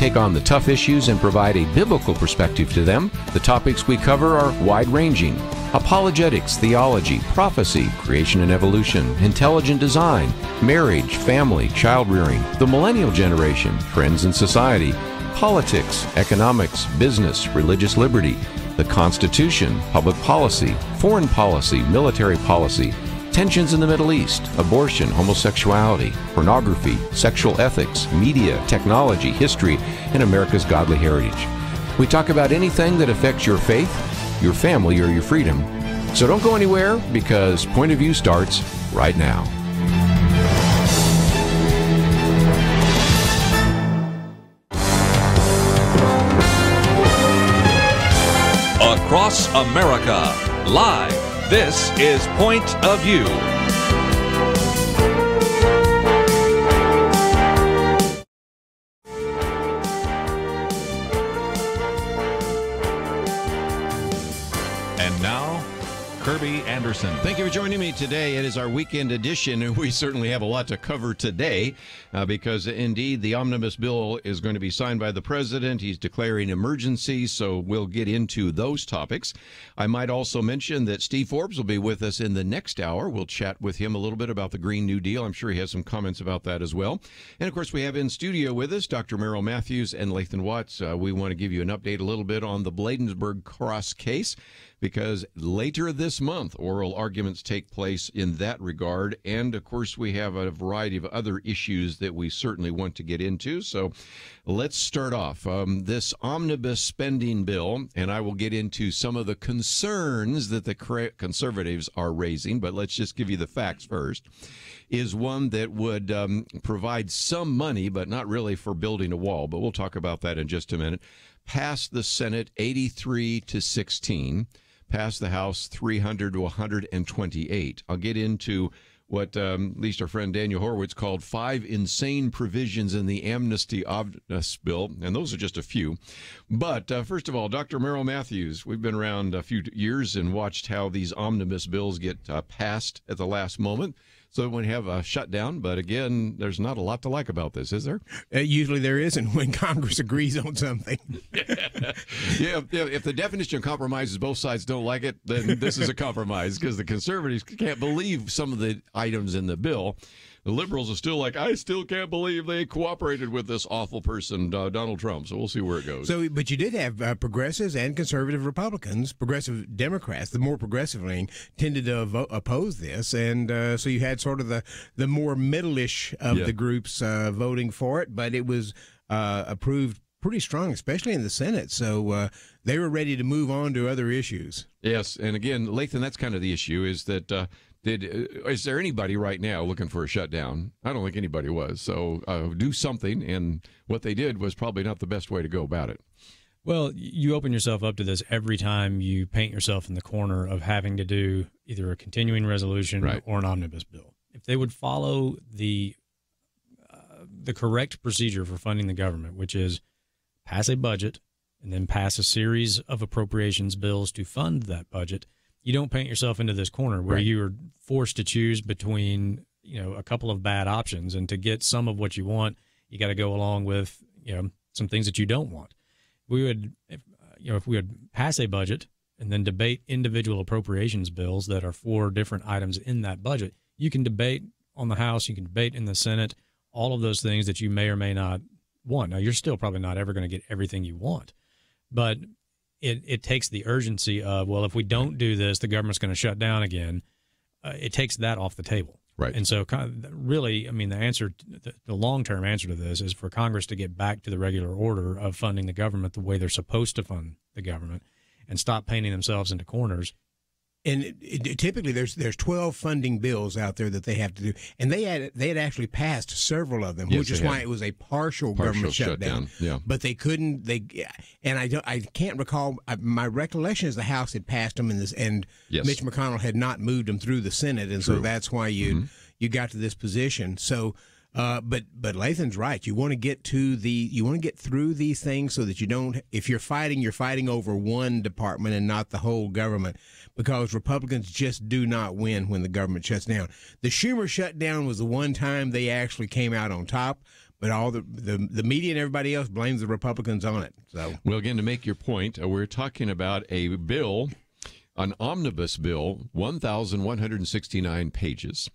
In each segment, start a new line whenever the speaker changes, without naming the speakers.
take on the tough issues and provide a biblical perspective to them. The topics we cover are wide-ranging: apologetics, theology, prophecy, creation and evolution, intelligent design, marriage, family, child-rearing, the millennial generation, trends in society, politics, economics, business, religious liberty, the Constitution, public policy, foreign policy, military policy, tensions in the Middle East, abortion, homosexuality, pornography, sexual ethics, media, technology, history, and America's godly heritage. We talk about anything that affects your faith, your family, or your freedom. So don't go anywhere, because Point of View starts right now.
Across America, live, this is Point of View. And now, Kerby Anderson.
Thank you for joining me today. It is our weekend edition, and we certainly have a lot to cover today because, indeed, the omnibus bill is going to be signed by the president. He's declaring emergency, so we'll get into those topics. I might also mention that Steve Forbes will be with us in the next hour. We'll chat with him a little bit about the Green New Deal. I'm sure he has some comments about that as well. And, of course, we have in studio with us Dr. Merrill Matthews and Lathan Watts. We want to give you an update a little bit on the Bladensburg Cross case, because later this month, oral arguments take place in that regard. And, of course, we have a variety of other issues that we certainly want to get into. So let's start off. This omnibus spending bill, and I will get into some of the concerns that the conservatives are raising, but let's just give you the facts first, is one that would provide some money, but not really for building a wall. But we'll talk about that in just a minute. Passed the Senate 83-16. Passed the House 300 to 128. I'll get into what at least our friend Daniel Horowitz called 5 insane provisions in the amnesty omnibus bill, and those are just a few. But first of all, Dr. Merrill Matthews, we've been around a few years and watched how these omnibus bills get passed at the last moment. So we have a shutdown, but again, there's not a lot to like about this, is there?
Usually there isn't when Congress agrees on something.
Yeah, if the definition of compromise is both sides don't like it, then this is a compromise, because the conservatives can't believe some of the items in the bill. The liberals are still like, I still can't believe they cooperated with this awful person, Donald Trump. So we'll see where it goes.
So, but you did have progressives and conservative Republicans, progressive Democrats, the more progressive wing, tended to oppose this. And so you had sort of the more middle-ish of the groups voting for it. But it was approved pretty strong, especially in the Senate. So they were ready to move on to other issues.
Yes. And again, Lathan, that's kind of the issue, is that is there anybody right now looking for a shutdown? I don't think anybody was. So do something, and what they did was probably not the best way to go about it.
Well, you open yourself up to this every time you paint yourself in the corner of having to do either a continuing resolution or an omnibus bill. If they would follow the correct procedure for funding the government, which is pass a budget and then pass a series of appropriations bills to fund that budget, you don't paint yourself into this corner where you are forced to choose between, a couple of bad options, and to get some of what you want, you got to go along with, some things that you don't want. If we would pass a budget and then debate individual appropriations bills that are for different items in that budget, you can debate on the House, you can debate in the Senate, all of those things that you may or may not want. Now, you're still probably not ever going to get everything you want, but it takes the urgency of, well, if we don't do this, the government's going to shut down again. It takes that off the table.
Right.
And so really, I mean, the long-term answer to this is for Congress to get back to the regular order of funding the government the way they're supposed to fund the government, and stop painting themselves into corners.
And typically there's 12 funding bills out there that they have to do, and they had actually passed several of them, which is why it was a partial government shutdown.
Yeah.
But they couldn't. I can't recall. My recollection is the House had passed them, and Mitch McConnell had not moved them through the Senate, and so that's why you got to this position. So. But Lathan's right. You want to get through these things so that you don't. If you're fighting over one department and not the whole government, because Republicans just do not win when the government shuts down. The Schumer shutdown was the one time they actually came out on top, but all the media and everybody else blames the Republicans on it. So,
well, again, to make your point, we're talking about a bill, an omnibus bill, 1,169 pages.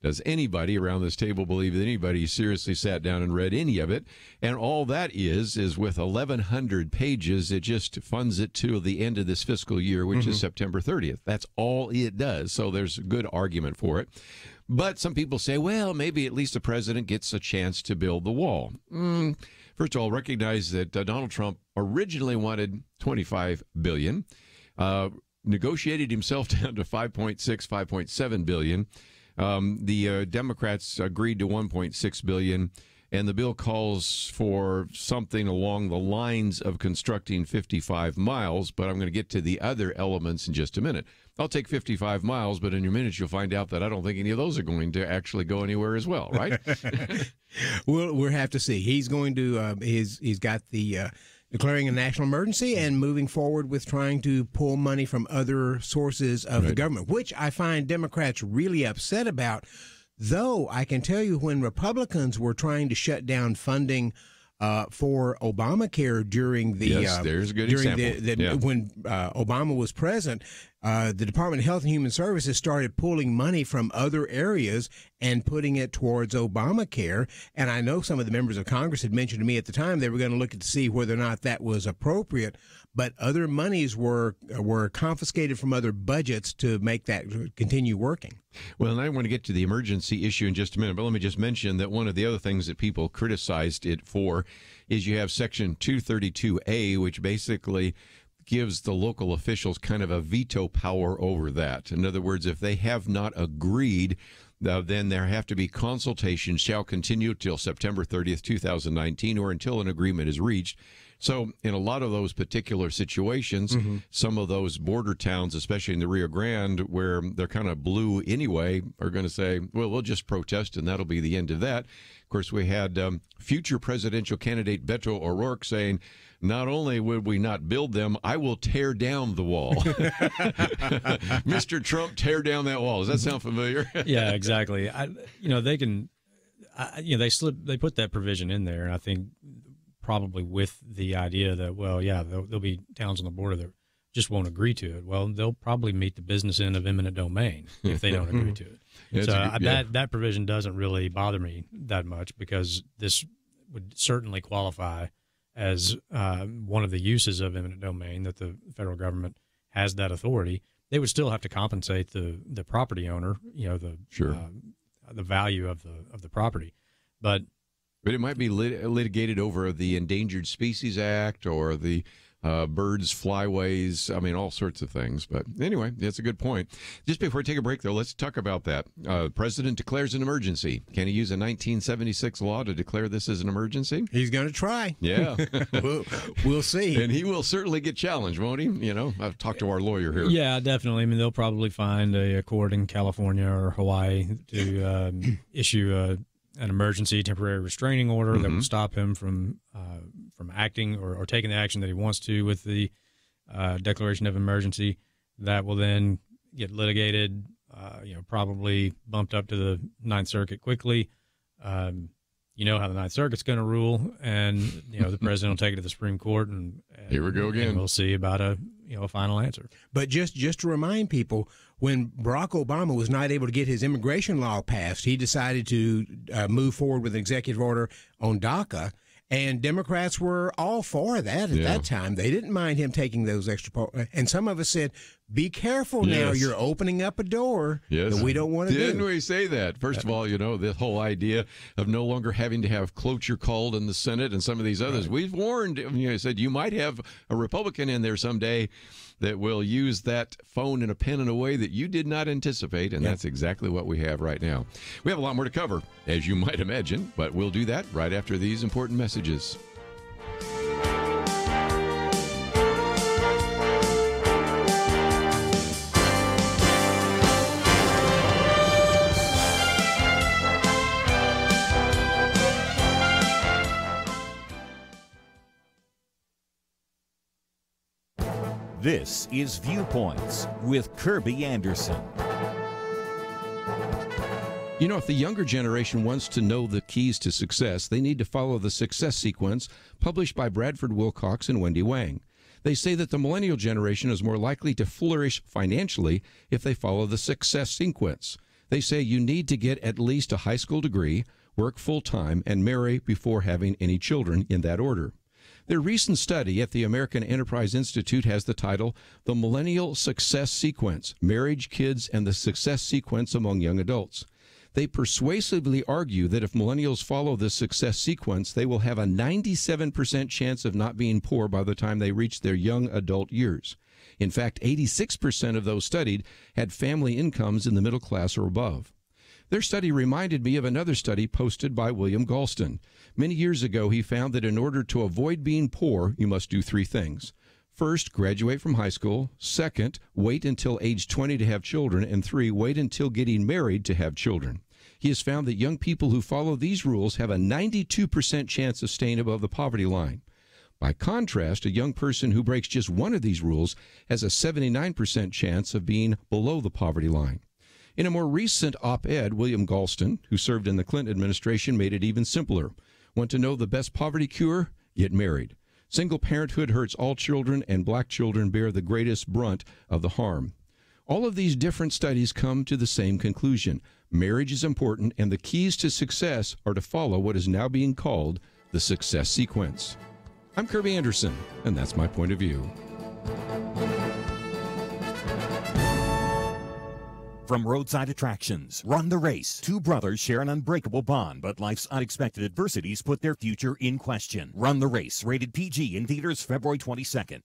Does anybody around this table believe that anybody seriously sat down and read any of it? And all that is with 1,100 pages, it just funds it to the end of this fiscal year, which is September 30th. That's all it does. So there's a good argument for it. But some people say, well, maybe at least the president gets a chance to build the wall. First of all, recognize that Donald Trump originally wanted $25 billion, negotiated himself down to $5.6, $5.7 billion. The Democrats agreed to $1.6 billion, and the bill calls for something along the lines of constructing 55 miles, but I'm going to get to the other elements in just a minute. I'll take 55 miles, but in a minute you'll find out that I don't think any of those are going to actually go anywhere as well, right?
We'll have to see. He's going to he's got the declaring a national emergency and moving forward with trying to pull money from other sources of the government, which I find Democrats really upset about. Though I can tell you, when Republicans were trying to shut down funding for Obamacare during the
there's a good example.
When Obama was president, the Department of Health and Human Services started pulling money from other areas and putting it towards Obamacare. And I know some of the members of Congress had mentioned to me at the time they were going to look to see whether or not that was appropriate. But other monies were confiscated from other budgets to make that continue working.
Well, and I want to get to the emergency issue in just a minute, but let me just mention that one of the other things that people criticized it for is you have Section 232A, which basically gives the local officials kind of a veto power over that. In other words, if they have not agreed, then there have to be consultations shall continue till September 30th, 2019, or until an agreement is reached. So in a lot of those particular situations, some of those border towns, especially in the Rio Grande, where they're kind of blue anyway, are going to say, well, we'll just protest and that'll be the end of that. Of course, we had future presidential candidate Beto O'Rourke saying, not only would we not build them, I will tear down the wall. Mr. Trump, tear down that wall. Does that sound familiar?
Yeah, exactly. They can, they put that provision in there, and I think probably with the idea that, well, yeah, there'll be towns on the border that just won't agree to it. Well, they'll probably meet the business end of eminent domain if they don't agree to it. So that provision doesn't really bother me that much, because this would certainly qualify as one of the uses of eminent domain, that the federal government has that authority. They would still have to compensate the property owner, the value of the property, but
it might be litigated over the Endangered Species Act or the birds flyways. I mean, all sorts of things. But anyway, that's a good point. Just before we take a break, though, let's talk about that. The president declares an emergency. Can he use a 1976 law to declare this as an emergency?
He's going to try.
Yeah.
We'll see.
And he will certainly get challenged, won't he? I've talked to our lawyer here.
Yeah, definitely. I mean, they'll probably find a court in California or Hawaii to issue an emergency temporary restraining order that will stop him from acting or taking the action that he wants to with the declaration of emergency. That will then get litigated, probably bumped up to the Ninth Circuit quickly. You know how the Ninth Circuit's going to rule, and the president will take it to the Supreme Court, and
here we go again.
And we'll see about a final answer.
But just to remind people, when Barack Obama was not able to get his immigration law passed, he decided to move forward with an executive order on DACA, and Democrats were all for that at that time. They didn't mind him taking those extra and some of us said, be careful now, you're opening up a door that we don't want to do.
Didn't we say that? First of all, this whole idea of no longer having to have cloture called in the Senate and some of these others. Right. We've warned, said you might have a Republican in there someday that will use that phone and a pen in a way that you did not anticipate, and that's exactly what we have right now. We have a lot more to cover, as you might imagine, but we'll do that right after these important messages.
This is Viewpoints with Kerby Anderson.
You know, if the younger generation wants to know the keys to success, they need to follow the success sequence published by Bradford Wilcox and Wendy Wang. They say that the millennial generation is more likely to flourish financially if they follow the success sequence. They say you need to get at least a high school degree, work full-time, and marry before having any children, in that order. Their recent study at the American Enterprise Institute has the title, The Millennial Success Sequence, Marriage, Kids, and the Success Sequence Among Young Adults. They persuasively argue that if millennials follow this success sequence, they will have a 97% chance of not being poor by the time they reach their young adult years. In fact, 86% of those studied had family incomes in the middle class or above. Their study reminded me of another study posted by William Galston. Many years ago, he found that in order to avoid being poor, you must do three things. First, graduate from high school. Second, wait until age 20 to have children. And three, wait until getting married to have children. He has found that young people who follow these rules have a 92% chance of staying above the poverty line. By contrast, a young person who breaks just one of these rules has a 79% chance of being below the poverty line. In a more recent op-ed, William Galston, who served in the Clinton administration, made it even simpler. Want to know the best poverty cure? Get married. Single parenthood hurts all children, and black children bear the greatest brunt of the harm. All of these different studies come to the same conclusion. Marriage is important, and the keys to success are to follow what is now being called the success sequence. I'm Kerby Anderson, and that's my point of view.
From roadside attractions, Run the Race. Two brothers share an unbreakable bond, but life's unexpected adversities put their future in question. Run the Race, rated PG, in theaters February 22nd.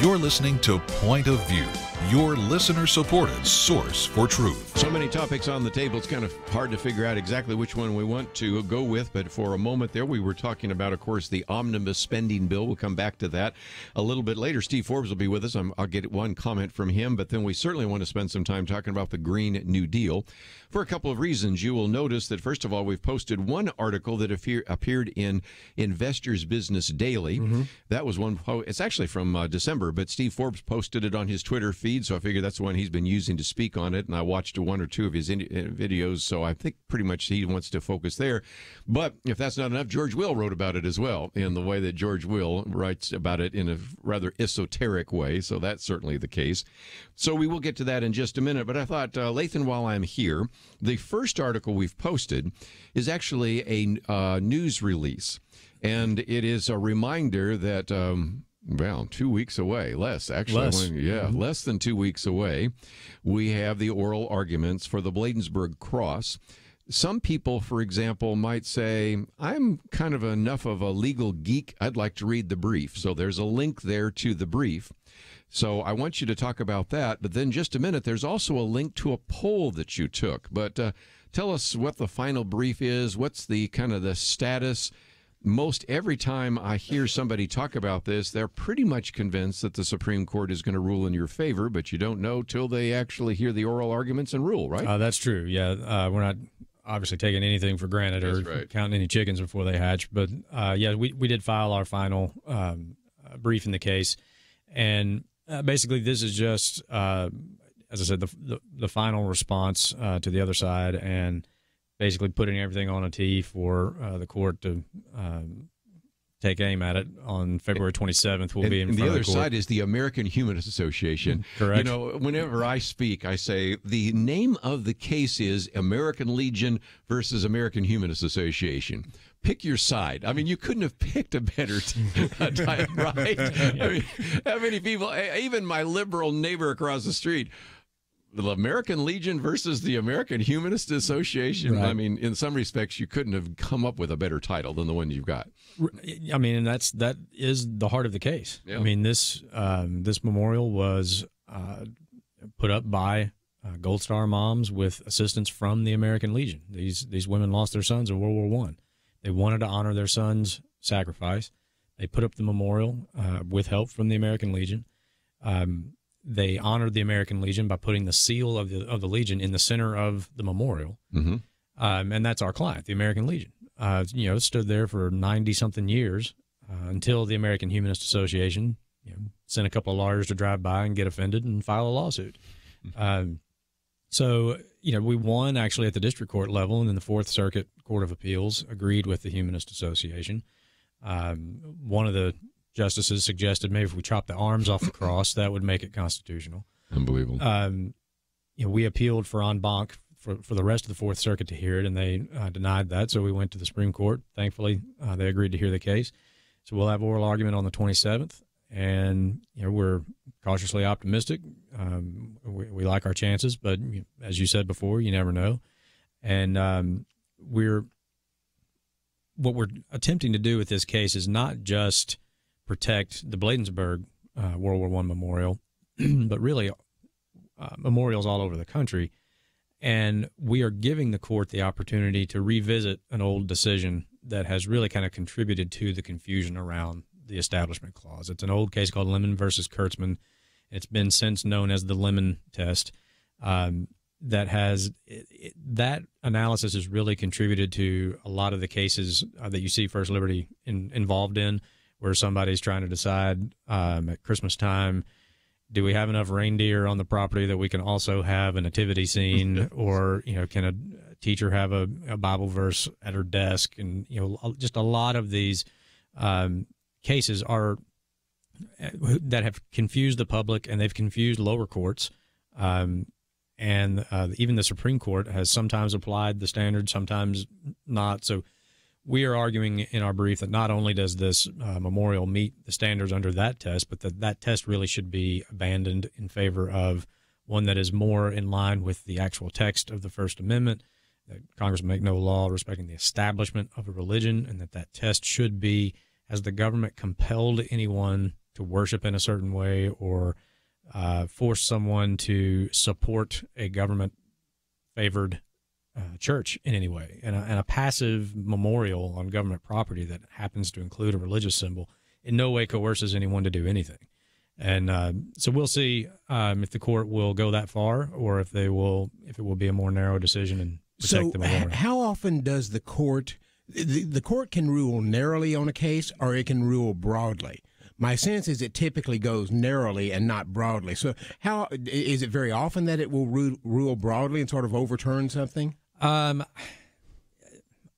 You're listening to Point of View, your listener-supported source for truth.
So many topics on the table, it's kind of hard to figure out exactly which one we want to go with, but for a moment there we were talking about, of course, the omnibus spending bill. We'll come back to that a little bit later. Steve Forbes will be with us. I'll get one comment from him, but then we certainly want to spend some time talking about the Green New Deal for a couple of reasons. You will notice that, first of all, we've posted one article that appeared in Investors Business Daily. That was one, it's actually from December, but Steve Forbes posted it on his Twitter feed, so I figured that's the one he's been using to speak on it, and I watched one or two of his videos, so I think pretty much he wants to focus there. But if that's not enough, George Will wrote about it as well, in the way that George Will writes about it in a rather esoteric way, so that's certainly the case. So we will get to that in just a minute, but I thought, Lathan, while I'm here, the first article we've posted is actually a news release, and it is a reminder that... well, 2 weeks away, less than 2 weeks away, we have the oral arguments for the Bladensburg Cross. Some people, for example, might say, I'm kind of enough of a legal geek, I'd like to read the brief. So there's a link there to the brief. So I want you to talk about that. But then just a minute, there's also a link to a poll that you took. But tell us what the final brief is. What's the kind of the status? Most every time I hear somebody talk about this, they're pretty much convinced that the Supreme Court is going to rule in your favor, but you don't know till they actually hear the oral arguments and rule, right?
That's true. Yeah, we're not obviously taking anything for granted or counting any chickens before they hatch. But, yeah, we did file our final brief in the case. And basically this is just, as I said, the final response to the other side, and basically putting everything on a tee for the court to take aim at it on February 27th. We'll be in front
the
of
other
the court.
side is the American Humanist Association.
Correct.
You know, whenever I speak, I say the name of the case is American Legion versus American Humanist Association. Pick your side. I mean, you couldn't have picked a better time, right? I mean, how many people, even my liberal neighbor across the street, the American Legion versus the American Humanist Association. Right. I mean, in some respects, you couldn't have come up with a better title than the one you've got.
I mean, and that is the heart of the case. Yeah. I mean, this memorial was put up by Gold Star moms with assistance from the American Legion. These women lost their sons in World War I. They wanted to honor their son's sacrifice. They put up the memorial with help from the American Legion. They honored the American Legion by putting the seal of the Legion in the center of the memorial, and that's our client, the American Legion. It stood there for 90-something years until the American Humanist Association sent a couple of lawyers to drive by and get offended and file a lawsuit. So we won actually at the district court level, and then the Fourth Circuit Court of Appeals agreed with the Humanist Association. One of the justices suggested maybe if we chop the arms off the cross, that would make it constitutional.
Unbelievable.
We appealed for en banc for the rest of the Fourth Circuit to hear it, and they denied that. So we went to the Supreme Court. Thankfully, they agreed to hear the case. So we'll have oral argument on the 27th, and we're cautiously optimistic. We like our chances, but as you said before, you never know. And what we're attempting to do with this case is not just protect the Bladensburg World War I memorial, but really memorials all over the country. And we are giving the court the opportunity to revisit an old decision that has really kind of contributed to the confusion around the Establishment Clause. It's an old case called Lemon versus Kurtzman. It's been since known as the Lemon Test. That analysis has really contributed to a lot of the cases that you see First Liberty involved in, where somebody's trying to decide at Christmas time, do we have enough reindeer on the property that we can also have a nativity scene, or can a teacher have a Bible verse at her desk? And just a lot of these cases are that have confused the public, and they've confused lower courts. And even the Supreme Court has sometimes applied the standard, sometimes not. So we are arguing in our brief that not only does this memorial meet the standards under that test, but that test really should be abandoned in favor of one that is more in line with the actual text of the First Amendment, that Congress make no law respecting the establishment of a religion, and that test should be, has the government compelled anyone to worship in a certain way or force someone to support a government-favored church in any way, and a passive memorial on government property that happens to include a religious symbol in no way coerces anyone to do anything. And so we'll see if the court will go that far, or if it will be a more narrow decision and protect the memorial.
How often does the court can rule narrowly on a case, or it can rule broadly? My sense is it typically goes narrowly and not broadly. So how is it very often that it will rule broadly and sort of overturn something? I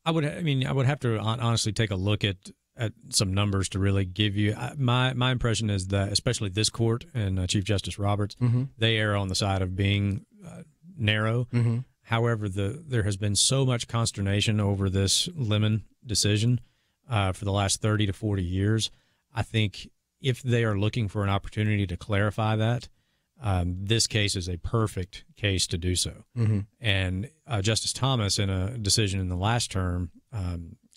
would have to honestly take a look at some numbers to really give you my impression is that, especially this court and Chief Justice Roberts, they err on the side of being narrow. However, there has been so much consternation over this Lemon decision for the last 30 to 40 years. I think if they are looking for an opportunity to clarify that, this case is a perfect case to do so. And Justice Thomas, in a decision in the last term,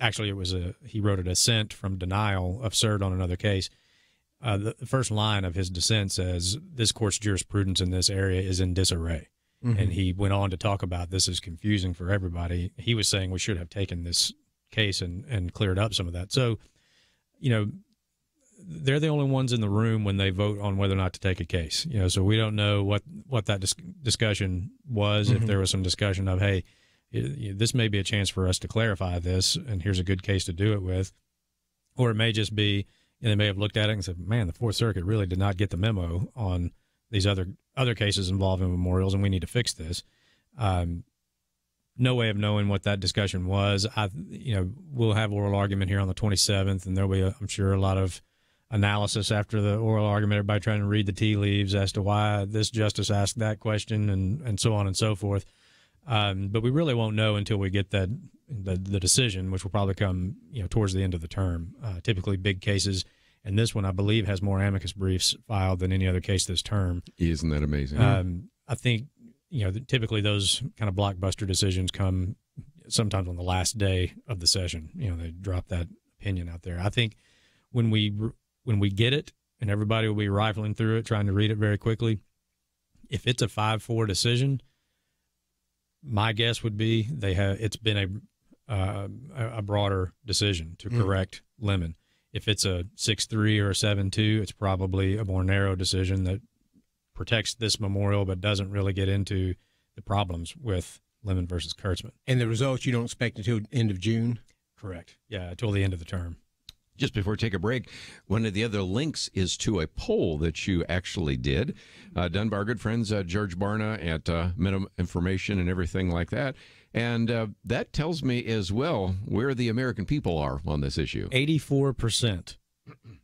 actually he wrote a dissent from denial of cert on another case. The first line of his dissent says, "This court's jurisprudence in this area is in disarray." And he went on to talk about this is confusing for everybody. He was saying we should have taken this case and cleared up some of that. So, they're the only ones in the room when they vote on whether or not to take a case. So we don't know what that discussion was. If there was some discussion of, hey, this may be a chance for us to clarify this, and here's a good case to do it with. Or it may just be, they may have looked at it and said, man, the Fourth Circuit really did not get the memo on these other cases involving memorials, and we need to fix this.
no way of knowing what that discussion was. We'll have oral argument here on the 27th, and there'll be, I'm sure, a lot of analysis after the oral argument, everybody trying to read the tea leaves as to why this justice asked that question and so on and so forth. But we really won't know until we get the decision, which will probably come towards the end of the term. Typically big cases, and this one I believe has more amicus briefs filed than any other case this term.
Isn't that amazing?
I think typically those kind of blockbuster decisions come sometimes on the last day of the session. They drop that opinion out there. I think when we get it, and everybody will be rifling through it, trying to read it very quickly, if it's a 5-4 decision, my guess would be it's been a broader decision to correct Lemon. If it's a 6-3 or a 7-2, it's probably a more narrow decision that protects this memorial but doesn't really get into the problems with Lemon versus Kurtzman.
And the results you don't expect until end of June?
Correct. Yeah, until the end of the term.
Just before we take a break, one of the other links is to a poll that you actually did, done by our good friends George Barna at Minimum Information and everything like that. And that tells me as well where the American people are on this issue.
84%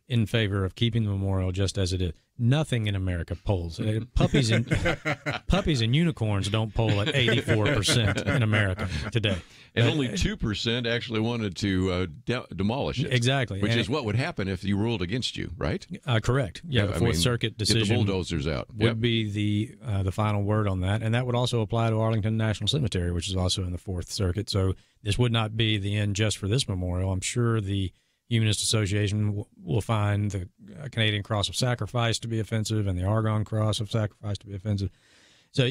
in favor of keeping the memorial just as it is. Nothing in America polls. Puppies and unicorns don't poll at 84% in America today.
And only 2% actually wanted to demolish it.
Exactly.
Which is what would happen if you ruled against you, right?
Correct. Yeah, the Fourth Circuit decision
get the bulldozers out.
Would be the final word on that. And that would also apply to Arlington National Cemetery, which is also in the Fourth Circuit. So this would not be the end just for this memorial. I'm sure the Humanist Association will find the Canadian Cross of Sacrifice to be offensive and the Argonne Cross of Sacrifice to be offensive. So,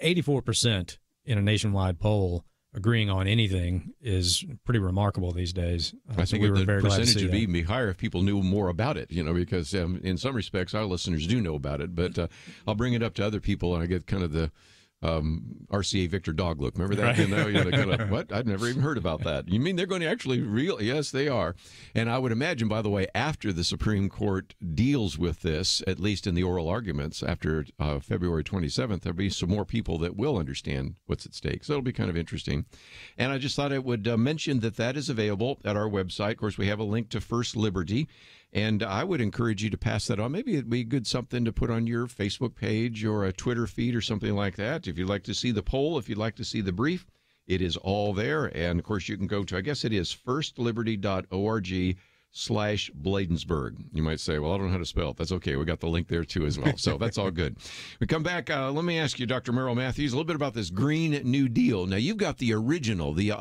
84% in a nationwide poll agreeing on anything is pretty remarkable these days.
I think the percentage would be higher if people knew more about it, because in some respects our listeners do know about it. But I'll bring it up to other people and I get kind of the RCA Victor dog look. Remember that? Right. They kind of, what? I'd never even heard about that. You mean they're going to actually Yes, they are. And I would imagine, by the way, after the Supreme Court deals with this, at least in the oral arguments after February 27th, there'll be some more people that will understand what's at stake. So it'll be kind of interesting. And I just thought I would mention that is available at our website. Of course, we have a link to First Liberty. And I would encourage you to pass that on. Maybe it'd be good something to put on your Facebook page or a Twitter feed or something like that. If you'd like to see the poll, if you'd like to see the brief, it is all there. And, of course, you can go to, I guess it is firstliberty.org/Bladensburg. You might say, well, I don't know how to spell it. That's okay. We got the link there, too, as well. So that's all good. We come back. Let me ask you, Dr. Merrill Matthews, a little bit about this Green New Deal. Now, you've got the original, the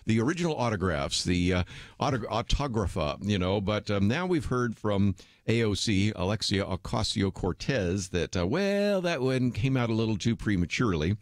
original autographs, the autographa, but now we've heard from AOC, Alexia Ocasio-Cortez, that, that one came out a little too prematurely,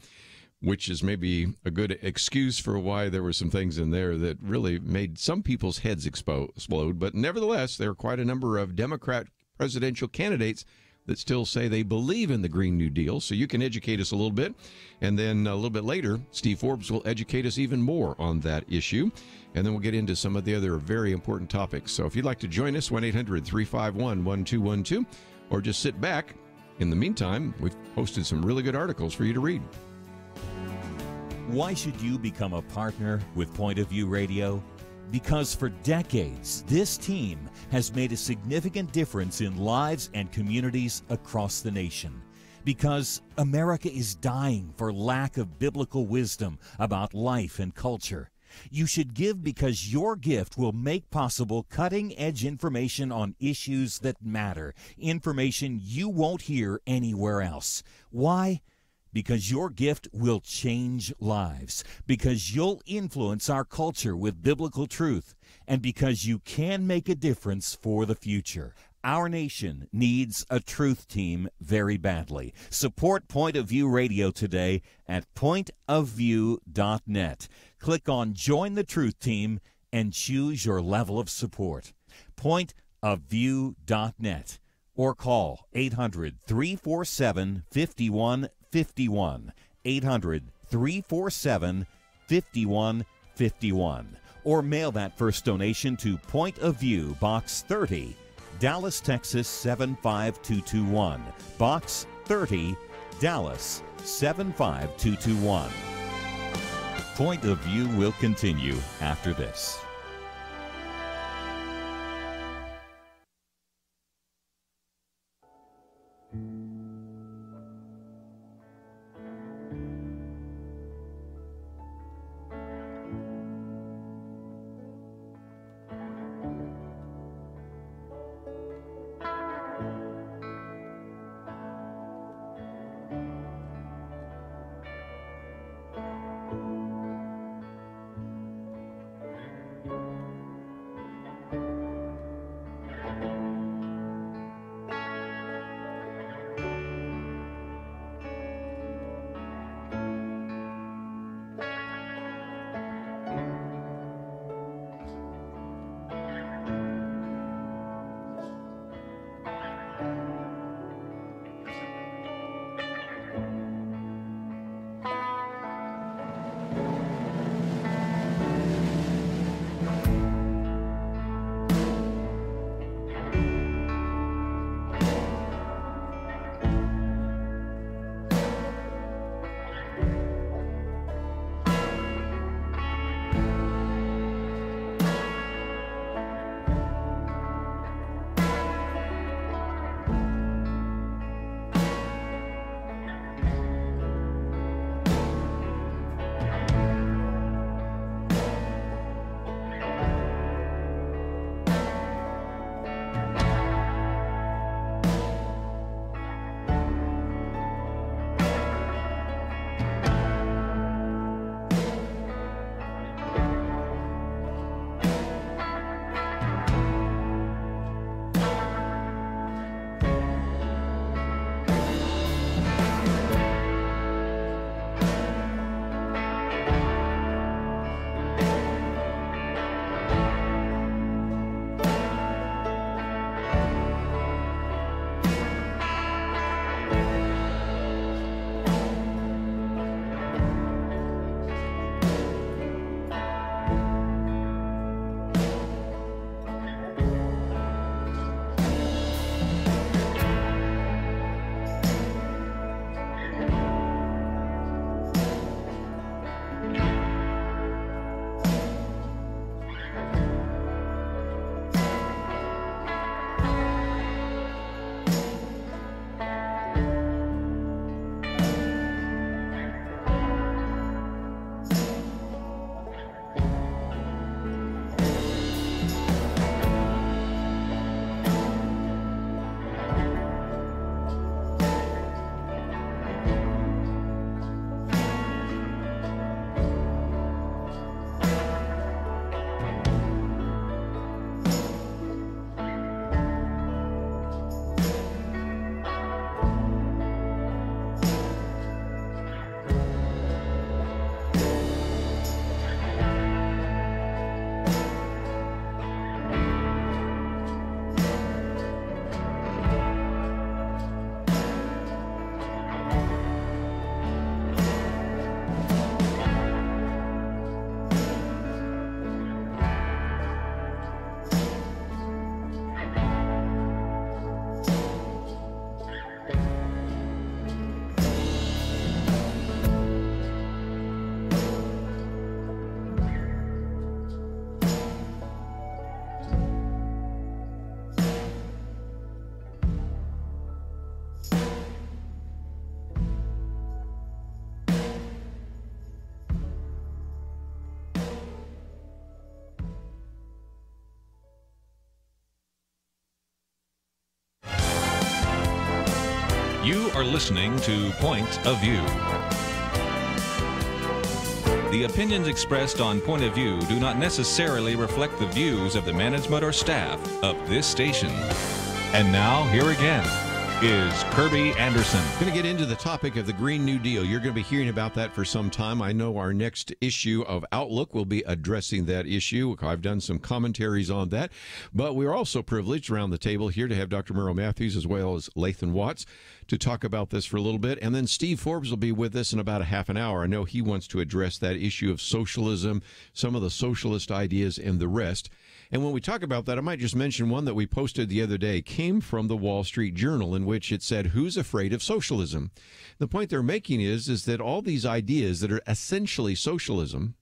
which is maybe a good excuse for why there were some things in there that really made some people's heads explode. But nevertheless, there are quite a number of Democrat presidential candidates that still say they believe in the Green New Deal. So you can educate us a little bit. And then a little bit later, Steve Forbes will educate us even more on that issue. And then we'll get into some of the other very important topics. So if you'd like to join us, 1-800-351-1212, or just sit back. In the meantime, we've posted some really good articles for you to read.
Why should you become a partner with Point of View Radio? Because for decades, this team has made a significant difference in lives and communities across the nation. Because America is dying for lack of biblical wisdom about life and culture. You should give because your gift will make possible cutting-edge information on issues that matter, information you won't hear anywhere else. Why? Because your gift will change lives, because you'll influence our culture with biblical truth, and because you can make a difference for the future. Our nation needs a truth team very badly. Support Point of View Radio today at pointofview.net. Click on Join the Truth Team and choose your level of support. Pointofview.net or call 800-347-5151. 800-347-5151, or mail that first donation to Point of View, Box 30, Dallas, Texas 75221. Box 30, Dallas 75221. Point of View will continue after this.
You are listening to Point of View. The opinions expressed on Point of View do not necessarily reflect the views of the management or staff of this station. And now, here again, is Kerby Anderson.
Going to get into the topic of the Green New Deal. You're going to be hearing about that for some time. I know our next issue of Outlook will be addressing that issue. I've done some commentaries on that. But we're also privileged around the table here to have Dr. Merle Matthews as well as Lathan Watts to talk about this for a little bit. And then Steve Forbes will be with us in about a half an hour. I know he wants to address that issue of socialism, some of the socialist ideas, and the rest. And when we talk about that, I might just mention one that we posted the other day came from the Wall Street Journal, in which it said, "Who's afraid of socialism?" The point they're making is that all these ideas that are essentially socialism,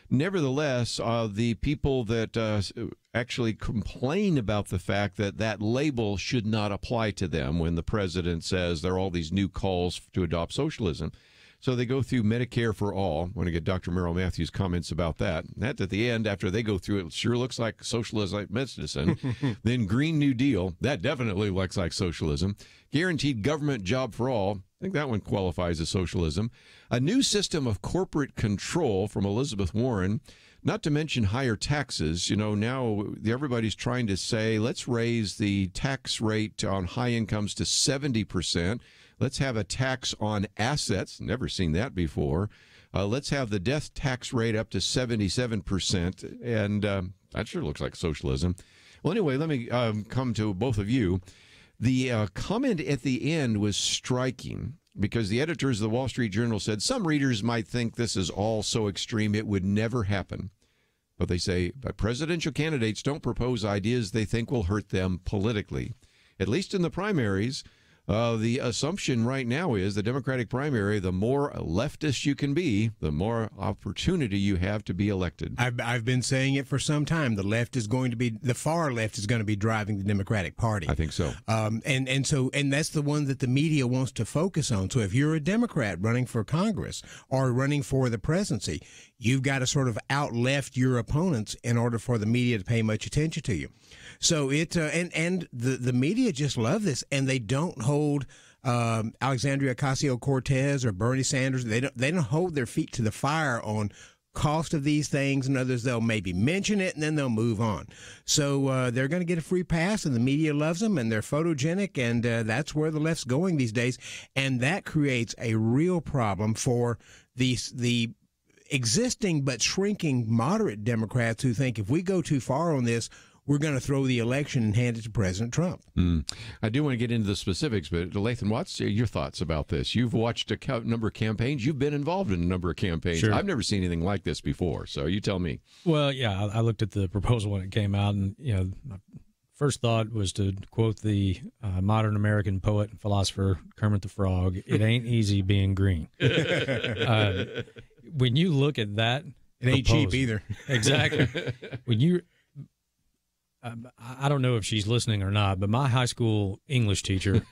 nevertheless, the people that actually complain about the fact that that label should not apply to them when the president says there are all these new calls to adopt socialism. So they go through Medicare for all. I want to get Dr. Merrill Matthews' comments about that. That at the end, after they go through it, sure looks like socialism medicine. Then Green New Deal, that definitely looks like socialism. Guaranteed government job for all, I think that one qualifies as socialism. A new system of corporate control from Elizabeth Warren, not to mention higher taxes. You know, now everybody's trying to say, let's raise the tax rate on high incomes to 70%. Let's have a tax on assets. Never seen that before. Let's have the death tax rate up to 77%. And that sure looks like socialism. Well, anyway, let me come to both of you. The comment at the end was striking because the editors of the Wall Street Journal said some readers might think this is all so extreme it would never happen. But they say, but presidential candidates don't propose ideas they think will hurt them politically. At least in the primaries, the assumption right now is the Democratic primary, the more leftist you can be, the more opportunity you have to be elected.
I've been saying it for some time. The far left is going to be driving the Democratic Party.
I think so.
And that's the one that the media wants to focus on. So if you're a Democrat running for Congress or running for the presidency, you've got to sort of out-left your opponents in order for the media to pay much attention to you. So the media just love this, and they don't hold Alexandria Ocasio-Cortez or Bernie Sanders. They don't hold their feet to the fire on cost of these things and others. They'll maybe mention it and then they'll move on. So they're going to get a free pass, and the media loves them, and they're photogenic, and that's where the left's going these days, and that creates a real problem for the existing but shrinking moderate Democrats who think if we go too far on this, we're going to throw the election and hand it to President Trump.
I do want to get into the specifics, but Lathan, what's your thoughts about this? You've watched a number of campaigns. You've been involved in a number of campaigns.
Sure.
I've never seen anything like this before, so you tell me.
Well, yeah, I looked at the proposal when it came out, and my first thought was to quote the modern American poet and philosopher Kermit the Frog, "It ain't easy being green." When you look at that,
it ain't cheap either.
Exactly. When you I don't know if she's listening or not, but my high school English teacher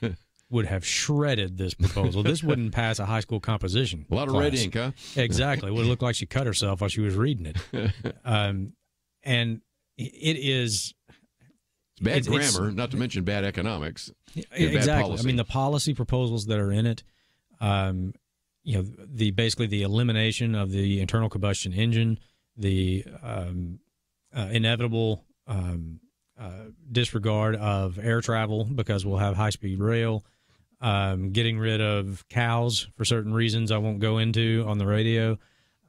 would have shredded this proposal. This wouldn't pass a high school composition
A lot
class.
of red ink, huh?
Exactly. It would look like she cut herself while she was reading it. And it is...
It's bad grammar, not to mention bad economics.
Exactly.
Bad policy.
I mean, the policy proposals that are in it, basically the elimination of the internal combustion engine, the inevitable... disregard of air travel because we'll have high-speed rail, getting rid of cows for certain reasons I won't go into on the radio.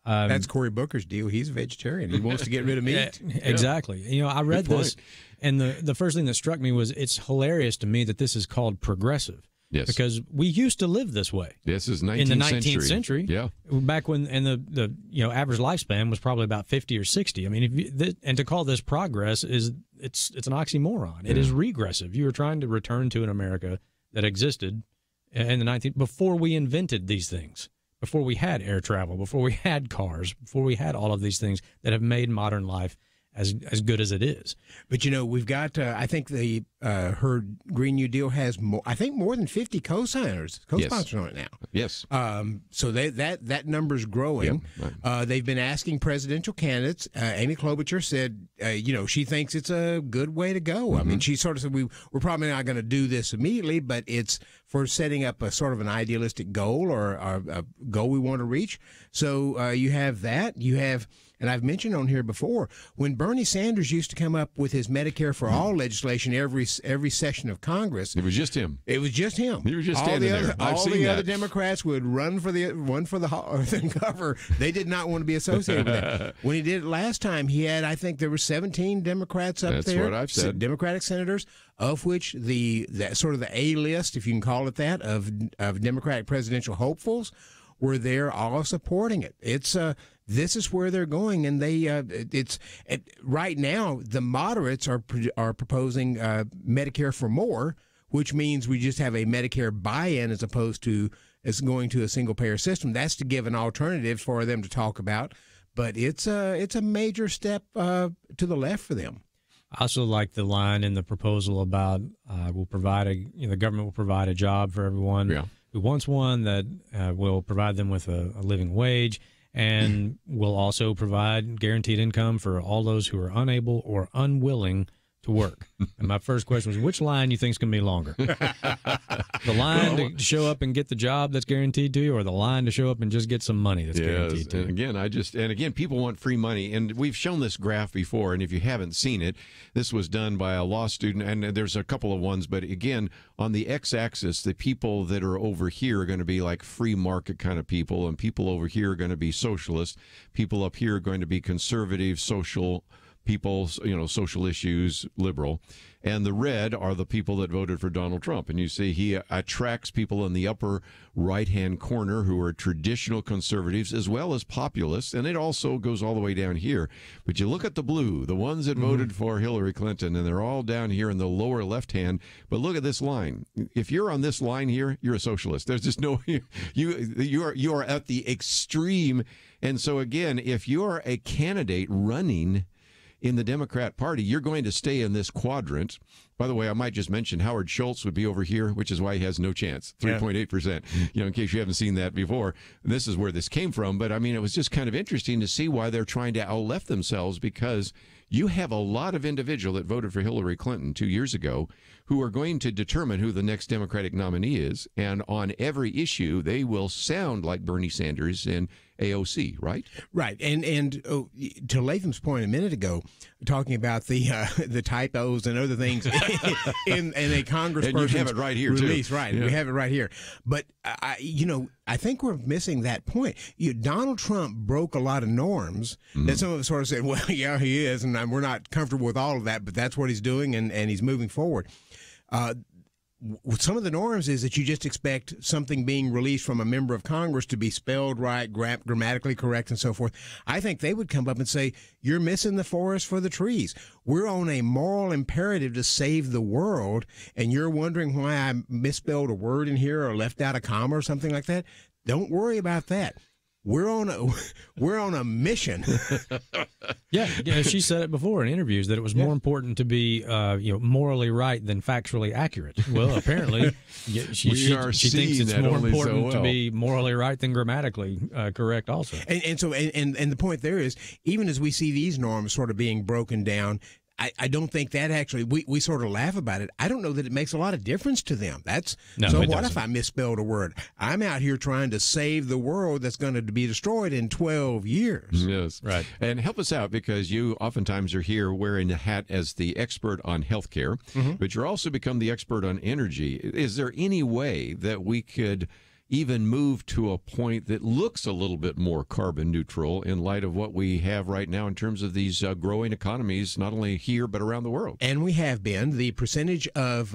That's Cory Booker's deal. He's a vegetarian. He wants to get rid of meat.
Exactly. I read this, and the first thing that struck me was it's hilarious to me that this is called progressive.
Yes.
Because we used to live this way.
This is
in the 19th century.
Yeah.
Back when, and the average lifespan was probably about 50 or 60. I mean, and to call this progress it's an oxymoron. It is regressive. You were trying to return to an America that existed in the 19th before we invented these things, before we had air travel, before we had cars, before we had all of these things that have made modern life as good as it is.
But we've got I think her Green New Deal has more than 50 co-sponsors on it now.
Yes.
So that number's growing. Yep. They've been asking presidential candidates. Amy Klobuchar said she thinks it's a good way to go. I mean, she sort of said we're probably not going to do this immediately, but it's for setting up a sort of an idealistic goal or a goal we want to reach. So you have that. You have. And I've mentioned on here before, when Bernie Sanders used to come up with his Medicare for All legislation every session of Congress.
It was just him.
He was just
standing there.
All the other Democrats would run for the cover. They did not want to be associated with that. When he did it last time, he had, I think there were 17 Democrats up there.
That's what I've said.
Democratic senators, of which the sort of the A list, if you can call it that, of Democratic presidential hopefuls where they're all supporting it. It's this is where they're going, and right now the moderates are proposing Medicare for more, which means we just have a Medicare buy-in as opposed to going to a single-payer system. That's to give an alternative for them to talk about, but it's a major step to the left for them.
I also like the line in the proposal about the government will provide a job for everyone who wants one, that will provide them with a living wage, and will also provide guaranteed income for all those who are unable or unwilling to work. And my first question was, which line do you think is going to be longer? The line to show up and get the job that's guaranteed to you, or the line to show up and just get some money that's guaranteed to you?
And again, people want free money, and we've shown this graph before, and if you haven't seen it, this was done by a law student, and there's a couple of ones, but again, on the x-axis, the people that are over here are going to be like free market kind of people, and people over here are going to be socialist. People up here are going to be conservative, social people, social issues, liberal. And the red are the people that voted for Donald Trump. And you see he attracts people in the upper right-hand corner who are traditional conservatives as well as populists. And it also goes all the way down here. But you look at the blue, the ones that voted for Hillary Clinton, and they're all down here in the lower left-hand. But look at this line. If you're on this line here, you're a socialist. There's just no, you are at the extreme. And so, again, if you're a candidate running in the Democrat Party, you're going to stay in this quadrant. By the way, I might just mention Howard Schultz would be over here, which is why he has no chance, 3.8%. In case you haven't seen that before. This is where this came from. But, I mean, it was just kind of interesting to see why they're trying to out-left themselves, because you have a lot of individuals that voted for Hillary Clinton 2 years ago who are going to determine who the next Democratic nominee is. And on every issue, they will sound like Bernie Sanders and AOC, right?
Right. And to Lathan's point a minute ago, talking about the typos and other things in a congressperson's
and you have it right here,
release.
Too.
Right. Yeah. We have it right here. But, I think we're missing that point. Donald Trump broke a lot of norms that some of us sort of said, well, yeah, he is, and we're not comfortable with all of that, but that's what he's doing, and he's moving forward. Some of the norms is that you just expect something being released from a member of Congress to be spelled right, grammatically correct, and so forth. I think they would come up and say, you're missing the forest for the trees. We're on a moral imperative to save the world, and you're wondering why I misspelled a word in here or left out a comma or something like that. Don't worry about that. We're on a mission.
Yeah, she said it before in interviews that it was more important to be morally right than factually accurate. Well, apparently she thinks it's more important to be morally right than grammatically correct also.
And the point there is, even as we see these norms sort of being broken down, I don't think that actually, we sort of laugh about it. I don't know that it makes a lot of difference to them. So what if I misspelled a word? I'm out here trying to save the world that's going to be destroyed in 12 years.
Yes. Right. And help us out, because you oftentimes are here wearing the hat as the expert on healthcare, but you're also become the expert on energy. Is there any way that we could even move to a point that looks a little bit more carbon neutral in light of what we have right now in terms of these growing economies, not only here but around the world?
And we have been. The percentage of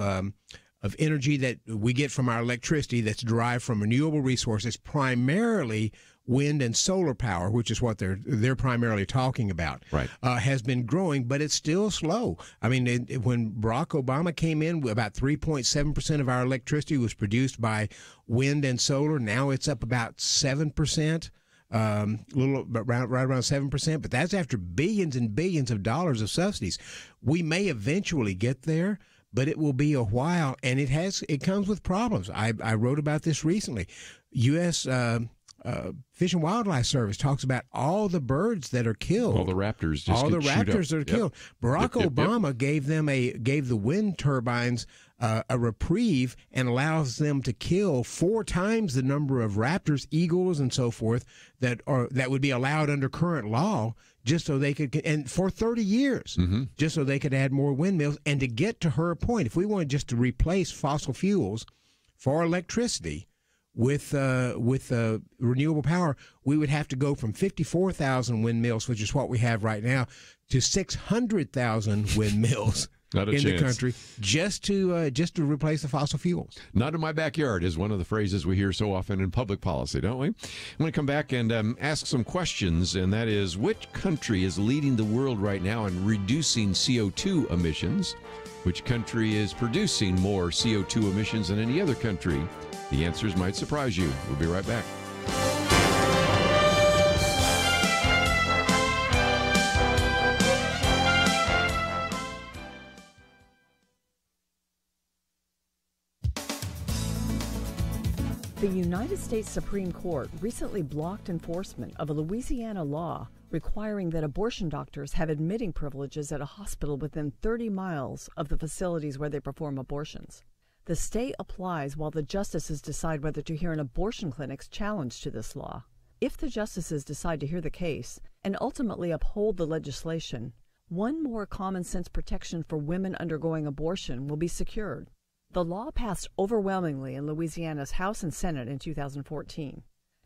energy that we get from our electricity that's derived from renewable resources, primarily wind and solar power, which is what they're primarily talking about,
right,
has been growing, but it's still slow. I mean, when Barack Obama came in, about 3.7% of our electricity was produced by wind and solar. Now it's up about 7%. Right around 7%, but that's after billions and billions of dollars of subsidies. We may eventually get there, but it will be a while, and it comes with problems. I wrote about this recently. U.S. Fish and Wildlife Service talks about all the birds that are killed.
All the raptors
that are killed. Barack Obama gave the wind turbines a reprieve and allows them to kill 4 times the number of raptors, eagles, and so forth that would be allowed under current law, just so they could, and for 30 years, just so they could add more windmills. And to get to her point, if we wanted just to replace fossil fuels for electricity with renewable power, we would have to go from 54,000 windmills, which is what we have right now, to 600,000 windmills.
Not a
in
chance.
the country just to replace the fossil fuels.
Not in my backyard is one of the phrases we hear so often in public policy, don't we? I'm going to come back and ask some questions, and that is, which country is leading the world right now in reducing CO2 emissions? Which country is producing more CO2 emissions than any other country? The answers might surprise you. We'll be right back.
The United States Supreme Court recently blocked enforcement of a Louisiana law requiring that abortion doctors have admitting privileges at a hospital within 30 miles of the facilities where they perform abortions. The stay applies while the justices decide whether to hear an abortion clinic's challenge to this law. If the justices decide to hear the case and ultimately uphold the legislation, one more common-sense protection for women undergoing abortion will be secured. The law passed overwhelmingly in Louisiana's House and Senate in 2014.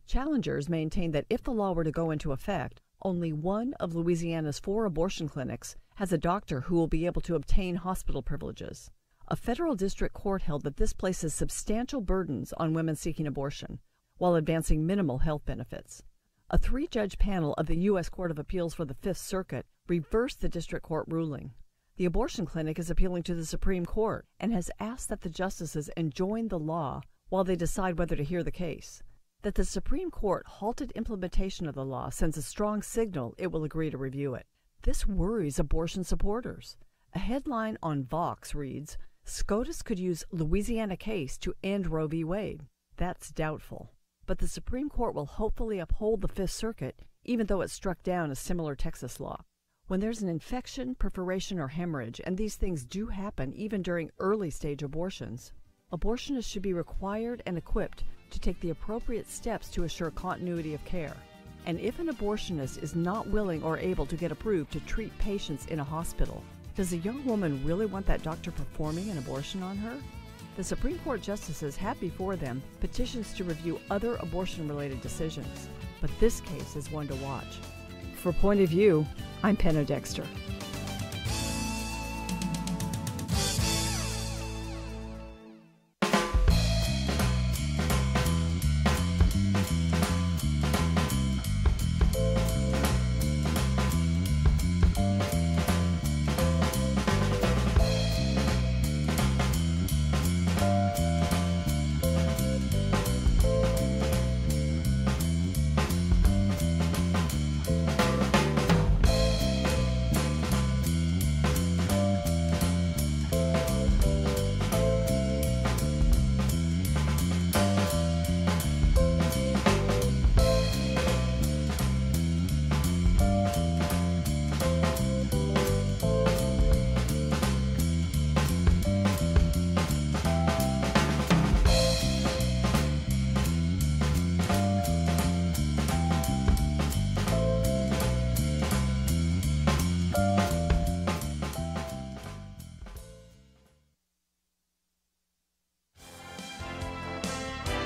Challengers maintain that if the law were to go into effect, only one of Louisiana's 4 abortion clinics has a doctor who will be able to obtain hospital privileges. A federal district court held that this places substantial burdens on women seeking abortion, while advancing minimal health benefits. A 3-judge panel of the U.S. Court of Appeals for the Fifth Circuit reversed the district court ruling. The abortion clinic is appealing to the Supreme Court and has asked that the justices enjoin the law while they decide whether to hear the case. That the Supreme Court halted implementation of the law sends a strong signal it will agree to review it. This worries abortion supporters. A headline on Vox reads, "SCOTUS could use Louisiana case to end Roe v. Wade." That's doubtful. But the Supreme Court will hopefully uphold the Fifth Circuit, even though it struck down a similar Texas law. When there's an infection, perforation, or hemorrhage, and these things do happen even during early-stage abortions, abortionists should be required and equipped to take the appropriate steps to assure continuity of care. And if an abortionist is not willing or able to get approved to treat patients in a hospital, does a young woman really want that doctor performing an abortion on her? The Supreme Court justices have before them petitions to review other abortion-related decisions, but this case is one to watch. For Point of View, I'm Penna Dexter.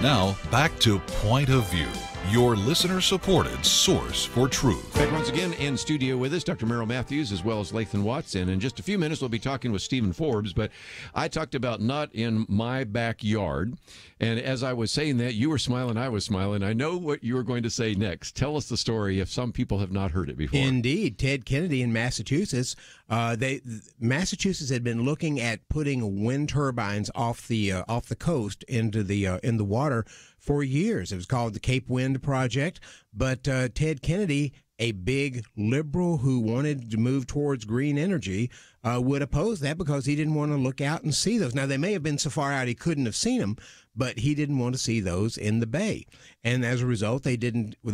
Now, back to Point of View, your listener-supported source for truth.
Back once again in studio with us, Dr. Merrill Matthews, as well as Lathan Watts. And in just a few minutes, we'll be talking with Steve Forbes. But I talked about not in my backyard. And as I was saying that, you were smiling, I was smiling. I know what you were going to say next. Tell us the story if some people have not heard it before.
Indeed. Ted Kennedy in Massachusetts. Massachusetts had been looking at putting wind turbines off the coast into in the water for years. It was called the Cape Wind Project. But Ted Kennedy, a big liberal who wanted to move towards green energy, would oppose that because he didn't want to look out and see those. Now, they may have been so far out he couldn't have seen them, but he didn't want to see those in the bay. And as a result, they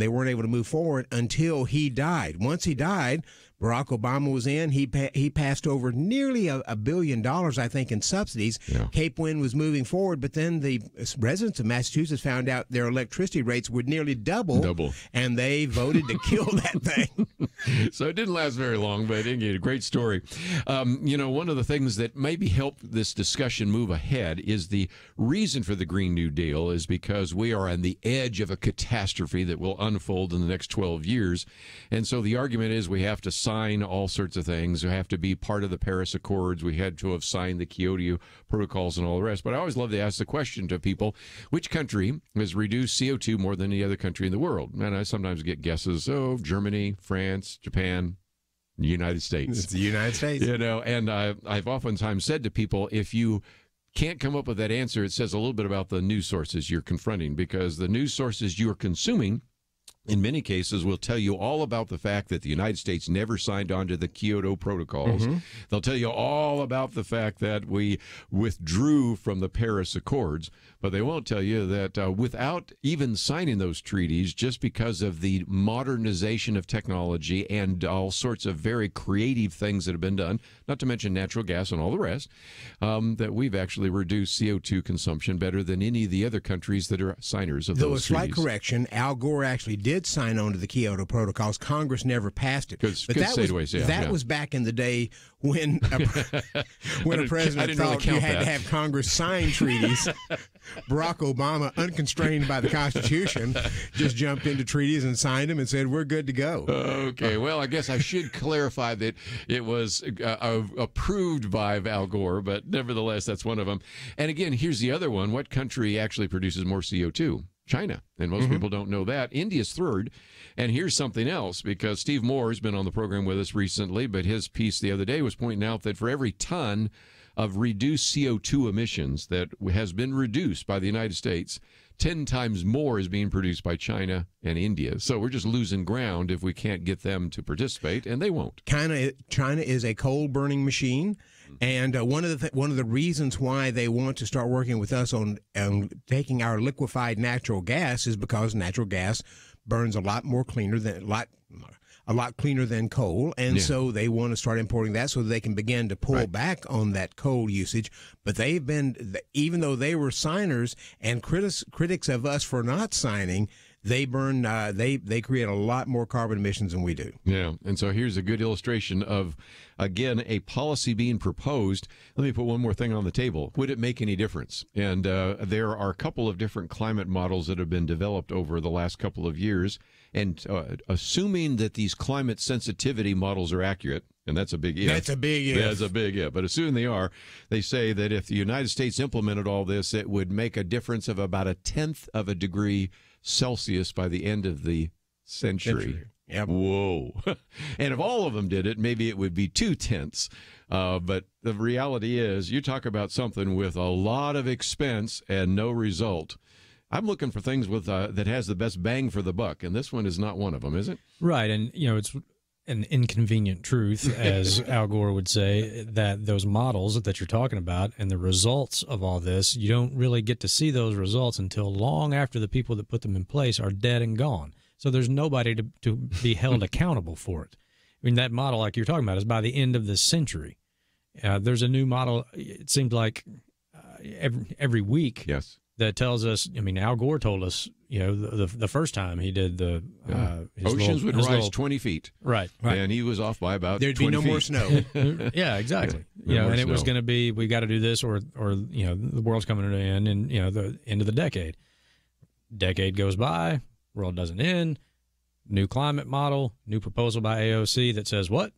weren't able to move forward until he died. Once he died, Barack Obama was in. He passed over nearly $1 billion, I think, in subsidies. Yeah. Cape Wind was moving forward, but then the residents of Massachusetts found out their electricity rates would nearly double, and they voted to kill that thing.
So it didn't last very long, but again, a great story. One of the things that maybe helped this discussion move ahead is the reason for the Green New Deal is because we are on the edge of a catastrophe that will unfold in the next 12 years. And so the argument is we have to sign all sorts of things. We have to be part of the Paris Accords. We had to have signed the Kyoto protocols and all the rest. But I always love to ask the question to people, which country has reduced CO2 more than any other country in the world? And I sometimes get guesses, Germany, France, Japan, the United States.
It's the United States.
And I've oftentimes said to people, if you can't come up with that answer, it says a little bit about the news sources you're confronting, because the news sources you're consuming in many cases will tell you all about the fact that the United States never signed on to the Kyoto protocols. They'll tell you all about the fact that we withdrew from the Paris Accords, but they won't tell you that without even signing those treaties, just because of the modernization of technology and all sorts of very creative things that have been done, not to mention natural gas and all the rest, that we've actually reduced CO2 consumption better than any of the other countries that are signers of those treaties.
Though a slight correction, Al Gore actually did sign on to the Kyoto protocols. Congress never passed it.
But that
was back in the day when a president thought you had to have Congress sign treaties. Barack Obama, unconstrained by the Constitution, just jumped into treaties and signed them and said, we're good to go.
Okay, well, I guess I should clarify that it was approved by Al Gore, but nevertheless, that's one of them. And again, here's the other one. What country actually produces more CO2? China. And most people don't know that. India's third. And here's something else, because Steve Moore has been on the program with us recently, but his piece the other day was pointing out that for every ton of reduced CO2 emissions that has been reduced by the United States, 10 times more is being produced by China and India. So we're just losing ground if we can't get them to participate, and they won't.
China is a coal-burning machine. And one of the reasons why they want to start working with us on taking our liquefied natural gas is because natural gas burns a lot cleaner than coal, and so they want to start importing that so they can begin to pull back on that coal usage. But they've been, even though they were signers and critics of us for not signing, they burn. They create a lot more carbon emissions than we do.
Yeah, and so here's a good illustration of, again, a policy being proposed. Let me put one more thing on the table. Would it make any difference? And there are a couple of different climate models that have been developed over the last couple of years. And assuming that these climate sensitivity models are accurate, and that's a big if.
That's a big if.
That's a big if. But assuming they are, they say that if the United States implemented all this, it would make a difference of about 1/10 of a degree Celsius by the end of the century.
Yep.
Whoa. And if all of them did it, maybe it would be 2/10. But the reality is, you talk about something with a lot of expense and no result. I'm looking for things with that has the best bang for the buck, and this one is not one of them, is it?
Right, and it's an inconvenient truth, as Al Gore would say, that those models that you're talking about and the results of all this, you don't really get to see those results until long after the people that put them in place are dead and gone. So there's nobody to be held accountable for it. I mean, that model, like you're talking about, is by the end of this century. There's a new model, it seemed like every week.
Yes.
That tells us, I mean, Al Gore told us, the first time he did the
oceans would rise 20 feet.
Right.
And he was off by about
There'd
20
be no
feet.
more snow.
Yeah, exactly. And it was going to be, we got to do this or the world's coming to an end and, the end of the decade. Decade goes by, world doesn't end, new climate model, new proposal by AOC that says what?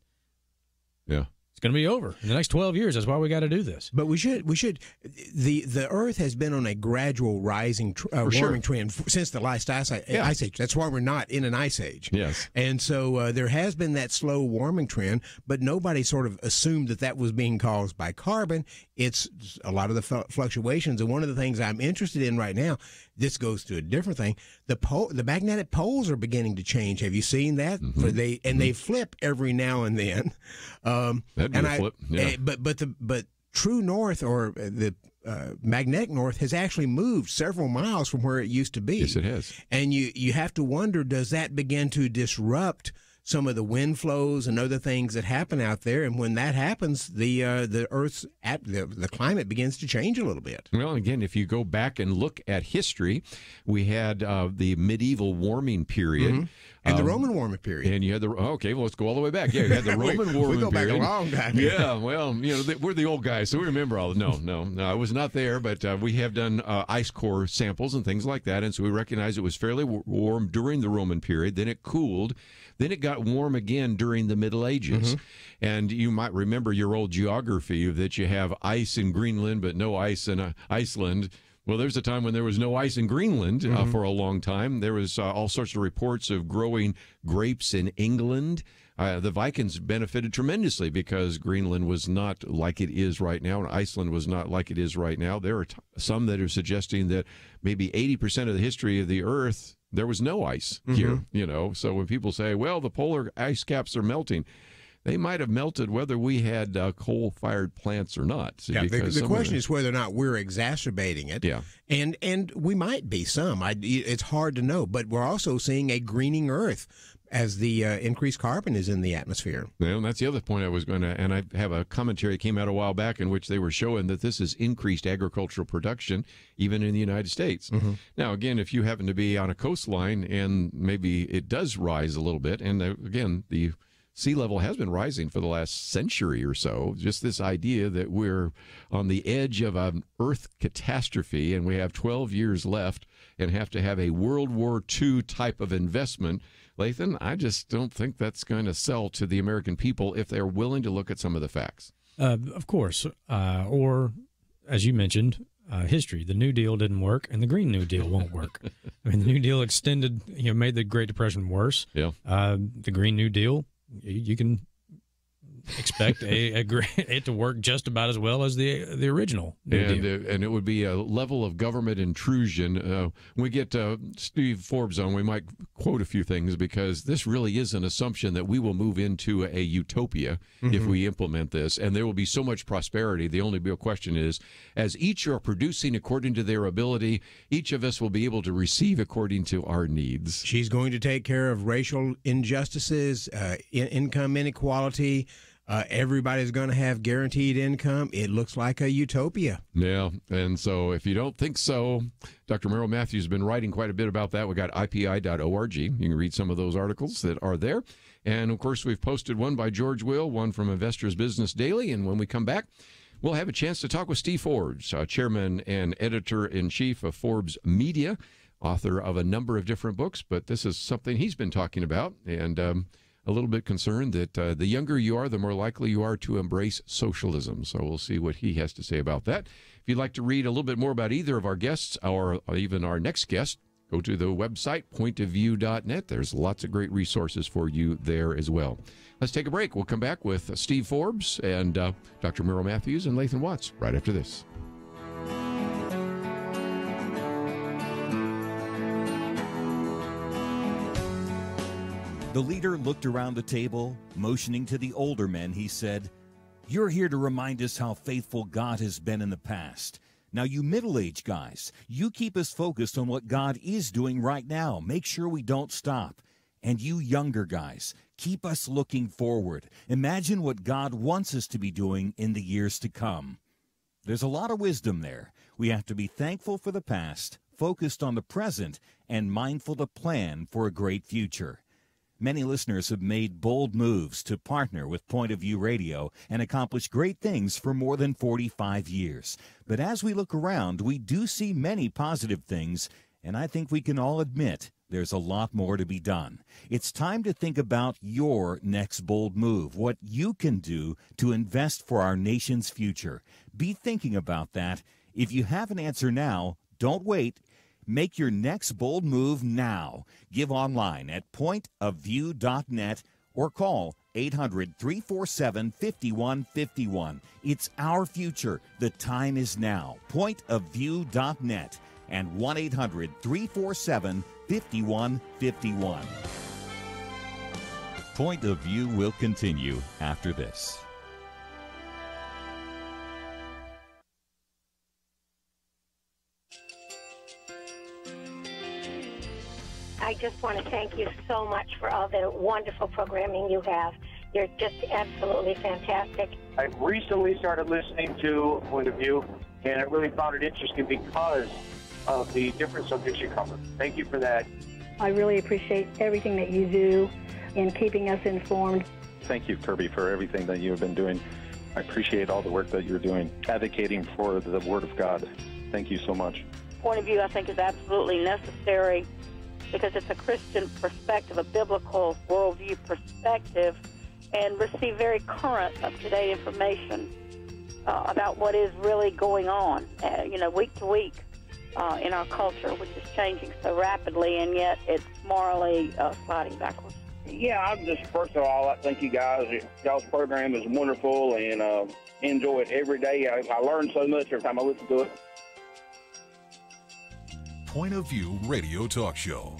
Yeah.
Going to be over in the next 12 years. That's why we got to do this.
But we should. The Earth has been on a gradual rising warming trend since the last ice age. That's why we're not in an ice age.
Yes.
And so there has been that slow warming trend, but nobody sort of assumed that was being caused by carbon. It's a lot of the fluctuations. And one of the things I'm interested in right now, this goes to a different thing. The magnetic poles are beginning to change. Have you seen that?
Mm-hmm.
They flip every now and then.
That'd be a flip. Yeah.
But true north, or the magnetic north, has actually moved several miles from where it used to be.
Yes, it has.
And you have to wonder, does that begin to disrupt some of the wind flows and other things that happen out there? And when that happens, the Earth's the climate begins to change a little bit.
Well, again, if you go back and look at history, we had the medieval warming period.
And the Roman warming period.
And you had okay, well, let's go all the way back. Yeah, you had the Roman warming period.
We go back a long time.
Yeah, well, we're the old guys, so we remember all. No, I was not there, but we have done ice core samples and things like that, and so we recognize it was fairly warm during the Roman period. Then it cooled. Then it got warm again during the Middle Ages. And you might remember your old geography that you have ice in Greenland, but no ice in Iceland. Well, there's a time when there was no ice in Greenland for a long time. There was all sorts of reports of growing grapes in England. The Vikings benefited tremendously because Greenland was not like it is right now, and Iceland was not like it is right now. There are some that are suggesting that maybe 80% of the history of the Earth, there was no ice here, So when people say, well, the polar ice caps are melting, they might have melted whether we had coal-fired plants or not.
Yeah, the question is whether or not we're exacerbating it.
Yeah.
And we might be some. It's hard to know. But we're also seeing a greening Earth as the increased carbon is in the atmosphere.
Well, that's the other point I was going to, and I have a commentary that came out a while back in which they were showing that this is increased agricultural production even in the United States. Now, again, if you happen to be on a coastline and maybe it does rise a little bit, and again, the sea level has been rising for the last century or so. Just this idea that we're on the edge of an Earth catastrophe and we have 12 years left and have to have a World War II type of investment. Lathan, I just don't think that's going to sell to the American people if they're willing to look at some of the facts.
Of course. Or, as you mentioned, history. The New Deal didn't work, and the Green New Deal won't work. I mean, the New Deal extended, made the Great Depression worse.
Yeah.
The Green New Deal, you can expect it to work just about as well as the original New Deal.
And it would be a level of government intrusion. When we get Steve Forbes on, we might quote a few things because this really is an assumption that we will move into a utopia if we implement this, and there will be so much prosperity. The only real question is, as each are producing according to their ability, each of us will be able to receive according to our needs.
She's going to take care of racial injustices, income inequality. Everybody's going to have guaranteed income. It looks like a utopia.
Yeah, and so if you don't think so, Dr. Merrill Matthews has been writing quite a bit about that. We got IPI.org. You can read some of those articles that are there. And, of course, we've posted one by George Will, one from Investors Business Daily. And when we come back, we'll have a chance to talk with Steve Forbes, chairman and editor-in-chief of Forbes Media, author of a number of different books. But this is something he's been talking about, and a little bit concerned that the younger you are, the more likely you are to embrace socialism. So we'll see what he has to say about that. If you'd like to read a little bit more about either of our guests or even our next guest, go to the website, pointofview.net. There's lots of great resources for you there as well. Let's take a break. We'll come back with Steve Forbes and Dr. Merrill Matthews and Lathan Watts right after this.
The leader looked around the table, motioning to the older men. He said, "You're here to remind us how faithful God has been in the past. Now, you middle-aged guys, you keep us focused on what God is doing right now. Make sure we don't stop. And you younger guys, keep us looking forward. Imagine what God wants us to be doing in the years to come." There's a lot of wisdom there. We have to be thankful for the past, focused on the present, and mindful to plan for a great future. Many listeners have made bold moves to partner with Point of View Radio and accomplish great things for more than 45 years. But as we look around, we do see many positive things, and I think we can all admit there's a lot more to be done. It's time to think about your next bold move, what you can do to invest for our nation's future. Be thinking about that. If you have an answer now, don't wait. Make your next bold move now. Give online at pointofview.net or call 800-347-5151. It's our future. The time is now. Pointofview.net and 1-800-347-5151. Point of View will continue after this.
I just want to thank you so much for all the wonderful programming you have. You're just absolutely fantastic.
I recently started listening to Point of View, and I really found it interesting because of the different subjects you cover. Thank you for that.
I really appreciate everything that you do in keeping us informed.
Thank you, Kerby, for everything that you have been doing. I appreciate all the work that you're doing, advocating for the Word of God. Thank you so much.
Point of view, I think, is absolutely necessary because it's a Christian perspective, a biblical worldview perspective, and receive very current, up-to-date information about what is really going on, week to week in our culture, which is changing so rapidly, and yet it's morally sliding backwards.
Yeah, I'm just, first of all, I think y'all's program is wonderful, and enjoy it every day. I learn so much every time I listen to it.
Point of View Radio Talk Show.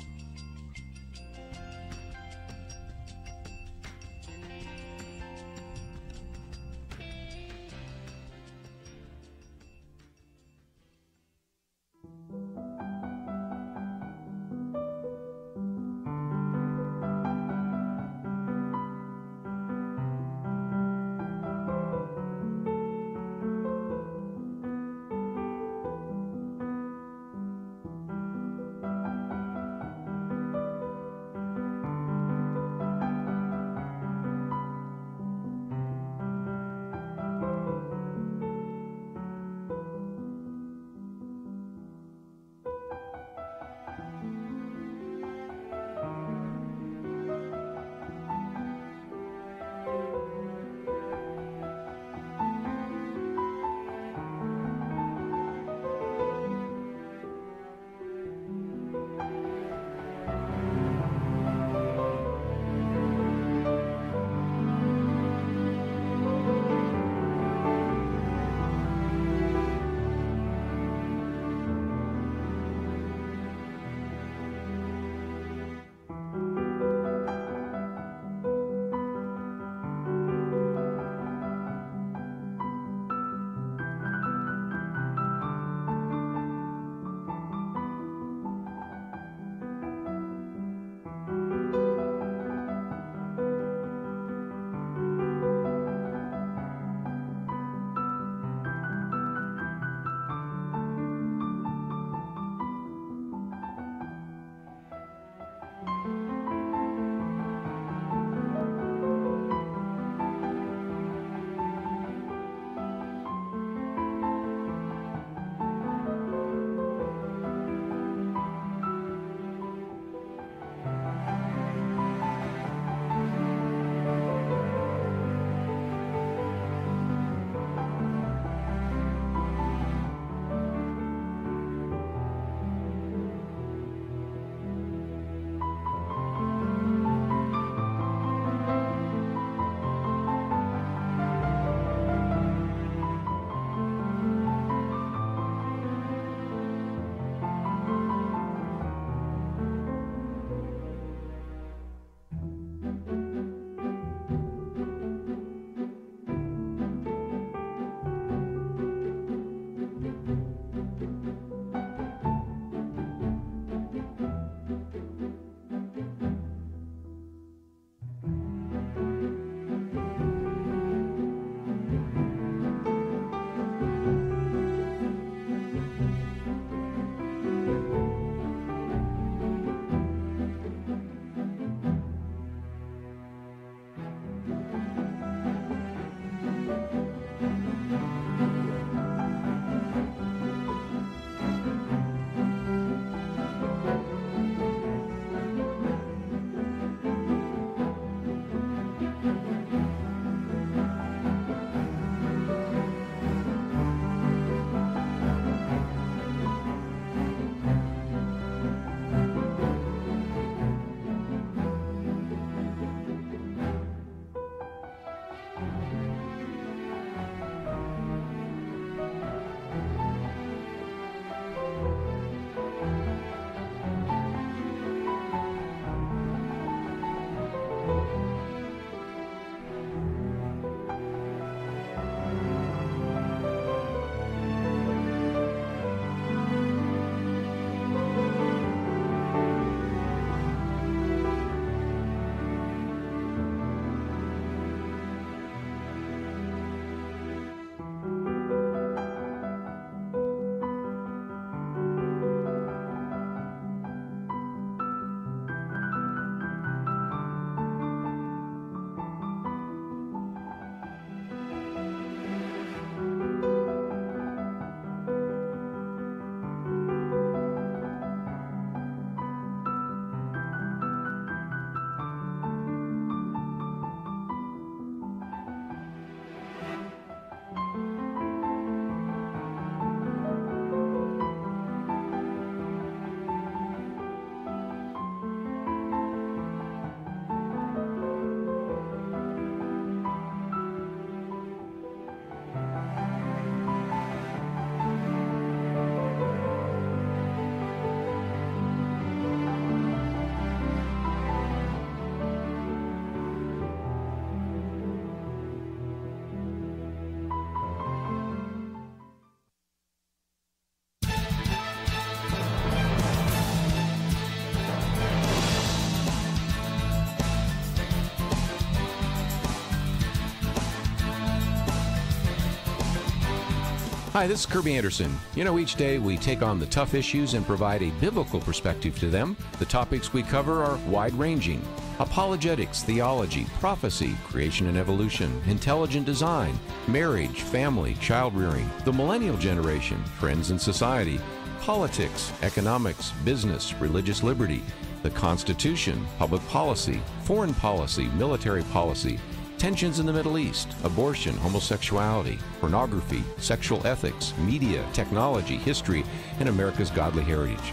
Hi, this is Kerby Anderson. You know, each day we take on the tough issues and provide a biblical perspective to them. The topics we cover are wide-ranging: apologetics, theology, prophecy, creation and evolution, intelligent design, marriage, family, child-rearing, the millennial generation, trends in society, politics, economics, business, religious liberty, the Constitution, public policy, foreign policy, military policy, tensions in the Middle East, abortion, homosexuality, pornography, sexual ethics, media, technology, history, and America's godly heritage.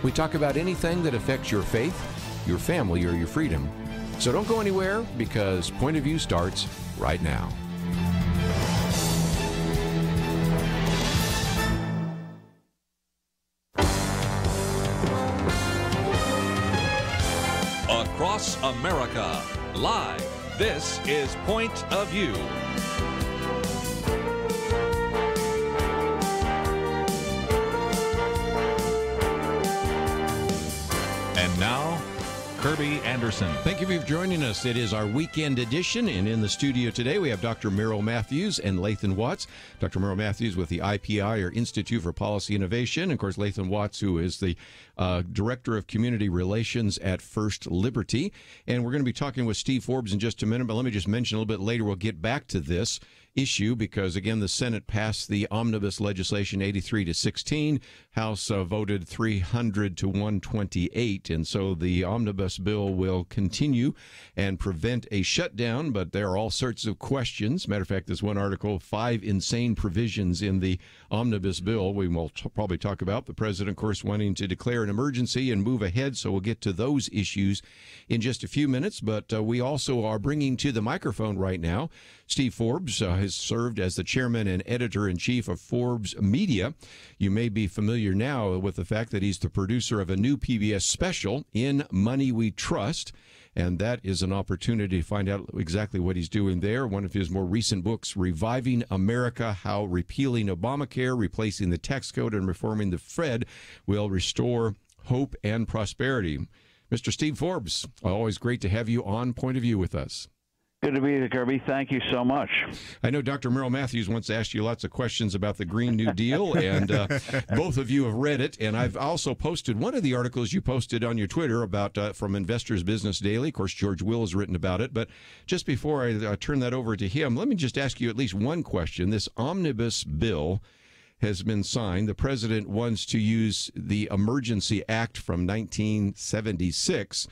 We talk about anything that affects your faith, your family, or your freedom. So don't go anywhere, because Point of View starts right now.
Across America, live. This is Point of View. And now, Kerby Anderson.
Thank you for joining us. It is our weekend edition, and in the studio today we have Dr. Merrill Matthews and Lathan Watts. Dr. Merrill Matthews with the IPI, or Institute for Policy Innovation, and of course Lathan Watts, who is the Director of Community Relations at First Liberty. And we're going to be talking with Steve Forbes in just a minute, but let me just mention a little bit later, we'll get back to this issue because, again, the Senate passed the omnibus legislation 83-16. House voted 300-128. And so the omnibus bill will continue and prevent a shutdown, but there are all sorts of questions. Matter of fact, there's one article, 5 insane provisions in the omnibus bill we will probably talk about. The president, of course, wanting to declare an emergency and move ahead, so we'll get to those issues in just a few minutes. But we also are bringing to the microphone right now Steve Forbes. Has served as the chairman and editor-in-chief of Forbes Media. You may be familiar now with the fact that he's the producer of a new PBS special, In Money We Trust, and that is an opportunity to find out exactly what he's doing there. One of his more recent books, Reviving America, How Repealing Obamacare, Replacing the Tax Code, and Reforming the Fed Will Restore Hope and Prosperity. Mr. Steve Forbes, always great to have you on Point of View with us.
Good to be here, Kerby. Thank you so much.
I know Dr. Merrill Matthews wants to ask you lots of questions about the Green New Deal, and both of you have read it. And I've also posted one of the articles you posted on your Twitter about from Investors Business Daily. Of course, George Will has written about it. But just before I turn that over to him, let me just ask you at least one question. This omnibus bill has been signed. The president wants to use the Emergency Act from 1976.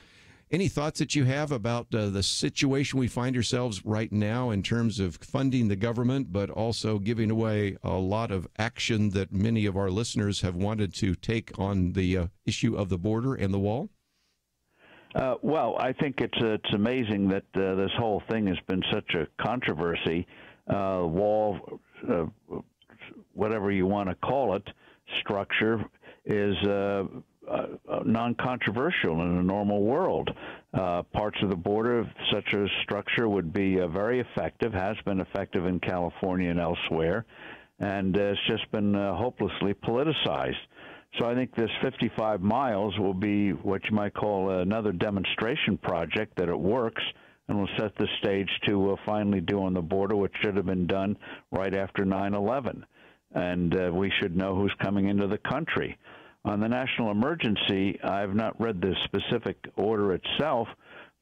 Any thoughts that you have about the situation we find ourselves right now in terms of funding the government, but also giving away a lot of action that many of our listeners have wanted to take on the issue of the border and the wall?
Well, I think it's amazing that this whole thing has been such a controversy. Wall, whatever you want to call it, structure is non-controversial in a normal world. Parts of the border, such a structure, would be very effective, has been effective in California and elsewhere, and it's just been hopelessly politicized. So I think this 55 miles will be what you might call another demonstration project that it works, and will set the stage to finally do on the border what should have been done right after 9/11. And we should know who's coming into the country. On the national emergency, I've not read the specific order itself,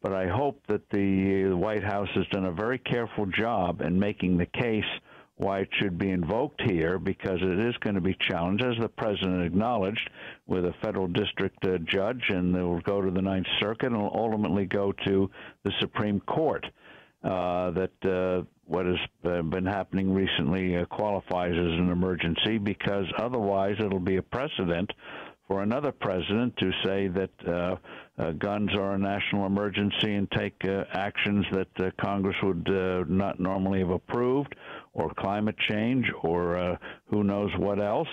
but I hope that the White House has done a very careful job in making the case why it should be invoked here, because it is going to be challenged, as the president acknowledged, with a federal district judge, and it will go to the Ninth Circuit and will ultimately go to the Supreme Court. What has been happening recently qualifies as an emergency, because otherwise it'll be a precedent for another president to say that guns are a national emergency and take actions that Congress would not normally have approved, or climate change, or who knows what else.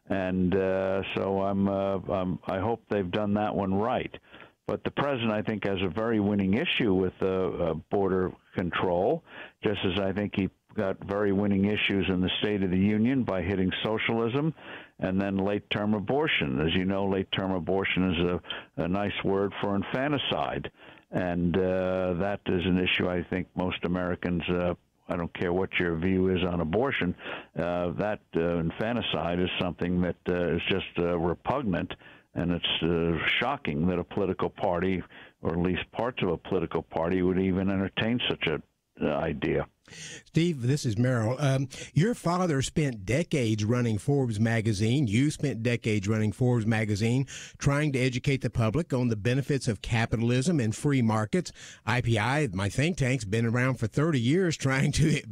And so I hope they've done that one right. But the president, I think, has a very winning issue with border control, just as I think he got very winning issues in the State of the Union by hitting socialism, and then late-term abortion. As you know, late-term abortion is a nice word for infanticide, and that is an issue I think most Americans I don't care what your view is on abortion. That infanticide is something that is just repugnant, and it's shocking that a political party, or at least parts of a political party, would even entertain such an idea.
Steve, this is Merrill. Your father spent decades running Forbes magazine. You spent decades running Forbes magazine, trying to educate the public on the benefits of capitalism and free markets. IPI, my think tank's been around for 30 years trying to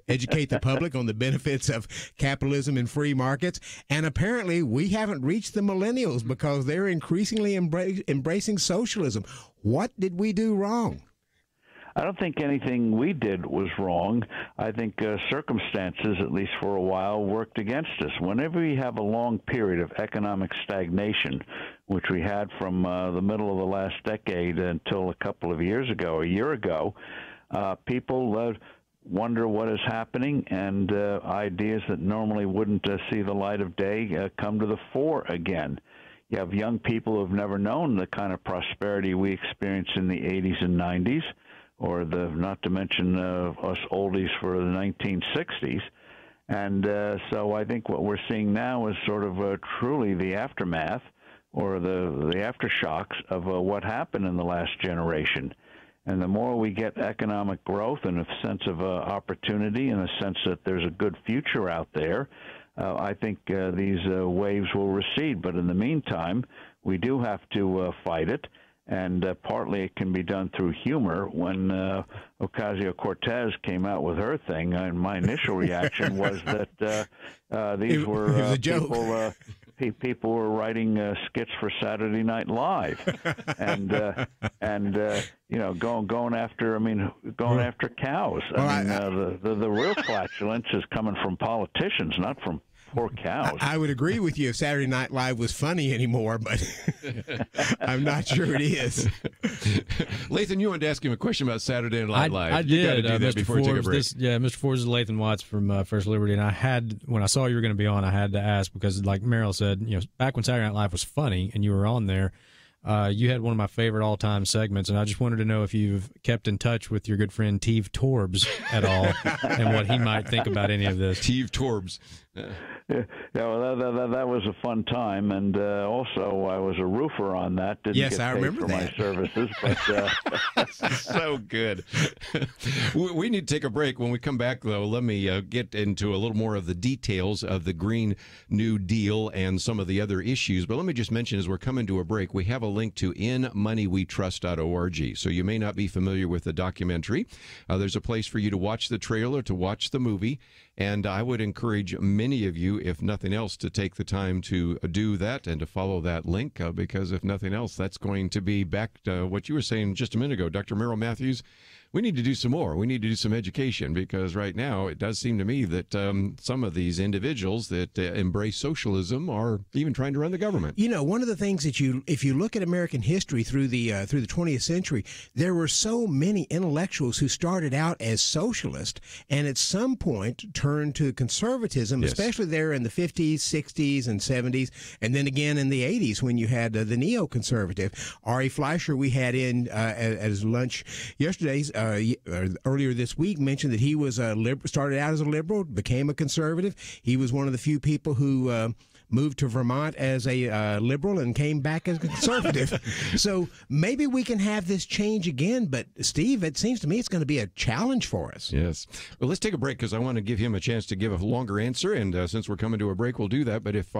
educate the public on the benefits of capitalism and free markets. And apparently we haven't reached the millennials because they're increasingly embracing socialism. What did we do wrong?
I don't think anything we did was wrong. I think circumstances, at least for a while, worked against us. Whenever you have a long period of economic stagnation, which we had from the middle of the last decade until a couple of years ago, a year ago, people wonder what is happening, and ideas that normally wouldn't see the light of day come to the fore again. You have young people who have never known the kind of prosperity we experienced in the 80s and 90s. Or not to mention us oldies for the 1960s. And so I think what we're seeing now is sort of truly the aftermath or the aftershocks of what happened in the last generation. And the more we get economic growth and a sense of opportunity and a sense that there's a good future out there, I think these waves will recede. But in the meantime, we do have to fight it. And partly it can be done through humor. When Ocasio-Cortez came out with her thing, and my initial reaction was that these were people were writing skits for Saturday Night Live, and going after cows. The real flatulence is coming from politicians, not from poor cows.
I would agree with you if Saturday Night Live was funny anymore, but I'm not sure it is.
Lathan, you wanted to ask him a question about Saturday Night Live.
I did.
Do that before we take a break.
Mr. Forbes is Lathan Watts from First Liberty, and when I saw you were going to be on, I had to ask because, like Merrill said, back when Saturday Night Live was funny and you were on there, you had one of my favorite all-time segments, and I just wanted to know if you've kept in touch with your good friend Steve Forbes at all and what he might think about any of this.
Steve Forbes.
That was a fun time, and also I was a roofer on that. Didn't
yes,
get
I
paid
remember
for
that.
my services, but
so good. We need to take a break. When we come back, though, let me get into a little more of the details of the Green New Deal and some of the other issues. But let me just mention, as we're coming to a break, we have a link to inmoneywetrust.org. So you may not be familiar with the documentary. There's a place for you to watch the trailer, to watch the movie. And I would encourage many of you, if nothing else, to take the time to do that and to follow that link, because if nothing else, that's going to be back to what you were saying just a minute ago, Dr. Merrill Matthews. We need to do some more. We need to do some education, because right now it does seem to me that some of these individuals that embrace socialism are even trying to run the government.
One of the things that if you look at American history through the 20th century, there were so many intellectuals who started out as socialist and at some point turned to conservatism,
yes,
especially there in the 50s, 60s, and 70s, and then again in the 80s when you had the neoconservative. Ari Fleischer, we had in at his lunch yesterday. Earlier this week, mentioned that he was started out as a liberal, became a conservative. He was one of the few people who moved to Vermont as a liberal and came back as a conservative. So maybe we can have this change again. But, Steve, it seems to me it's going to be a challenge for us.
Yes. Well, let's take a break because I want to give him a chance to give a longer answer. And since we're coming to a break, we'll do that. But if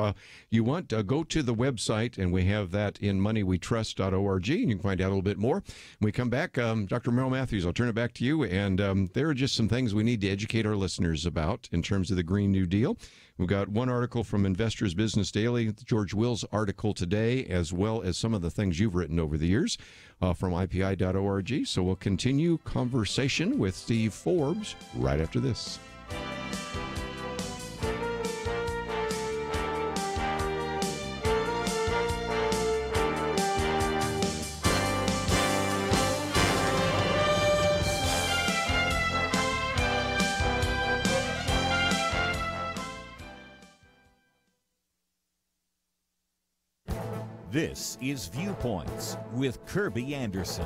you want, go to the website, and we have that in moneywetrust.org, and you can find out a little bit more. When we come back, Dr. Merrill Matthews, I'll turn it back to you. And there are just some things we need to educate our listeners about in terms of the Green New Deal. We've got one article from Investors Business Daily, George Will's article today, as well as some of the things you've written over the years from IPI.org. So we'll continue conversation with Steve Forbes right after this.
This is Viewpoints with Kerby Anderson.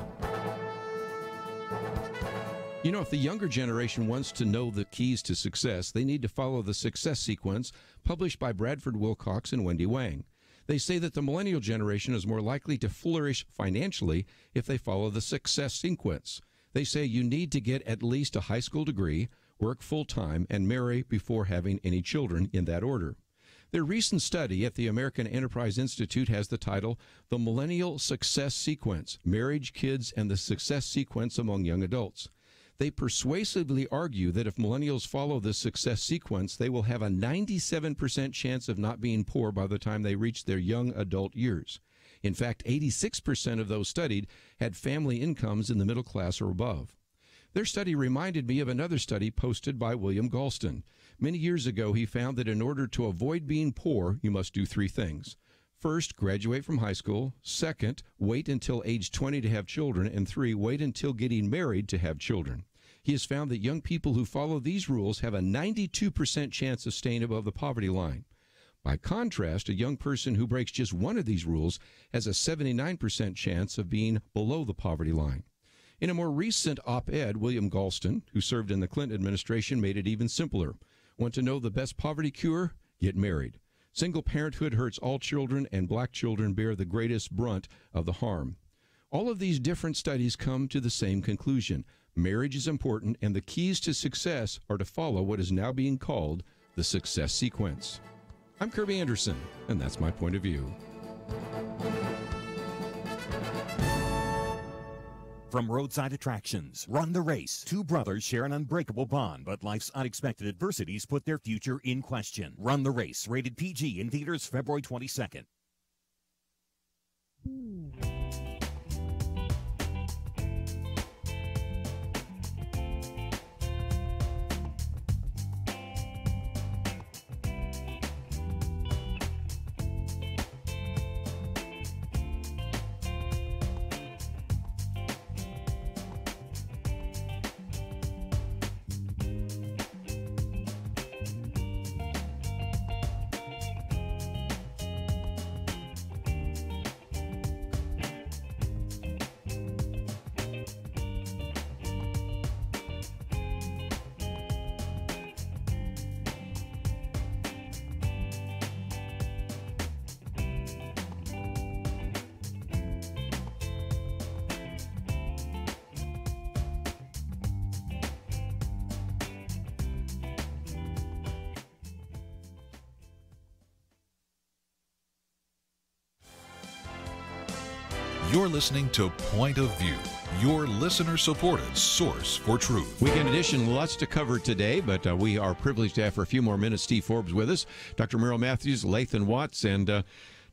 You know, if the younger generation wants to know the keys to success, they need to follow the success sequence published by Bradford Wilcox and Wendy Wang. They say that the millennial generation is more likely to flourish financially if they follow the success sequence. They say you need to get at least a high school degree, work full-time, and marry before having any children, in that order. Their recent study at the American Enterprise Institute has the title, The Millennial Success Sequence, Marriage, Kids, and the Success Sequence Among Young Adults. They persuasively argue that if millennials follow this success sequence, they will have a 97% chance of not being poor by the time they reach their young adult years. In fact, 86% of those studied had family incomes in the middle class or above. Their study reminded me of another study posted by William Galston. Many years ago, he found that in order to avoid being poor, you must do three things. First, graduate from high school. Second, wait until age 20 to have children. And 3, wait until getting married to have children. He has found that young people who follow these rules have a 92% chance of staying above the poverty line. By contrast, a young person who breaks just one of these rules has a 79% chance of being below the poverty line. In a more recent op-ed, William Galston, who served in the Clinton administration, made it even simpler. Want to know the best poverty cure? Get married. Single parenthood hurts all children, and black children bear the greatest brunt of the harm. All of these different studies come to the same conclusion. Marriage is important, and the keys to success are to follow what is now being called the success sequence. I'm Kerby Anderson, and that's my point of view.
From roadside attractions, Run the Race. Two brothers share an unbreakable bond, but life's unexpected adversities put their future in question. Run the Race, rated PG, in theaters February 22nd.
You're listening to Point of View, your listener-supported source for truth.
Weekend edition, lots to cover today, but we are privileged to have for a few more minutes Steve Forbes with us, Dr. Merrill Matthews, Lathan Watts, and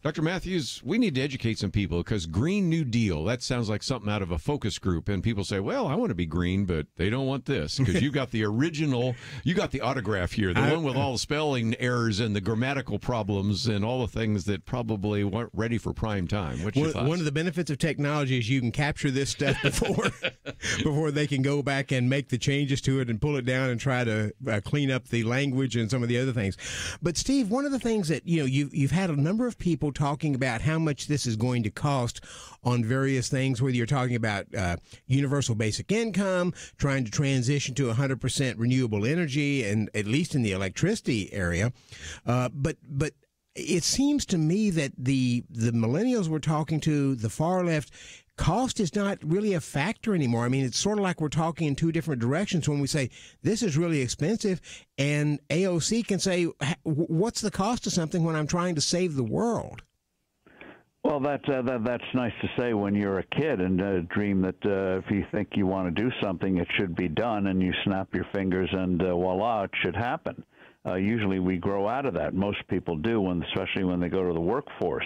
Dr. Matthews, we need to educate some people because Green New Deal, that sounds like something out of a focus group. And people say, well, I want to be green, but they don't want this because you got the original, you got the autograph here, the one with all the spelling errors and the grammatical problems and all the things that probably weren't ready for prime time. What's your thoughts?
One of the benefits of technology is you can capture this stuff before they can go back and make the changes to it and pull it down and try to clean up the language and some of the other things. But Steve, one of the things that you've had a number of people talking about how much this is going to cost on various things, whether you're talking about universal basic income, trying to transition to 100% renewable energy, and at least in the electricity area. But it seems to me that the millennials we're talking to, the far left, cost is not really a factor anymore. I mean, it's sort of like we're talking in two different directions when we say this is really expensive, and AOC can say, what's the cost of something when I'm trying to save the world?
Well, that's nice to say when you're a kid and dream that if you think you want to do something, it should be done, and you snap your fingers and voila, it should happen. Usually we grow out of that. Most people do, especially when they go to the workforce.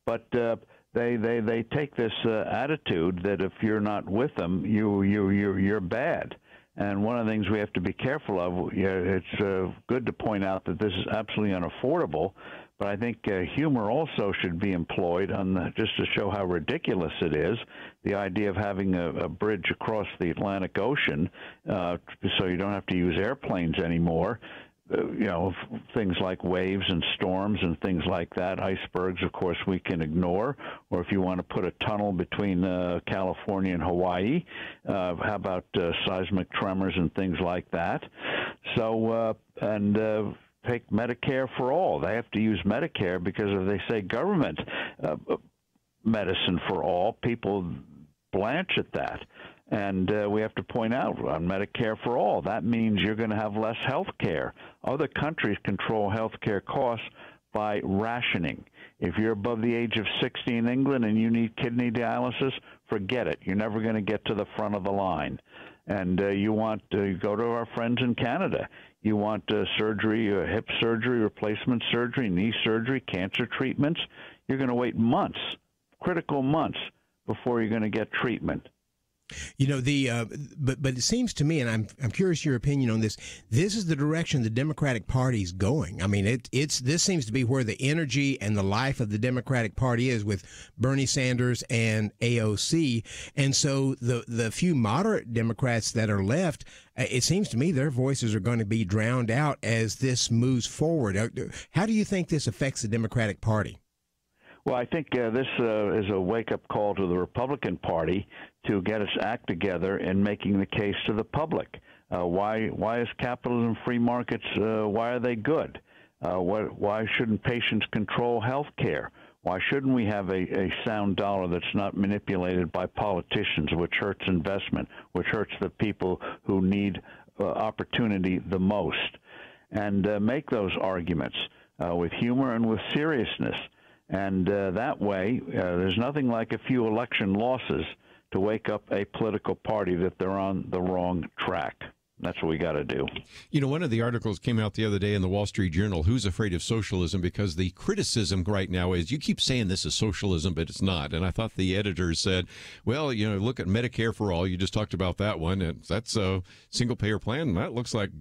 But they take this attitude that if you're not with them, you're bad. And one of the things we have to be careful of, it's good to point out that this is absolutely unaffordable, but I think humor also should be employed just to show how ridiculous it is, the idea of having a bridge across the Atlantic Ocean so you don't have to use airplanes anymore. things like waves and storms and things like that. Icebergs, of course, we can ignore. Or if you want to put a tunnel between California and Hawaii, how about seismic tremors and things like that? So, take Medicare for all. They have to use Medicare because if they say government medicine for all, people blanch at that. And we have to point out on Medicare for all, that means you're going to have less health care. Other countries control health care costs by rationing. If you're above the age of 60 in England and you need kidney dialysis, forget it. You're never going to get to the front of the line. And you want to go to our friends in Canada. You want surgery, hip surgery, replacement surgery, knee surgery, cancer treatments. You're going to wait months, critical months, before you're going to get treatment.
But it seems to me, and I'm curious your opinion on this. This is the direction the Democratic Party is going. I mean, this seems to be where the energy and the life of the Democratic Party is, with Bernie Sanders and AOC. And so the few moderate Democrats that are left, it seems to me their voices are going to be drowned out as this moves forward. How do you think this affects the Democratic Party?
Well, I think this is a wake-up call to the Republican Party to get its act together in making the case to the public. Why is capitalism, free markets, why are they good? Why shouldn't patients control health care? Why shouldn't we have a sound dollar that's not manipulated by politicians, which hurts investment, which hurts the people who need opportunity the most? And make those arguments with humor and with seriousness. And that way, there's nothing like a few election losses to wake up a political party that they're on the wrong track. That's what we got to do.
One of the articles came out the other day in the Wall Street Journal, Who's Afraid of Socialism? Because the criticism right now is you keep saying this is socialism, but it's not. And I thought the editors said, well, look at Medicare for all. You just talked about that one. And that's a single-payer plan. That looks like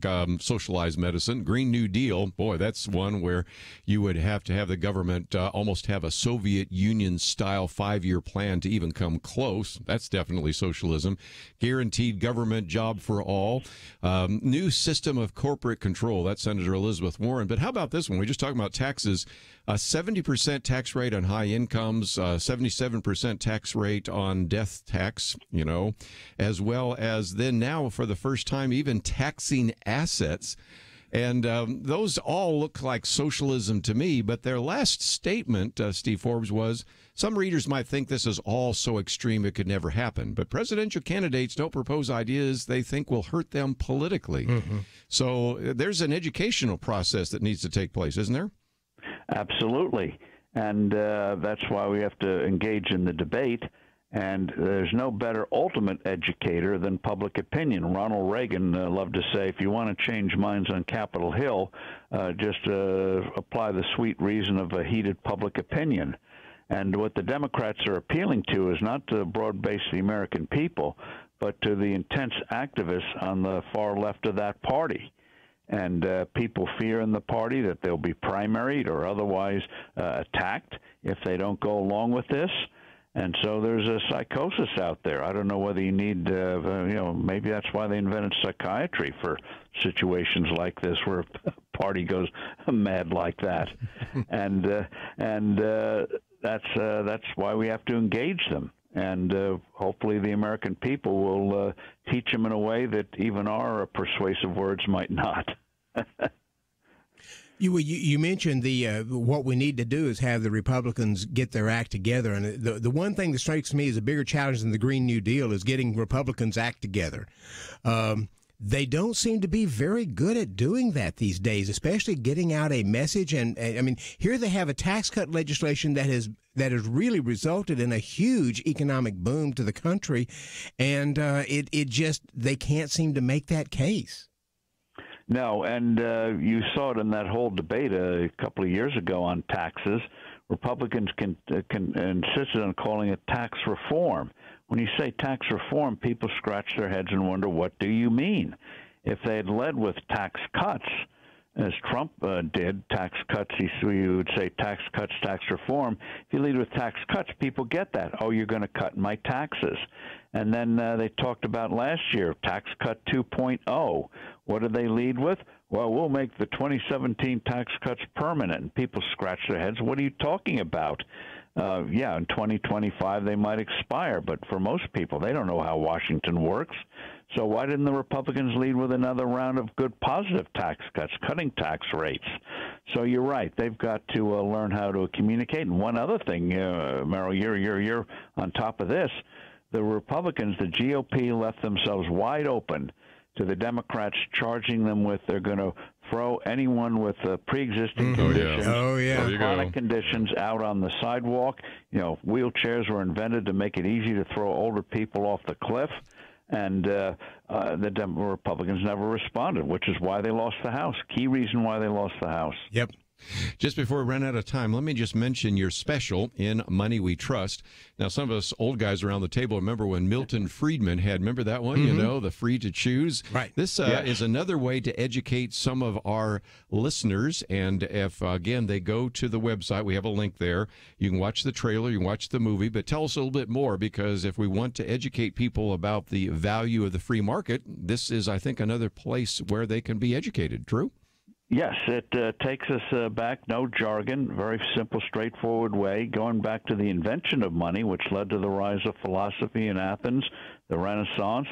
socialized medicine. Green New Deal, boy, that's one where you would have to have the government almost have a Soviet Union-style 5-year plan to even come close. That's definitely socialism. Guaranteed government job for all. New system of corporate control. That's Senator Elizabeth Warren. But how about this one? We just talking about taxes. 70% tax rate on high incomes, 77% tax rate on death tax, as well as then now for the first time even taxing assets. And those all look like socialism to me. But their last statement, Steve Forbes, was, some readers might think this is all so extreme it could never happen. But presidential candidates don't propose ideas they think will hurt them politically. Mm-hmm. So there's an educational process that needs to take place, isn't there?
Absolutely. And that's why we have to engage in the debate. And there's no better ultimate educator than public opinion. Ronald Reagan loved to say, if you want to change minds on Capitol Hill, just apply the sweet reason of a heated public opinion. And what the Democrats are appealing to is not to broad-base the American people, but to the intense activists on the far left of that party. And people fear in the party that they'll be primaried or otherwise attacked if they don't go along with this. And so there's a psychosis out there. I don't know whether you need, maybe that's why they invented psychiatry for situations like this where a party goes mad like that. and that's why we have to engage them. And hopefully the American people will teach them in a way that even our persuasive words might not.
You mentioned what we need to do is have the Republicans get their act together. And the one thing that strikes me as a bigger challenge than the Green New Deal is getting Republicans' act together. They don't seem to be very good at doing that these days, especially getting out a message. And I mean, here they have a tax cut legislation that has really resulted in a huge economic boom to the country. And they can't seem to make that case.
No, and you saw it in that whole debate a couple of years ago on taxes. Republicans insisted on calling it tax reform. When you say tax reform, people scratch their heads and wonder, what do you mean? If they had led with tax cuts, as Trump did, tax cuts, you would say tax cuts, tax reform. If you lead with tax cuts, people get that. Oh, you're going to cut my taxes. And then they talked about last year, tax cut 2.0. What did they lead with? well, we'll make the 2017 tax cuts permanent. And people scratch their heads. What are you talking about? Yeah, in 2025 they might expire, but for most people, they don't know how Washington works. So why didn't the Republicans lead with another round of good positive tax cuts, cutting tax rates? So you're right. They've got to learn how to communicate. And one other thing, Merrill, you're on top of this. The Republicans, the GOP, left themselves wide open to the Democrats, charging them with they're going to throw anyone with pre-existing conditions, chronic conditions out on the sidewalk. You know, wheelchairs were invented to make it easy to throw older people off the cliff. And the Republicans never responded, which is why they lost the House. Key reason why they lost the House.
Yep.
Just before we run out of time, let me just mention your special in Money We Trust. Now, some of us old guys around the table remember when Milton Friedman remember that one, you know, the free to choose?
Right.
This is another way to educate some of our listeners. And if, again, they go to the website, we have a link there. You can watch the trailer, you can watch the movie, but tell us a little bit more, because if we want to educate people about the value of the free market, this is, I think, another place where they can be educated. True?
Yes, it takes us back, no jargon, very simple, straightforward way, going back to the invention of money, which led to the rise of philosophy in Athens, the Renaissance,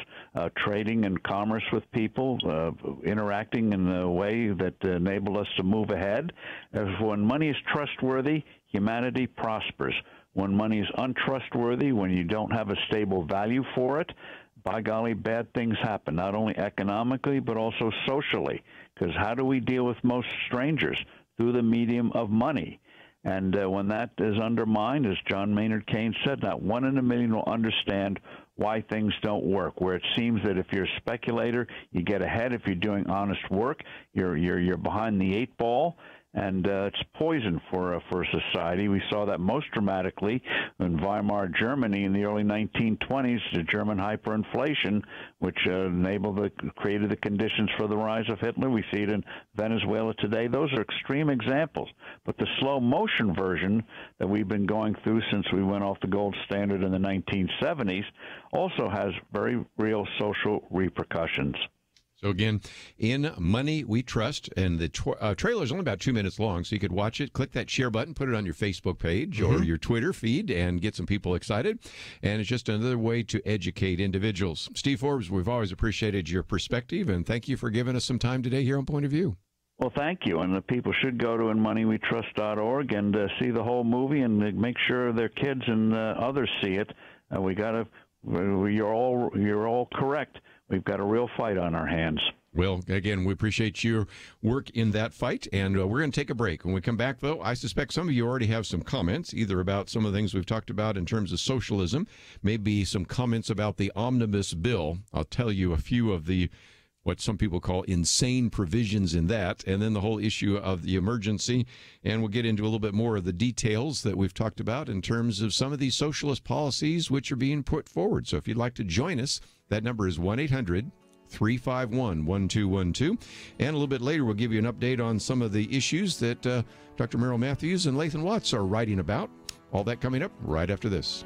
trading and commerce with people, interacting in a way that enabled us to move ahead. When money is trustworthy, humanity prospers. When money is untrustworthy, when you don't have a stable value for it, by golly, bad things happen, not only economically, but also socially. Because how do we deal with most strangers? Through the medium of money. And when that is undermined, as John Maynard Keynes said, not one in a million will understand why things don't work. Where it seems that if you're a speculator, you get ahead. If you're doing honest work, you're behind the eight ball. And it's poison for society. We saw that most dramatically in Weimar Germany in the early 1920s, the German hyperinflation, which created the conditions for the rise of Hitler. We see it in Venezuela today. Those are extreme examples. But the slow motion version that we've been going through since we went off the gold standard in the 1970s also has very real social repercussions.
So again, in Money We Trust, and the trailer is only about 2 minutes long, so you could watch it, click that share button, put it on your Facebook page or your Twitter feed, and get some people excited. And it's just another way to educate individuals. Steve Forbes, we've always appreciated your perspective, and thank you for giving us some time today here on Point of View.
Well, thank you. And the people should go to inmoneywetrust.org and see the whole movie and make sure their kids and others see it. You're all correct. We've got a real fight on our hands.
Well, again, we appreciate your work in that fight, and we're going to take a break. When we come back, though, I suspect some of you already have some comments, either about some of the things we've talked about in terms of socialism, maybe some comments about the omnibus bill. I'll tell you a few of the what some people call insane provisions in that, and then the whole issue of the emergency. And we'll get into a little bit more of the details that we've talked about in terms of some of these socialist policies which are being put forward. So if you'd like to join us, that number is 1-800-351-1212. And a little bit later, we'll give you an update on some of the issues that Dr. Merrill Matthews and Lathan Watts are writing about. All that coming up right after this.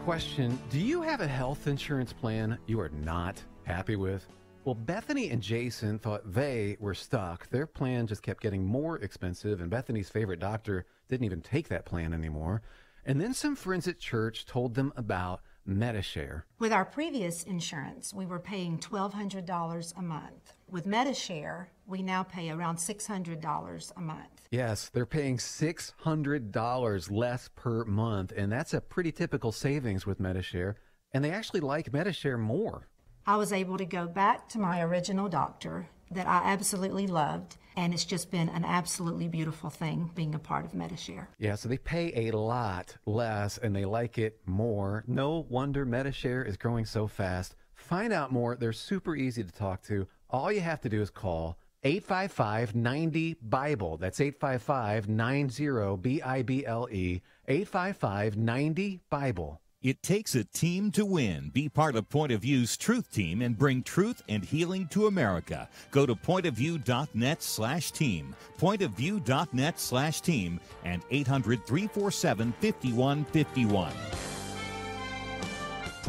Question: do you have a health insurance plan you are not happy with? Well, Bethany and Jason thought they were stuck. Their plan just kept getting more expensive, and Bethany's favorite doctor didn't even take that plan anymore. And then some friends at church told them about MediShare.
With our previous insurance, we were paying $1,200 a month. With MediShare, we now pay around $600 a month.
Yes, they're paying $600 less per month, and that's a pretty typical savings with MediShare. And they actually like MediShare more.
I was able to go back to my original doctor that I absolutely loved, and it's just been an absolutely beautiful thing being a part of MediShare.
Yeah, so they pay a lot less, and they like it more. No wonder MediShare is growing so fast. Find out more. They're super easy to talk to. All you have to do is call 855-90-BIBLE. That's 855-90-BIBLE. 855-90-BIBLE.
It takes a team to win. Be part of Point of View's Truth Team and bring truth and healing to America. Go to pointofview.net/team, pointofview.net/team, and 800-347-5151.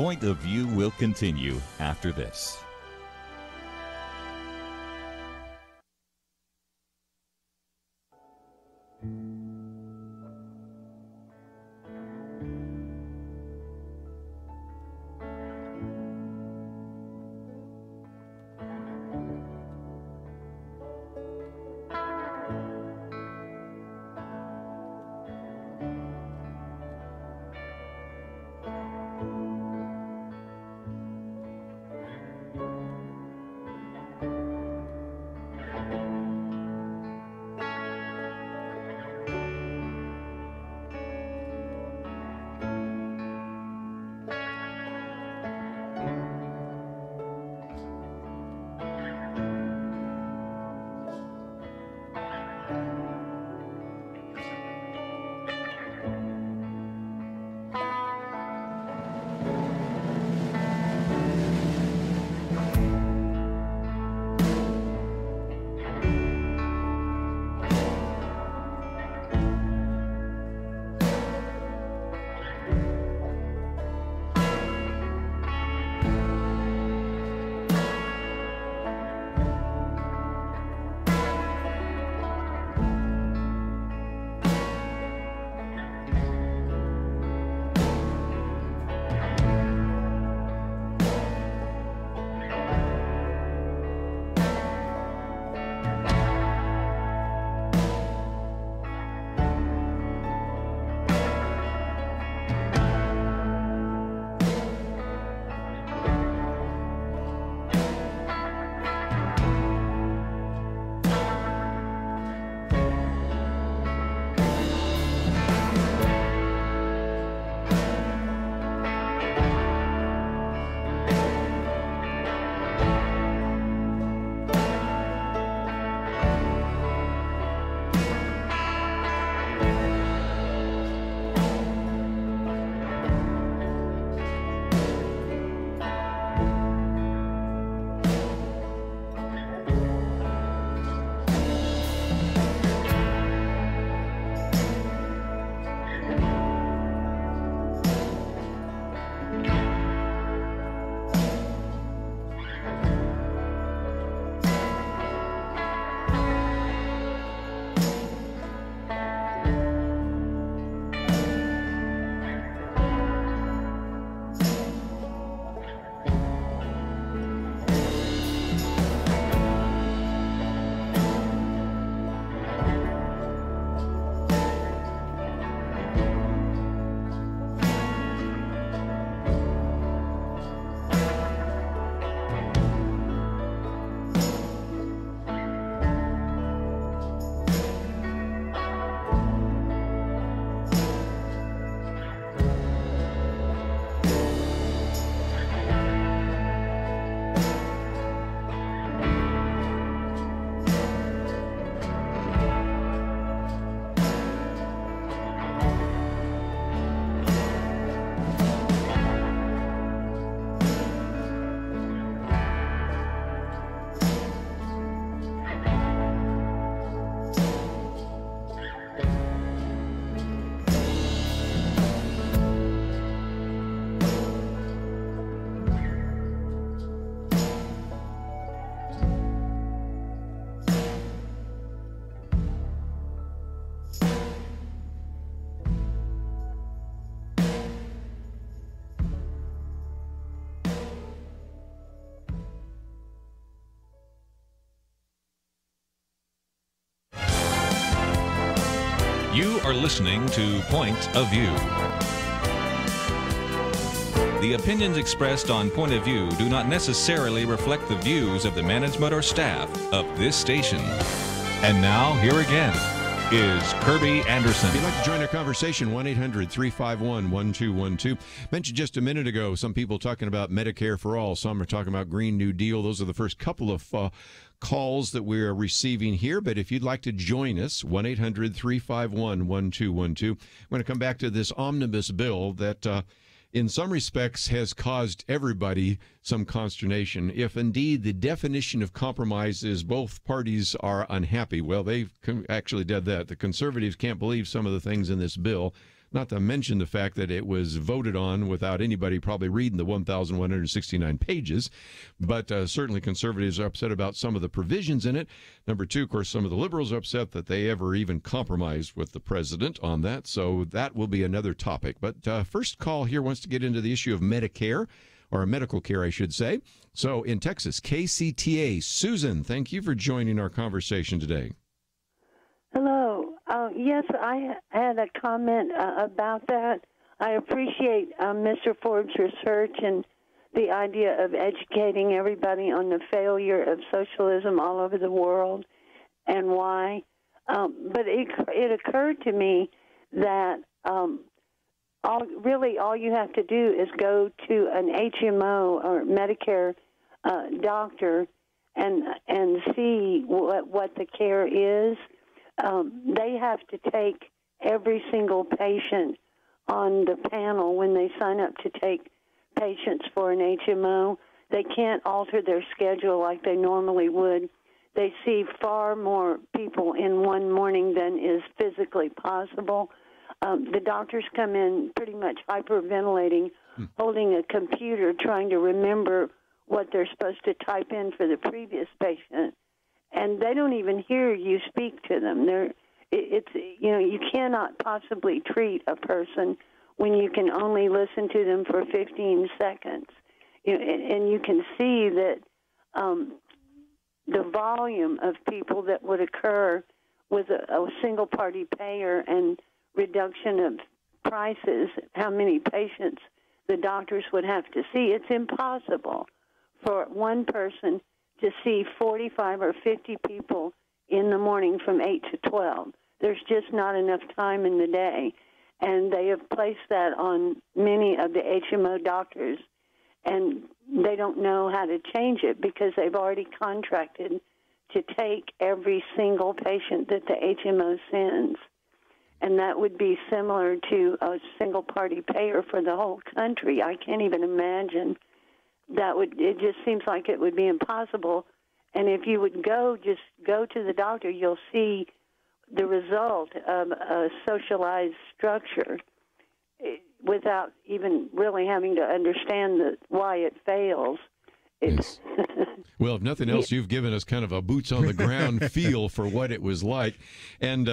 Point of View will continue after this.
You are listening to Point of View. The opinions expressed on Point of View do not necessarily reflect the views of the management or staff of this station. And now, here again is Kerby Anderson.
If you'd like to join our conversation, 1-800-351-1212. Mentioned just a minute ago, some people talking about Medicare for all. Some are talking about Green New Deal. Those are the first couple of calls that we're receiving here. But if you'd like to join us, 1-800-351-1212. I'm going to come back to this omnibus bill that in some respects has caused everybody some consternation. If indeed the definition of compromise is both parties are unhappy, well, they've actually did that. The conservatives can't believe some of the things in this bill. not to mention the fact that it was voted on without anybody probably reading the 1,169 pages. But certainly conservatives are upset about some of the provisions in it. Number two, of course, some of the liberals are upset that they ever even compromised with the president on that. So that will be another topic. But first call here wants to get into the issue of Medicare, or medical care, I should say. So in Texas, KCTA. Susan, thank you for joining our conversation today.
Hello. Yes, I had a comment about that. I appreciate Mr. Forbes' research and the idea of educating everybody on the failure of socialism all over the world and why. But it occurred to me that all you have to do is go to an HMO or Medicare doctor and see what the care is. They have to take every single patient on the panel when they sign up to take patients for an HMO. They can't alter their schedule like they normally would. They see far more people in one morning than is physically possible. The doctors come in pretty much hyperventilating, holding a computer, trying to remember what they're supposed to type in for the previous patient. And they don't even hear you speak to them. You cannot possibly treat a person when you can only listen to them for 15 seconds. And you can see that the volume of people that would occur with a single-party payer and reduction of prices, how many patients the doctors would have to see. It's impossible for one person to see 45 or 50 people in the morning from 8 to 12. There's just not enough time in the day. And they have placed that on many of the HMO doctors, and they don't know how to change it because they've already contracted to take every single patient that the HMO sends. And that would be similar to a single-party payer for the whole country. I can't even imagine it just seems like it would be impossible. And if you would just go to the doctor, you'll see the result of a socialized structure without even really having to understand why it fails.
Yes. Well, if nothing else, you've given us kind of a boots-on-the-ground feel for what it was like. And,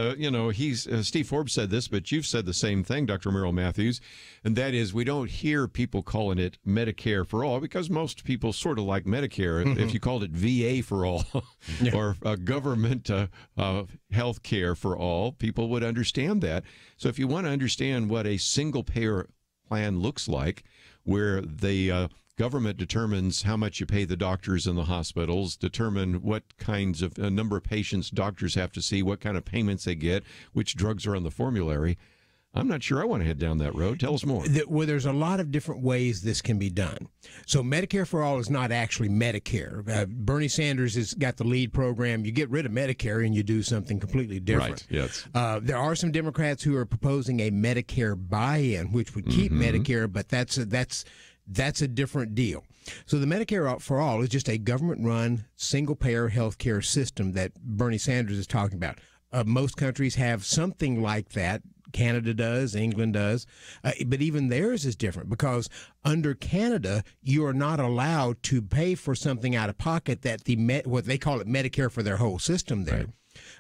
Steve Forbes said this, but you've said the same thing, Dr. Merrill Matthews, and that is we don't hear people calling it Medicare for all because most people sort of like Medicare. Mm-hmm. If you called it VA for all or government health care for all, people would understand that. So if you want to understand what a single-payer plan looks like, where the government determines how much you pay the doctors in the hospitals, determine what kinds of number of patients doctors have to see, what kind of payments they get, which drugs are on the formulary. I'm not sure I want to head down that road. Tell us more.
Well, there's a lot of different ways this can be done. So Medicare for All is not actually Medicare. Bernie Sanders has got the lead program. You get rid of Medicare and you do something completely different.
Right, yes.
There are some Democrats who are proposing a Medicare buy-in, which would keep Medicare, but that's a different deal. So the Medicare for All is just a government-run, single-payer health care system that Bernie Sanders is talking about. Most countries have something like that. Canada does, England does, but even theirs is different because under Canada, you are not allowed to pay for something out of pocket that what they call it Medicare for their whole system there,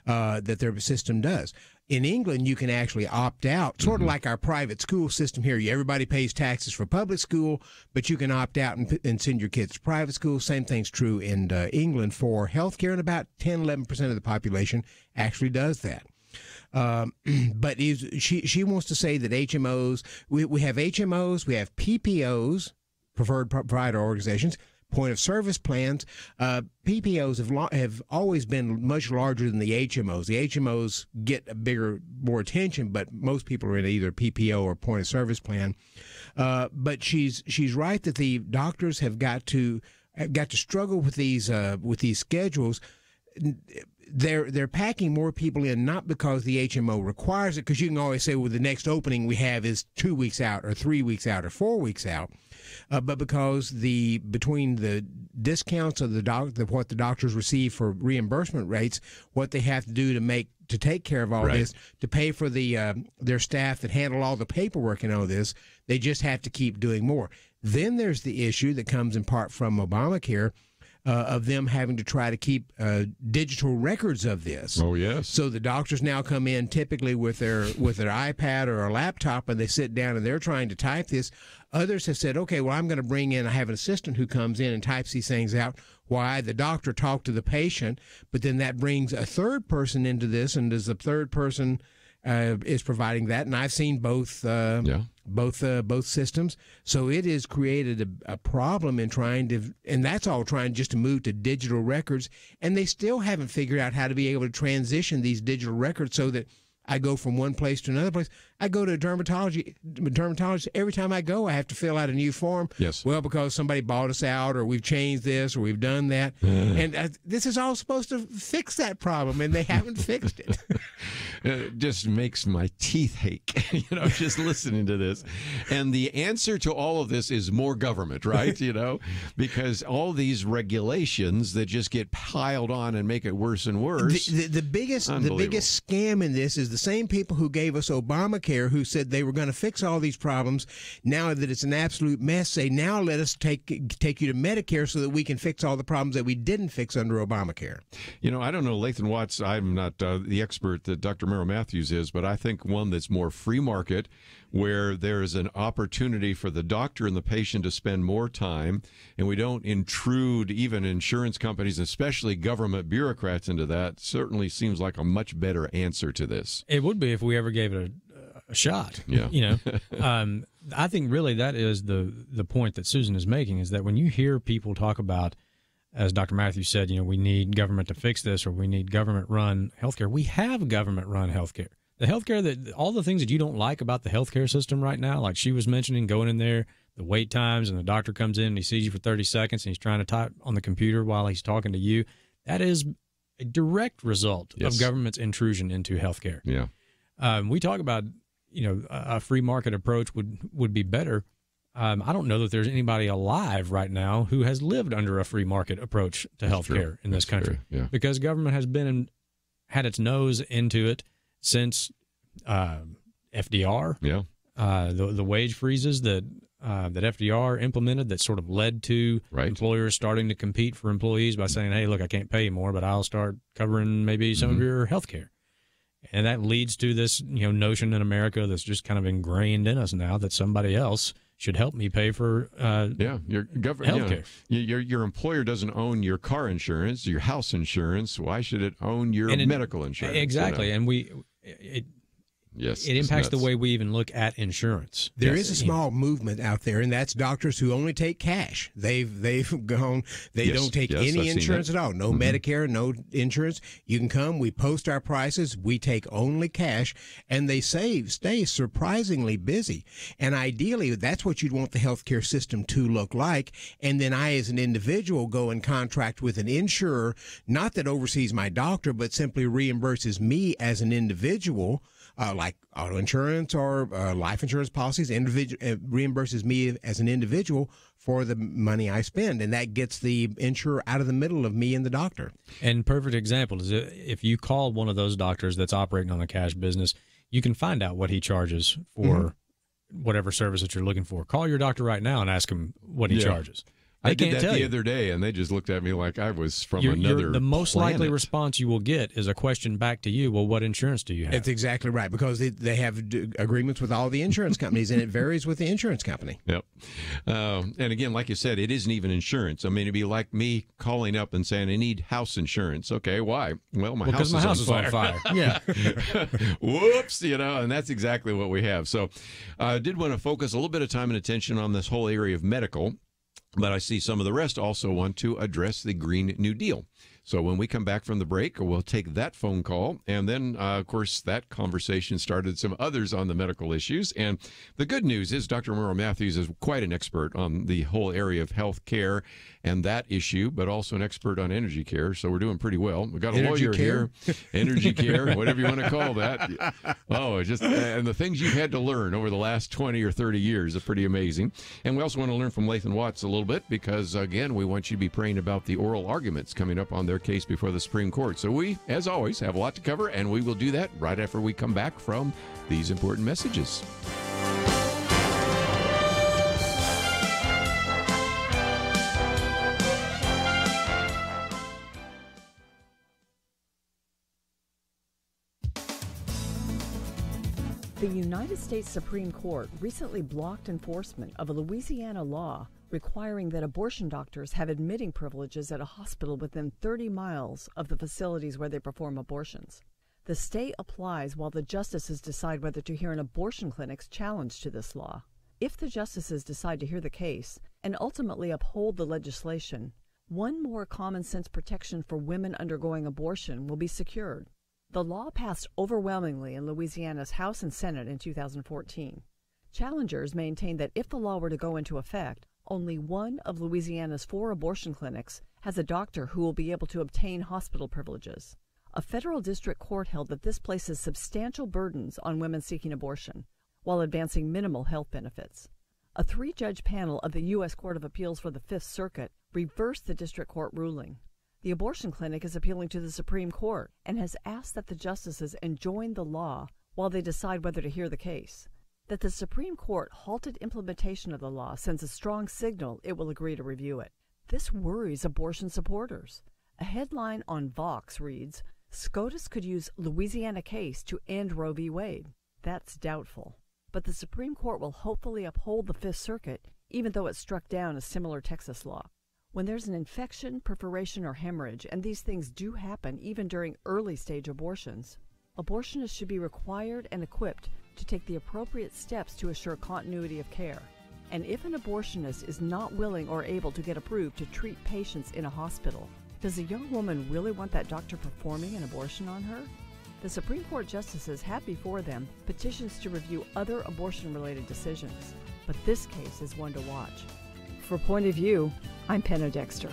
that their system does. In England, you can actually opt out, sort of like our private school system here. Everybody pays taxes for public school, but you can opt out and send your kids to private school. Same thing's true in England for health care, and about 10-11% of the population actually does that. But she wants to say that HMOs, we have HMOs, we have PPOs, preferred provider organizations, point of service plans. PPOs have always been much larger than the HMOs. The HMOs get more attention, but most people are in either PPO or point of service plan. But she's right that the doctors have got to struggle with these schedules. they're packing more people in, not because the HMO requires it, because you can always say, well, the next opening we have is 2 weeks out or 3 weeks out or 4 weeks out, but because between the discounts of what the doctors receive for reimbursement rates, what they have to do to take care of all this, to pay for their staff that handle all the paperwork and all this, they just have to keep doing more. Then there's the issue that comes in part from Obamacare, of them having to try to keep digital records of this.
Oh, yes.
So the doctors now come in typically with their iPad or a laptop, and they sit down and they're trying to type this. Others have said, okay, well, I'm going to I have an assistant who comes in and types these things out while the doctor talked to the patient, but then that brings a third person into this, and as the third person is providing that, and I've seen both systems. So it has created a problem in trying to, and that's all trying just to move to digital records, and they still haven't figured out how to be able to transition these digital records so that I go from one place to another place. I go to a dermatologist. Every time I go, I have to fill out a new form.
Yes.
Well, because somebody bought us out, or we've changed this, or we've done that. And this is all supposed to fix that problem, and they haven't fixed it.
It just makes my teeth ache, just listening to this. And the answer to all of this is more government, right? Because all these regulations that just get piled on and make it worse and worse.
The biggest scam in this is the same people who gave us Obamacare, who said they were going to fix all these problems. Now that it's an absolute mess, say, now let us take you to Medicare so that we can fix all the problems that we didn't fix under Obamacare.
I don't know, Lathan Watts, I'm not the expert that Dr. Merrill Matthews is, but I think one that's more free market, where there is an opportunity for the doctor and the patient to spend more time, and we don't intrude even insurance companies, especially government bureaucrats, into that, certainly seems like a much better answer to this.
It would be if we ever gave it a shot.
Yeah.
I think really that is the point that Susan is making, is that when you hear people talk about, as Dr. Matthews said, we need government to fix this, or we need government-run healthcare. We have government-run healthcare. The healthcare, all the things that you don't like about the healthcare system right now, like she was mentioning, going in there, the wait times, and the doctor comes in and he sees you for 30 seconds and he's trying to type on the computer while he's talking to you. That is a direct result of government's intrusion into healthcare.
Yeah.
We talk about, a free market approach would be better. I don't know that there's anybody alive right now who has lived under a free market approach to healthcare in this country, because government has had its nose into it since FDR.
Yeah.
The wage freezes that FDR implemented, that sort of led to employers starting to compete for employees by saying, hey, look, I can't pay you more, but I'll start covering maybe some of your health care. And that leads to this notion in America that's just kind of ingrained in us now, that somebody else should help me pay for
your government
healthcare.
Your employer doesn't own your car insurance, your house insurance. Why should it own your medical insurance?
Exactly, and it impacts the way we even look at insurance.
There is a small movement out there, and that's doctors who only take cash. They've gone. They don't take any insurance at all. No Medicare, no insurance. You can come. We post our prices. We take only cash, and they stay surprisingly busy. And ideally, that's what you'd want the healthcare system to look like. And then I, as an individual, go and contract with an insurer, not that oversees my doctor, but simply reimburses me as an individual. Like auto insurance or life insurance policies, reimburses me as an individual for the money I spend, and that gets the insurer out of the middle of me and the doctor.
And perfect example is if you call one of those doctors that's operating on a cash business, you can find out what he charges for whatever service that you're looking for. Call your doctor right now and ask him what he charges.
I did that the other day, and they just looked at me like I was from another
The most
planet.
likely response you will get is a question back to you, well, what insurance do you have?
That's exactly right, because they have agreements with all the insurance companies, and it varies with the insurance company.
Yep. And again, like you said, it isn't even insurance. I mean, it'd be like me calling up and saying, I need house insurance. Okay, why? Well, my house is on fire.
Yeah.
Whoops, and that's exactly what we have. So I did want to focus a little bit of time and attention on this whole area of medical. But I see some of the rest also want to address the Green New Deal. So when we come back from the break, we'll take that phone call. And then, of course, that conversation started some others on the medical issues. And the good news is Dr. Merle Matthews is quite an expert on the whole area of health care and that issue, but also an expert on energy care. So we're doing pretty well. We've got a lawyer here. Energy care, whatever you want to call that. Oh, just and the things you've had to learn over the last 20 or 30 years are pretty amazing. And we also want to learn from Lathan Watts a little bit because, again, we want you to be praying about the oral arguments coming up on their case before the Supreme Court. So we, as always, have a lot to cover, and we will do that right after we come back from these important messages.
The United States Supreme Court recently blocked enforcement of a Louisiana law requiring that abortion doctors have admitting privileges at a hospital within 30 miles of the facilities where they perform abortions. The stay applies while the justices decide whether to hear an abortion clinic's challenge to this law. If the justices decide to hear the case and ultimately uphold the legislation, one more common-sense protection for women undergoing abortion will be secured. The law passed overwhelmingly in Louisiana's House and Senate in 2014. Challengers maintain that if the law were to go into effect, only one of Louisiana's 4 abortion clinics has a doctor who will be able to obtain hospital privileges. A federal district court held that this places substantial burdens on women seeking abortion, while advancing minimal health benefits. A 3-judge panel of the U.S. Court of Appeals for the Fifth Circuit reversed the district court ruling. The abortion clinic is appealing to the Supreme Court and has asked that the justices enjoin the law while they decide whether to hear the case. That the Supreme Court halted implementation of the law sends a strong signal it will agree to review it. This worries abortion supporters. A headline on Vox reads, "SCOTUS could use Louisiana case to end Roe v. Wade." That's doubtful. But the Supreme Court will hopefully uphold the Fifth Circuit, even though it struck down a similar Texas law. When there's an infection, perforation, or hemorrhage, and these things do happen even during early-stage abortions, abortionists should be required and equipped to take the appropriate steps to assure continuity of care. And if an abortionist is not willing or able to get approved to treat patients in a hospital, does a young woman really want that doctor performing an abortion on her? The Supreme Court justices have before them petitions to review other abortion-related decisions, but this case is one to watch. For Point of View, I'm Penna Dexter.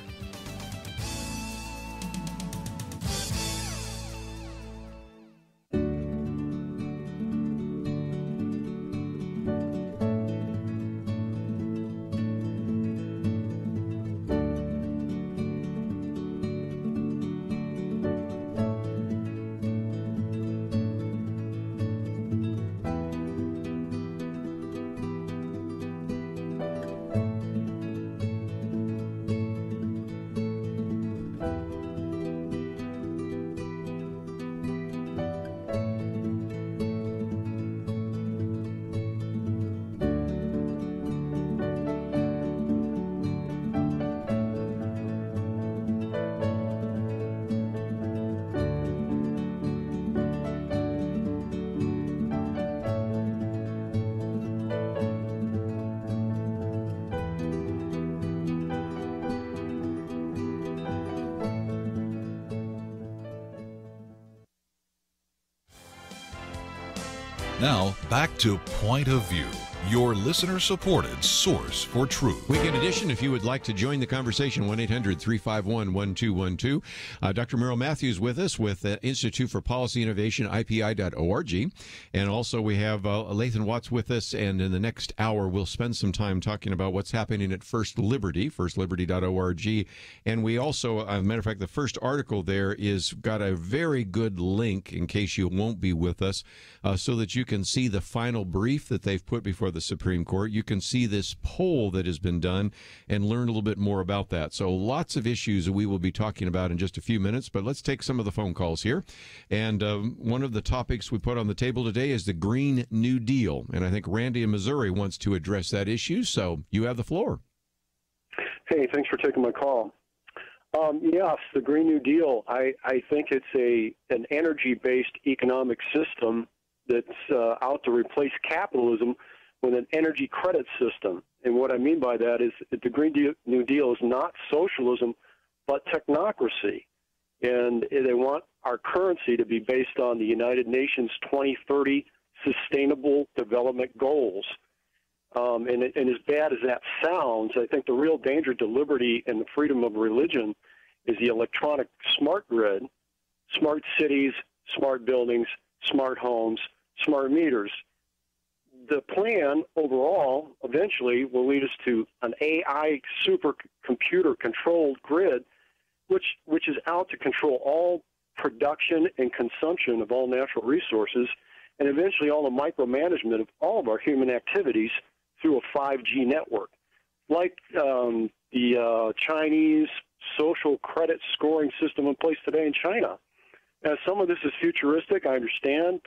Now, back to Point of View, your listener-supported source for truth.
Weekend edition, if you would like to join the conversation, 1-800-351-1212. Dr. Merle Matthews with us with the Institute for Policy Innovation, IPI.org. And also we have Lathan Watts with us, and in the next hour we'll spend some time talking about what's happening at First Liberty, firstliberty.org. And we also, as a matter of fact, the first article there is got a very good link in case you won't be with us, so that you can see the final brief that they've put before the Supreme Court. You can see this poll that has been done and learn a little bit more about that. So lots of issues that we will be talking about in just a few minutes, but let's take some of the phone calls here. And one of the topics we put on the table today is the Green New Deal. And I think Randy in Missouri wants to address that issue, so you have the floor.
Hey, thanks for taking my call. Yes, the Green New Deal, I think it's an energy-based economic system that's out to replace capitalism with an energy credit system. And what I mean by that is that the Green New Deal is not socialism, but technocracy. and they want our currency to be based on the United Nations 2030 Sustainable Development Goals. And as bad as that sounds, I think the real danger to liberty and the freedom of religion is the electronic smart grid, smart cities, smart buildings, smart homes, smart meters. The plan overall eventually will lead us to an AI supercomputer controlled grid, which is out to control all production and consumption of all natural resources, and eventually all the micromanagement of all of our human activities through a 5G network, like the Chinese social credit scoring system in place today in China. Now, some of this is futuristic, I understand,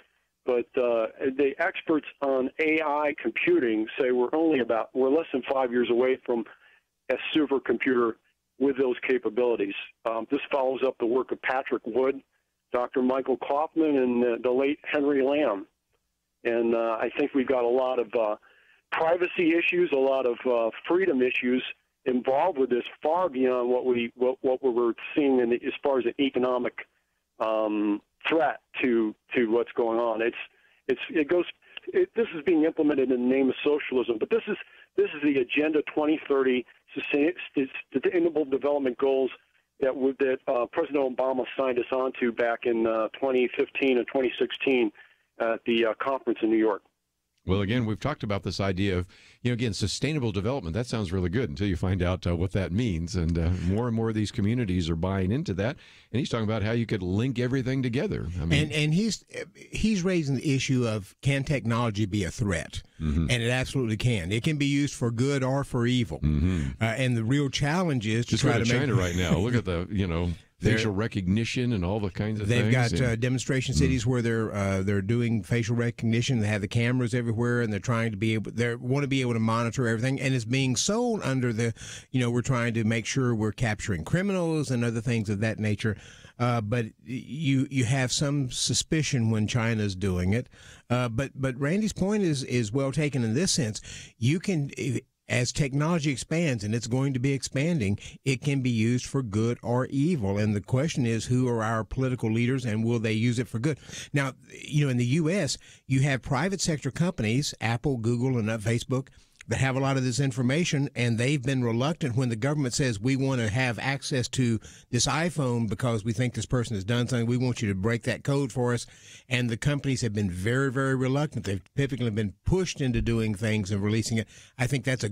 but the experts on AI computing say we're less than 5 years away from a supercomputer with those capabilities. This follows up the work of Patrick Wood, Dr. Michael Kaufman, and the late Henry Lamb. And I think we've got a lot of privacy issues, a lot of freedom issues involved with this, far beyond what we were seeing as far as an economic threat to what's going on. This is being implemented in the name of socialism, but this is the Agenda 2030 Sustainable Development Goals that President Obama signed us onto back in 2015 and 2016 at the conference in New York.
Well, again, we've talked about this idea of, again, sustainable development. That sounds really good until you find out what that means. And more of these communities are buying into that. And he's talking about how you could link everything together. I mean,
and he's raising the issue of, can technology be a threat? Mm-hmm. And it absolutely can. It can be used for good or for evil. Mm-hmm. And the real challenge is to try to make
China right now. Look at the, facial recognition and all the kinds of
things.
They've
got demonstration cities where they're doing facial recognition. They have the cameras everywhere, and they're trying to be able to monitor everything. And it's being sold under the, we're trying to make sure we're capturing criminals and other things of that nature. But you have some suspicion when China's doing it. But Randy's point is well taken in this sense. You can. As technology expands, and it's going to be expanding, it can be used for good or evil. And the question is, who are our political leaders, and will they use it for good? Now, in the U.S., you have private sector companies, Apple, Google, and Facebook, that have a lot of this information, and they've been reluctant when the government says, we want to have access to this iPhone because we think this person has done something. We want you to break that code for us. And the companies have been very, very reluctant. They've typically been pushed into doing things and releasing it. I think that's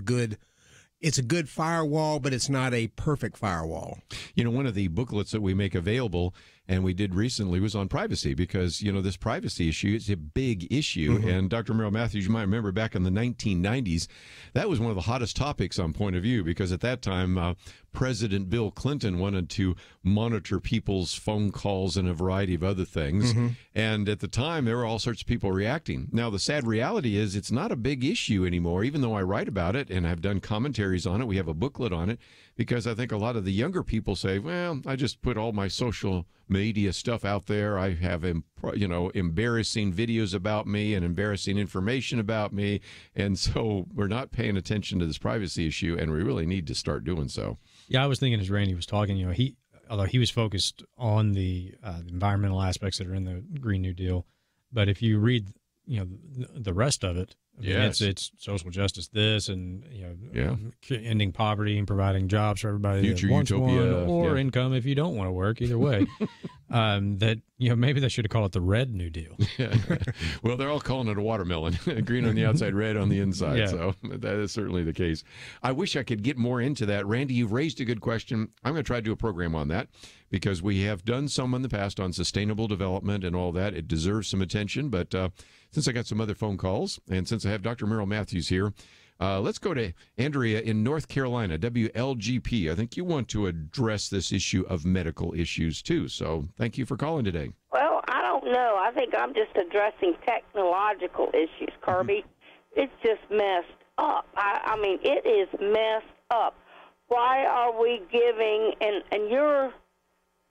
it's a good firewall, but it's not a perfect firewall.
One of the booklets that we make available, and we did recently, was on privacy, because, this privacy issue is a big issue. Mm-hmm. And Dr. Merrill Matthews, you might remember back in the 1990s, that was one of the hottest topics on Point of View, because at that time, President Bill Clinton wanted to monitor people's phone calls and a variety of other things. Mm-hmm. And at the time, there were all sorts of people reacting. Now, the sad reality is it's not a big issue anymore, even though I write about it and have done commentaries on it. We have a booklet on it, because I think a lot of the younger people say, well, I just put all my social media stuff out there. I have, embarrassing videos about me and embarrassing information about me. And so we're not paying attention to this privacy issue, and we really need to start doing so.
Yeah, I was thinking as Randy was talking, although he was focused on the environmental aspects that are in the Green New Deal, but if you read, the rest of it, it's social justice, this, and ending poverty and providing jobs for everybody
Future
that wants
utopia,
one, or income if you don't want to work. Either way, that maybe they should have called it the Red New Deal.
Well, they're all calling it a watermelon, green on the outside, red on the inside.
Yeah.
So that is certainly the case. I wish I could get more into that. Randy, you've raised a good question. I'm going to try to do a program on that, because we have done some in the past on sustainable development and all that. It deserves some attention, but since I got some other phone calls, and since I have Dr. Merrill Matthews here, let's go to Andrea in North Carolina, WLGP. I think you want to address this issue of medical issues, too. So thank you for calling today.
Well, I don't know. I think I'm just addressing technological issues, Kerby. Mm-hmm. It's just messed up. I mean, it is messed up. Why are we giving, and you're,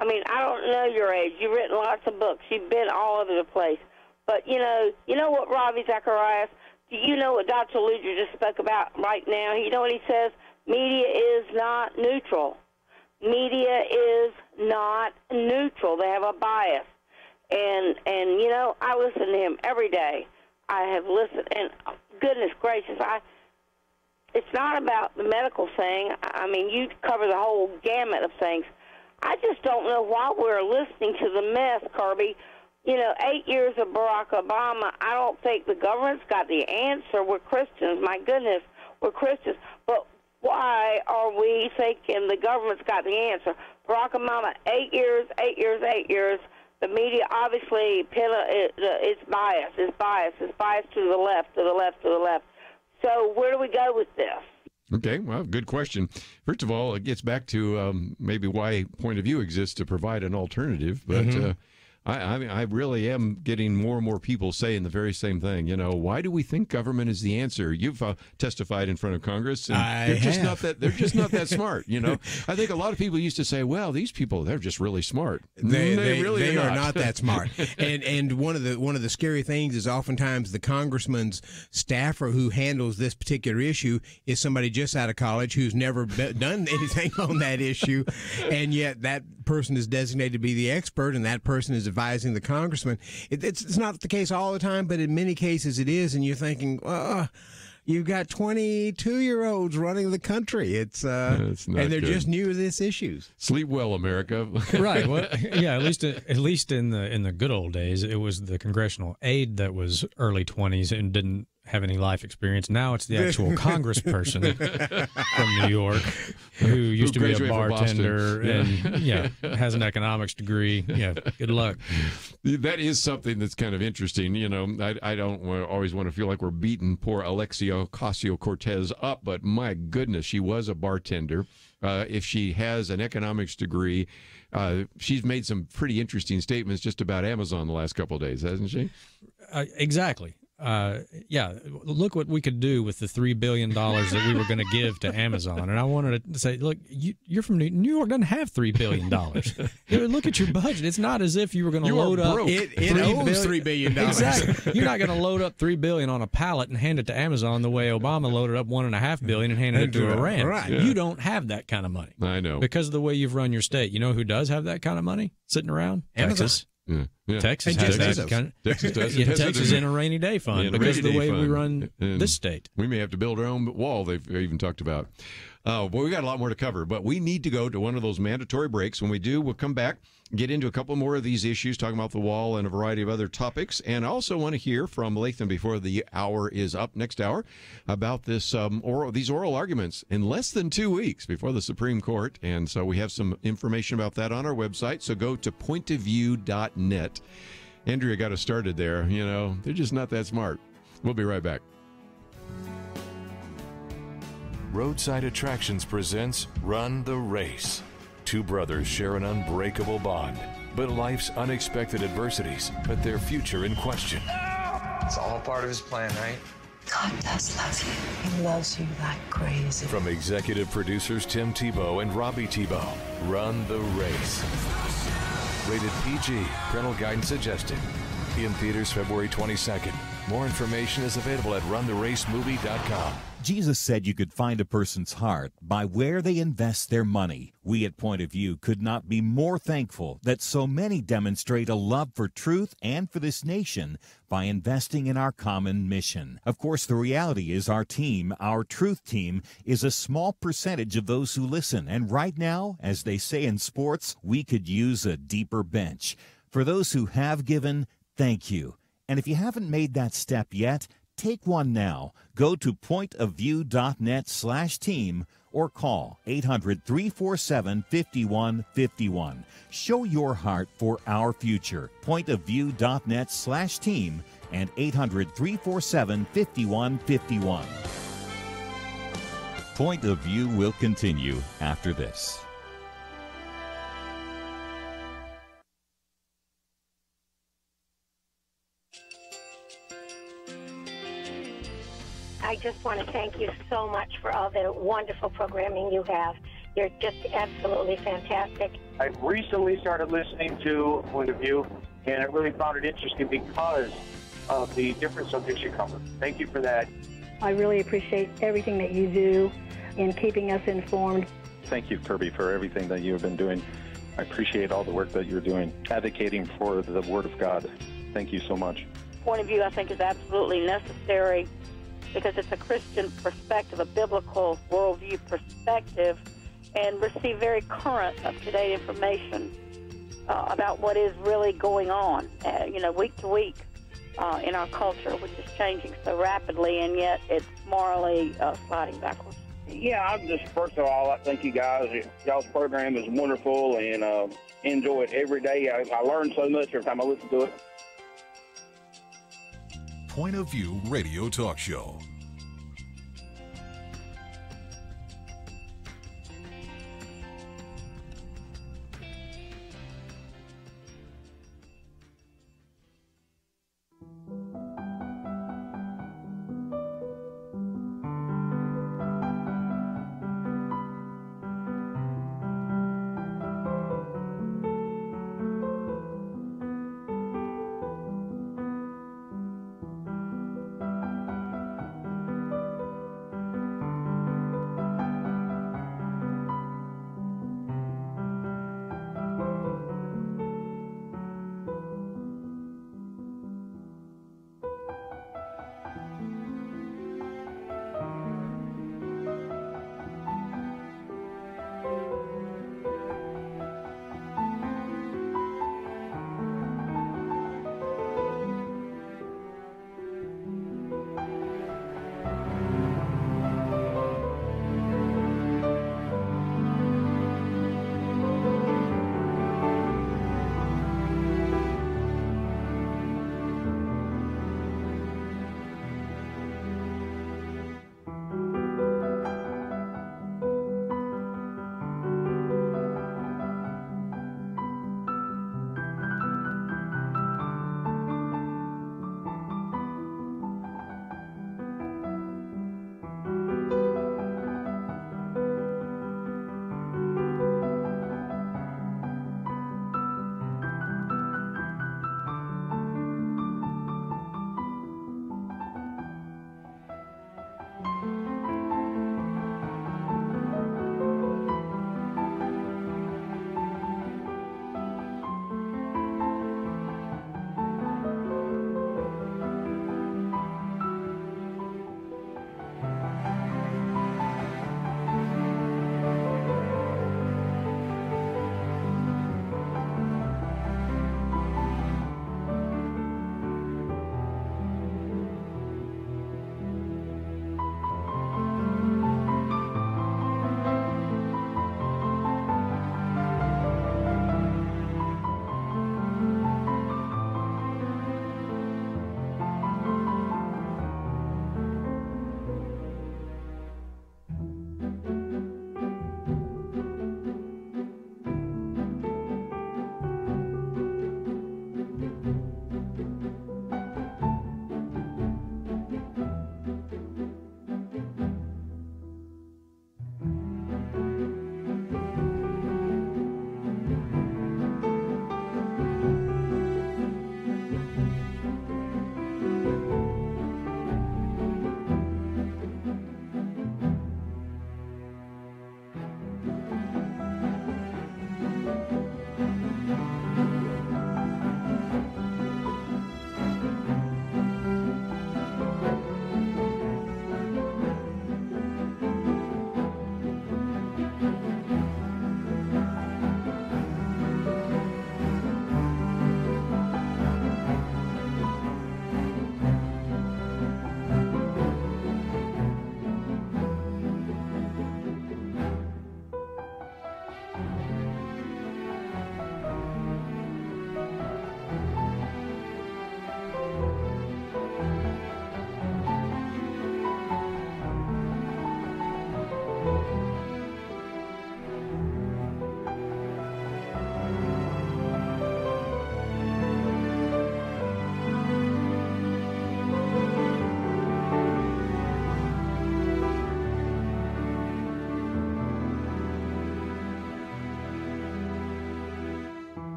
I don't know your age. You've written lots of books. You've been all over the place. But, you know what, Ravi Zacharias? Do you know what Dr. Luger just spoke about right now? You know what he says? Media is not neutral. media is not neutral. They have a bias. And you know, I listen to him every day. I have listened, and goodness gracious, it's not about the medical thing. I mean, you cover the whole gamut of things. I just don't know why we're listening to the mess, Kerby. You know, 8 years of Barack Obama, I don't think the government's got the answer. We're Christians. My goodness, we're Christians. But why are we thinking the government's got the answer? Barack Obama, 8 years. The media, obviously, it's biased. It's biased to the left. So where do we go with this?
Okay, well, good question. First of all, it gets back to maybe why Point of View exists, to provide an alternative. But I really am getting more and more people saying the very same thing. You know, why do we think government is the answer? You've testified in front of Congress, and they're just not that smart. You know, I think a lot of people used to say, "Well, these people, they're just really smart." They really
are not that smart. And one of the scary things is oftentimes the congressman's staffer who handles this particular issue is somebody just out of college who's never done anything on that issue, and yet that person is designated to be the expert, and that person is advising the congressman. It's not the case all the time, but in many cases it is, and you're thinking, you've got 22-year-olds running the country. It's and they're good. Just new to this issues.
Sleep well, America.
Right. Well, yeah. At least in the good old days, it was the congressional aide that was early 20s and didn't have any life experience. Now it's the actual congressperson from New York who used to be a bartender and has an economics degree. Yeah, good luck.
That is something that's kind of interesting. You know, I don't always want to feel like we're beating poor Alexia Ocasio-Cortez up, but my goodness, she was a bartender. If she has an economics degree, she's made some pretty interesting statements just about Amazon the last couple of days, hasn't she?
Exactly. Look what we could do with the $3 billion that we were going to give to Amazon. And I wanted to say, look, you're from New York, doesn't have $3 billion. Look at your budget. It's not as if you were going to load up.
It owns $3 billion.
Exactly. You're not going to load up $3 billion on a pallet and hand it to Amazon the way Obama loaded up $1.5 billion and handed it to Iran.
Right.
Yeah.
You don't have that kind of money.
I know.
Because of the way you've run your state. You know who does have that kind of money sitting around?
Amazon.
Texas.
Yeah.
Texas has that kind of,
Texas does.
Texas in a rainy day fund because of the way we run this state.
We may have to build our own wall. They've even talked about. Well, we got a lot more to cover, but we need to go to one of those mandatory breaks. When we do, we'll come back, get into a couple more of these issues, talking about the wall and a variety of other topics. And I also want to hear from Lathan before the hour is up, next hour, about this these oral arguments in less than 2 weeks before the Supreme Court. And so we have some information about that on our website. So go to pointofview.net. Andrea got us started there. You know, they're just not that smart. We'll be right back.
Roadside Attractions presents Run the Race. Two brothers share an unbreakable bond, but life's unexpected adversities put their future in question.
It's all part of his plan, right?
God does love you. He loves you like crazy.
From executive producers Tim Tebow and Robbie Tebow, Run the Race. Rated PG, parental guidance suggested. In theaters February 22nd. More information is available at runtheracemovie.com.
Jesus said you could find a person's heart by where they invest their money. We at Point of View could not be more thankful that so many demonstrate a love for truth and for this nation by investing in our common mission. Of course, the reality is our team, our truth team, is a small percentage of those who listen. And right now, as they say in sports, we could use a deeper bench. For those who have given, thank you. And if you haven't made that step yet, take one now. Go to pointofview.net/team or call 800-347-5151. Show your heart for our future. Pointofview.net/team and 800-347-5151. Point of View will continue after this.
I just want to thank you so much for all the wonderful programming you have. You're just absolutely fantastic.
I recently started listening to Point of View, and I really found it interesting because of the different subjects you cover. Thank you for that.
I really appreciate everything that you do in keeping us informed.
thank you, Kerby, for everything that you have been doing. I appreciate all the work that you're doing, advocating for the Word of God. Thank you so much.
Point of view, I think, is absolutely necessary because it's a Christian perspective, a biblical worldview perspective, and receive very current, up-to-date information about what is really going on, week to week in our culture, which is changing so rapidly, and yet it's morally sliding backwards.
Yeah, I'm just, first of all, I thank you guys. Y'all's program is wonderful, and enjoy it every day. I learn so much every time I listen to it.
Point of View Radio Talk Show.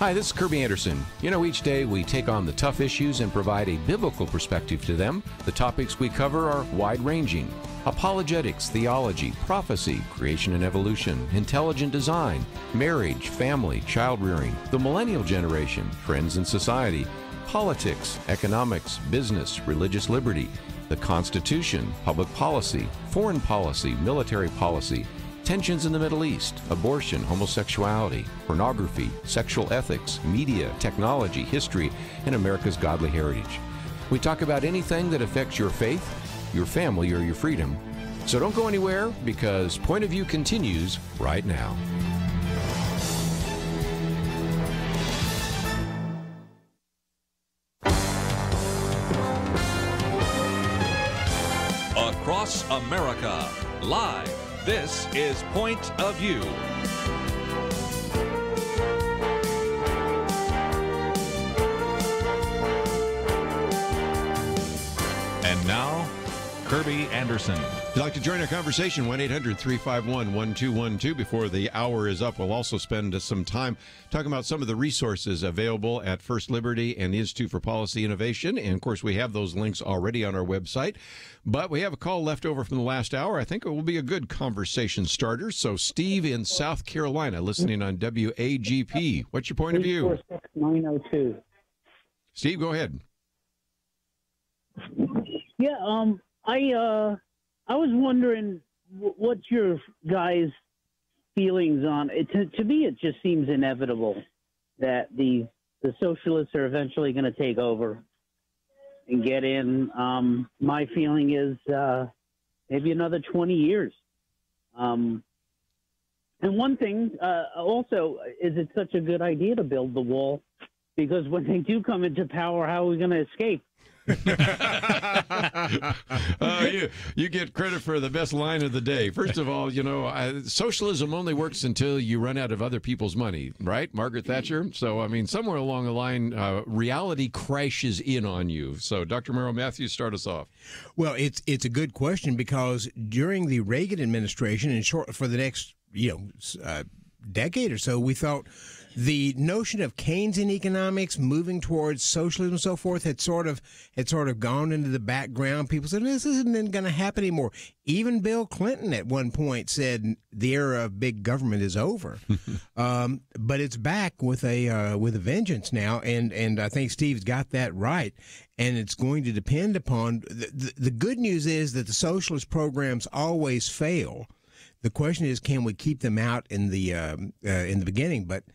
Hi, this is Kerby Anderson. You know, each day we take on the tough issues and provide a biblical perspective to them. The topics we cover are wide-ranging: apologetics, theology, prophecy, creation and evolution, intelligent design, marriage, family, child-rearing, the millennial generation, trends in society, politics, economics, business, religious liberty, the Constitution, public policy, foreign policy, military policy, tensions in the Middle East, abortion, homosexuality, pornography, sexual ethics, media, technology, history, and America's godly heritage. We talk about anything that affects your faith, your family, or your freedom. So don't go anywhere, because Point of View continues right now.
Across America, live. This is Point of View. And now, Kerby Anderson.
If you'd like to join our conversation, 1-800-351-1212. Before the hour is up, we'll also spend some time talking about some of the resources available at First Liberty and the Institute for Policy Innovation. And, of course, we have those links already on our website. But we have a call left over from the last hour. I think it will be a good conversation starter. So, Steve in South Carolina, listening on WAGP. What's your point of view?
902.
Steve, go ahead.
Yeah, I was wondering what's your guys' feelings on it. To me, it just seems inevitable that the socialists are eventually going to take over and get in. My feeling is maybe another 20 years. And one thing also is, it's such a good idea to build the wall, because when they do come into power, how are we going to escape?
You get credit for the best line of the day. First of all, you know, socialism only works until you run out of other people's money, right? Margaret Thatcher. So, I mean, somewhere along the line, reality crashes in on you. So, Dr. Merrill Matthews, start us off.
Well, it's a good question, because during the Reagan administration, and for the next decade or so, we thought the notion of Keynesian economics moving towards socialism and so forth had sort of gone into the background. People said, this isn't going to happen anymore. Even Bill Clinton at one point said the era of big government is over. But it's back with a vengeance now, and I think Steve's got that right. And it's going to depend upon the good news is that the socialist programs always fail. The question is, can we keep them out in the beginning? But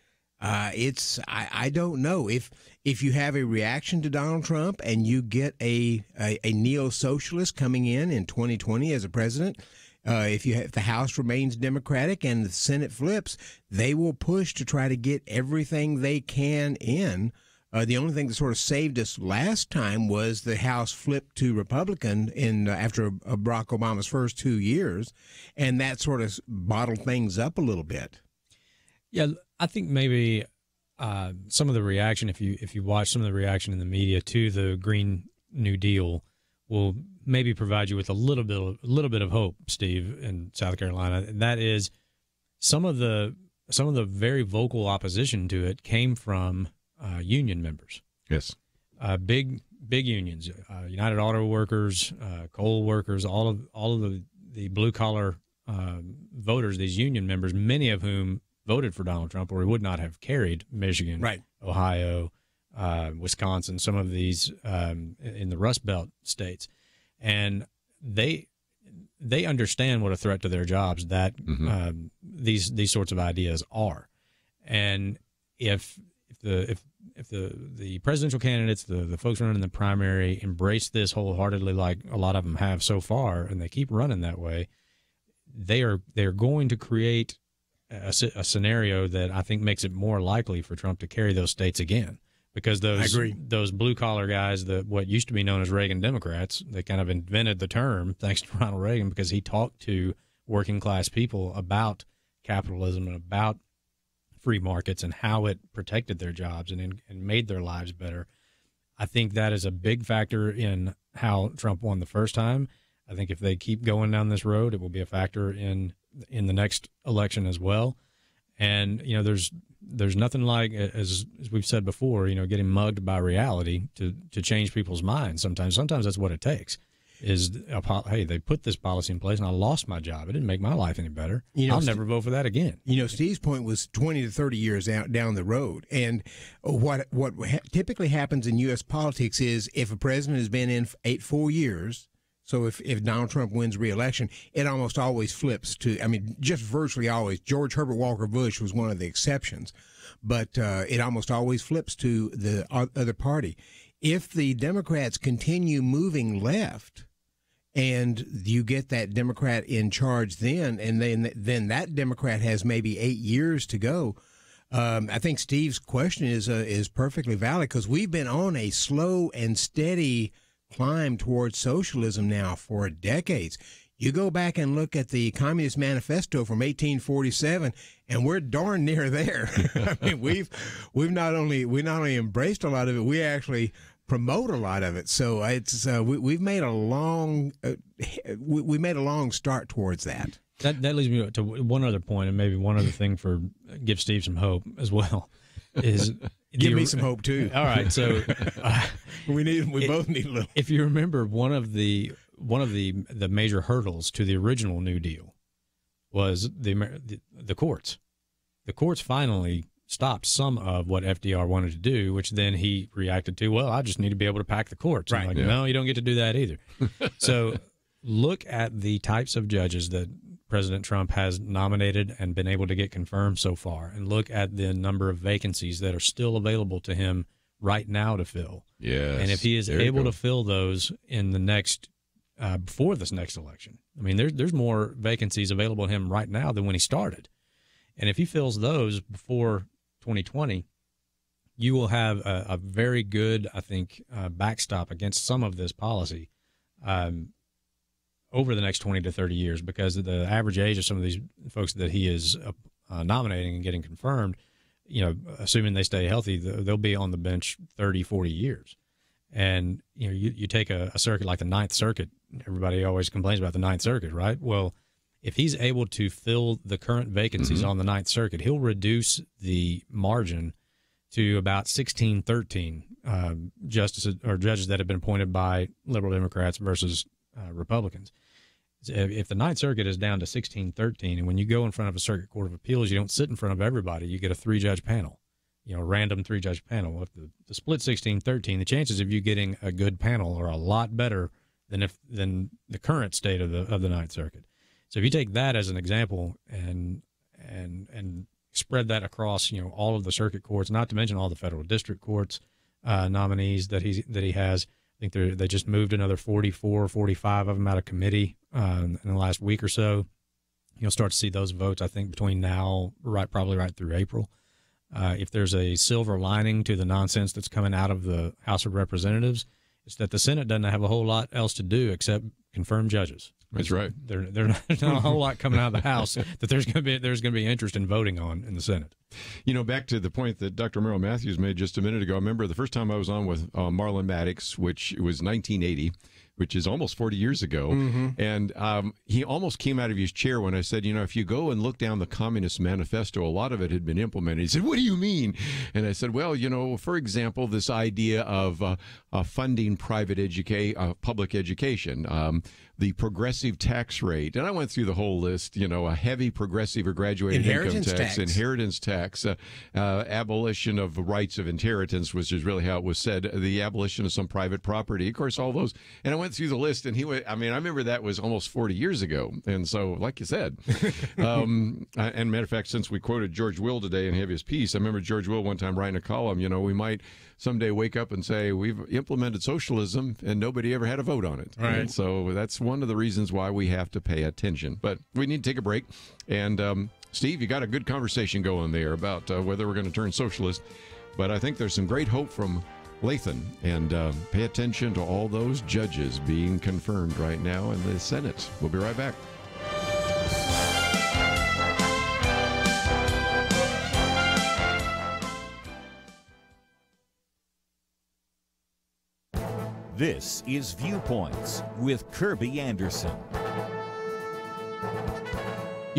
I don't know if you have a reaction to Donald Trump and you get a neo-socialist coming in 2020 as a president. If the House remains Democratic and the Senate flips, they will push to try to get everything they can in. The only thing that sort of saved us last time was the House flipped to Republican after Barack Obama's first 2 years, and that sort of bottled things up a little bit.
Yeah, I think maybe some of the reaction, if you watch some of the reaction in the media to the Green New Deal, will maybe provide you with a little bit of hope, Steve, in South Carolina. And that is some of the very vocal opposition to it came from union members.
Yes,
big unions, United Auto Workers, coal workers, all of the blue collar voters, these union members, many of whom voted for Donald Trump, or he would not have carried Michigan,
right,
Ohio, Wisconsin, some of these in the Rust Belt states, and they understand what a threat to their jobs that these sorts of ideas are, and if the presidential candidates, the folks running the primary, embrace this wholeheartedly, like a lot of them have so far, and they keep running that way, they're going to create a scenario that I think makes it more likely for Trump to carry those states again, because those blue collar guys, what used to be known as Reagan Democrats, they kind of invented the term thanks to Ronald Reagan, because he talked to working class people about capitalism and about free markets and how it protected their jobs and made their lives better. I think that is a big factor in how Trump won the first time. I think if they keep going down this road, it will be a factor in the next election as well. And, there's nothing like, as we've said before, getting mugged by reality to change people's minds. Sometimes that's what it takes. Is, hey, they put this policy in place and I lost my job. It didn't make my life any better. I'll never vote for that again.
Steve's point was 20 to 30 years down the road. And what typically happens in U.S. politics is if a president has been in 4 years, so if Donald Trump wins re-election, it almost always flips to, just virtually always. George Herbert Walker Bush was one of the exceptions, but it almost always flips to the other party. If the Democrats continue moving left, and you get that Democrat in charge then, and then that Democrat has maybe 8 years to go. I think Steve's question is perfectly valid because we've been on a slow and steady climb towards socialism now for decades. You go back and look at the Communist Manifesto from 1847, and we're darn near there. We've not only embraced a lot of it, we actually promote a lot of it. So it's we've made a long start towards that.
That leads me to one other point, and maybe one other thing for give Steve some hope as well. Is
give me some hope too.
All right, so
we both need a little.
If you remember, one of the major hurdles to the original New Deal was the courts. The courts finally stopped some of what FDR wanted to do, which then he reacted to, well, I just need to be able to pack the courts.
Right.
No, you don't get to do that either. So look at the types of judges that President Trump has nominated and been able to get confirmed so far, and look at the number of vacancies that are still available to him right now to fill.
Yes.
And if he is able to fill those in the next before this next election, there's more vacancies available to him right now than when he started. And if he fills those before 2020, you will have a very good, I think, backstop against some of this policy over the next 20 to 30 years, because the average age of some of these folks that he is nominating and getting confirmed, assuming they stay healthy, they'll be on the bench 30, 40 years. And, you take a circuit like the Ninth Circuit. Everybody always complains about the Ninth Circuit, right? Well, if he's able to fill the current vacancies on the Ninth Circuit, he'll reduce the margin to about 16-13 justices or judges that have been appointed by liberal Democrats versus Republicans. If the Ninth Circuit is down to 16-13, and when you go in front of a Circuit Court of Appeals, you don't sit in front of everybody. You get a 3-judge panel, a random 3-judge panel. If the split 16-13, the chances of you getting a good panel are a lot better than the current state of the Ninth Circuit. So if you take that as an example and spread that across, all of the circuit courts, not to mention all the federal district courts nominees that he has, I think they just moved another 44, 45 of them out of committee in the last week or so. You'll start to see those votes, I think, between now, probably right through April. If there's a silver lining to the nonsense that's coming out of the House of Representatives, it's that the Senate doesn't have a whole lot else to do except confirm judges.
That's right.
There's not a whole lot coming out of the House that there's going to be interest in voting on in the Senate.
Back to the point that Dr. Merrill Matthews made just a minute ago. I remember the first time I was on with Marlon Maddox, which was 1980, which is almost 40 years ago. And he almost came out of his chair when I said, if you go and look down the Communist Manifesto, a lot of it had been implemented. He said, what do you mean? And I said, well, for example, this idea of funding public education, the progressive tax rate. And I went through the whole list, a heavy progressive or graduated income tax, inheritance tax, abolition of rights of inheritance, which is really how it was said, the abolition of some private property, of course, all those. And I went through the list, and I remember that was almost 40 years ago. And so, like you said, and matter of fact, since we quoted George Will today and have his piece, I remember George Will one time writing a column, we might someday wake up and say, we've implemented socialism and nobody ever had a vote on it.
Right.
And so that's one of the reasons why we have to pay attention. But we need to take a break. And Steve, you got a good conversation going there about whether we're going to turn socialist. But I think there's some great hope from Lathan. And pay attention to all those judges being confirmed right now in the Senate. We'll be right back.
This is Viewpoints with Kerby Anderson.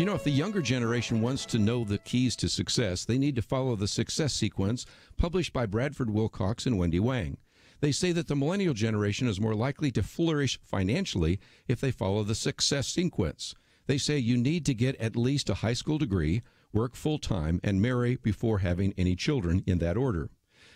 You know, if the younger generation wants to know the keys to success, they need to follow the success sequence published by Bradford Wilcox and Wendy Wang. They say that the millennial generation is more likely to flourish financially if they follow the success sequence. They say you need to get at least a high school degree, work full-time, and marry before having any children, in that order.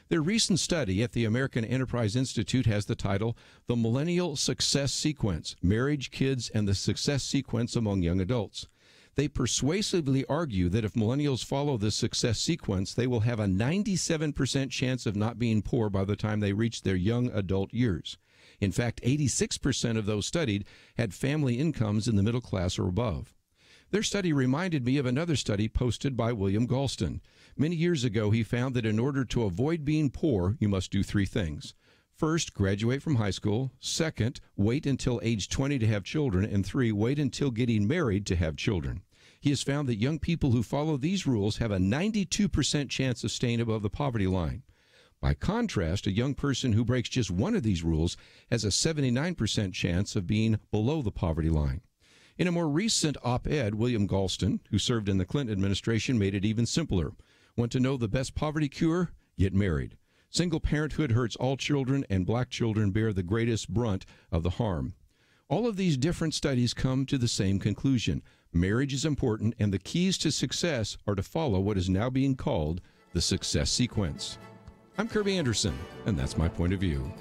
Their recent study at the American Enterprise Institute has the title, The Millennial Success Sequence, Marriage, Kids, and the Success Sequence Among Young Adults. They persuasively argue that if millennials follow this success sequence, they will have a 97% chance of not being poor by the time they reach their young adult years. In fact, 86% of those studied had family incomes in the middle class or above. Their study reminded me of another study posted by William Galston. Many years ago, he found that in order to avoid being poor, you must do three things. First, graduate from high school. Second, wait until age 20 to have children. And 3, wait until getting married to have children. He has found that young people who follow these rules have a 92% chance of staying above the poverty line. By contrast, a young person who breaks just one of these rules has a 79% chance of being below the poverty line. In a more recent op-ed, William Galston, who served in the Clinton administration, made it even simpler. Want to know the best poverty cure? Get married. Single parenthood hurts all children, and black children bear the greatest brunt of the harm. All of these different studies come to the same conclusion. Marriage is important, and the keys to success are to follow what is now being called the success sequence. I'm Kerby Anderson, and that's my point of view.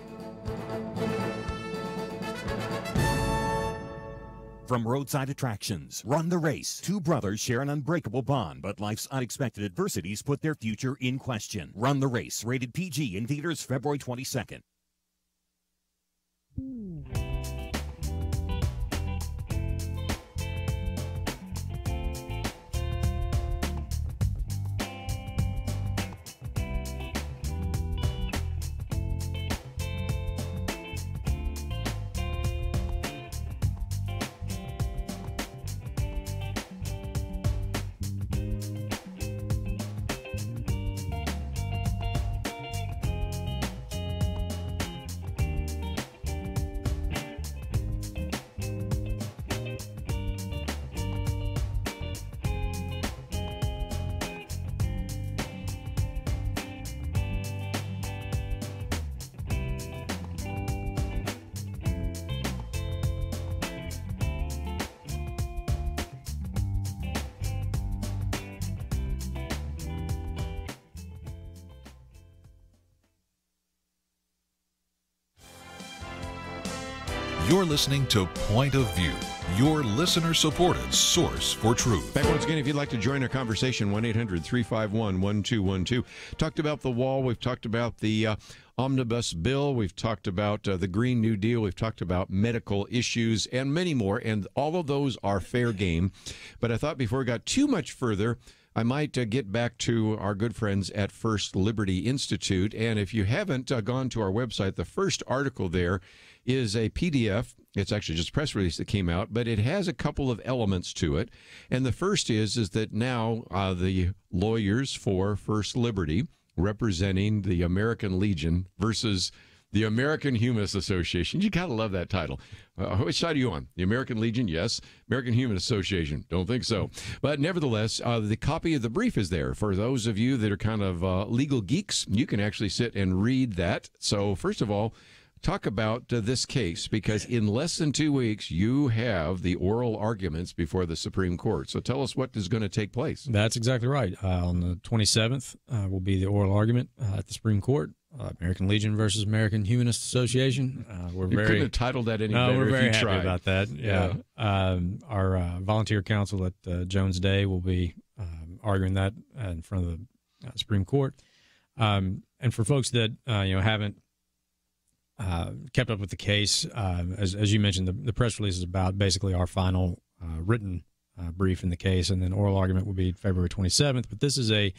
From roadside attractions, Run the Race. Two brothers share an unbreakable bond, but life's unexpected adversities put their future in question. Run the Race, rated PG, in theaters February 22nd.
You're listening to Point of View, your listener-supported source for truth.
Back once again, if you'd like to join our conversation, 1-800-351-1212. Talked about the wall. We've talked about the omnibus bill. We've talked about the Green New Deal. We've talked about medical issues and many more, and all of those are fair game. But I thought before we got too much further, I might get back to our good friends at First Liberty Institute. And if you haven't gone to our website, the first article there is a PDF. It's actually just a press release that came out, but it has a couple of elements to it. And the first is that now the lawyers for First Liberty, representing the American Legion versus the American Humanist Association. You got to love that title. Which side are you on? The American Legion? Yes. American Humanist Association? Don't think so. But nevertheless, the copy of the brief is there. For those of you that are kind of legal geeks, you can actually sit and read that. So first of all, talk about this case, because in less than 2 weeks, you have the oral arguments before the Supreme Court. So tell us what is going to take place.
That's exactly right. On the 27th will be the oral argument at the Supreme Court. American Legion versus American Humanist Association.
You couldn't have titled that any better.
We're very
if you
happy
tried.
about that. Yeah. Our volunteer counsel at Jones Day will be arguing that in front of the Supreme Court. And for folks that haven't kept up with the case, as you mentioned, the press release is about basically our final written brief in the case, and then oral argument will be February 27th. But this is a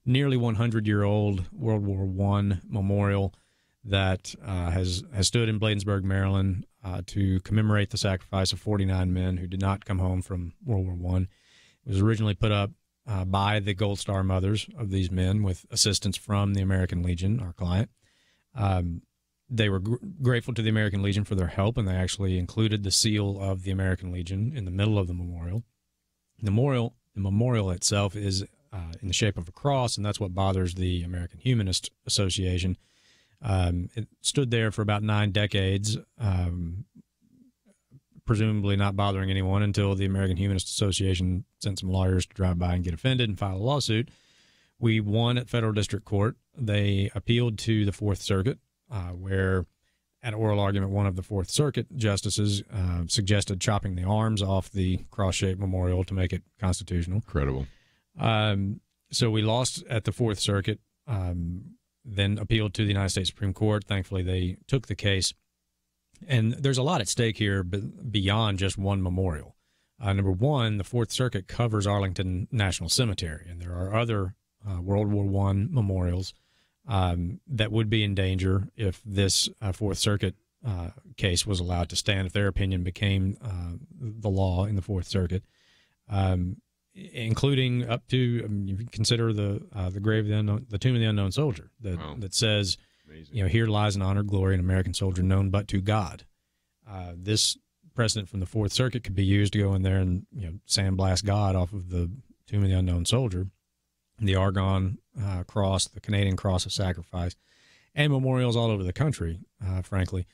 nearly 100-year-old World War I memorial that has stood in Bladensburg, Maryland, to commemorate the sacrifice of 49 men who did not come home from World War I. It was originally put up by the Gold Star mothers of these men with assistance from the American Legion, our client. They were grateful to the American Legion for their help, and they actually included the seal of the American Legion in the middle of the memorial. The memorial itself is in the shape of a cross, and that's what bothers the American Humanist Association. It stood there for about 9 decades, presumably not bothering anyone until the American Humanist Association sent some lawyers to drive by and get offended and file a lawsuit. We won at federal district court. They appealed to the Fourth Circuit, where at oral argument, one of the Fourth Circuit justices suggested chopping the arms off the cross-shaped memorial to make it constitutional.
Incredible.
So we lost at the Fourth Circuit, then appealed to the United States Supreme Court. Thankfully, they took the case. And there's a lot at stake here beyond just one memorial. Number one, the Fourth Circuit covers Arlington National Cemetery, and there are other World War I memorials that would be in danger if this Fourth Circuit case was allowed to stand, if their opinion became the law in the Fourth Circuit, including up to, you can consider the grave of the unknown, the tomb of the unknown soldier that says, amazing. Here lies an honored glory, an American soldier known but to God. This precedent from the Fourth Circuit could be used to go in there and sandblast God off of the tomb of the unknown soldier. The Argonne Cross, the Canadian Cross of Sacrifice, and memorials all over the country, frankly,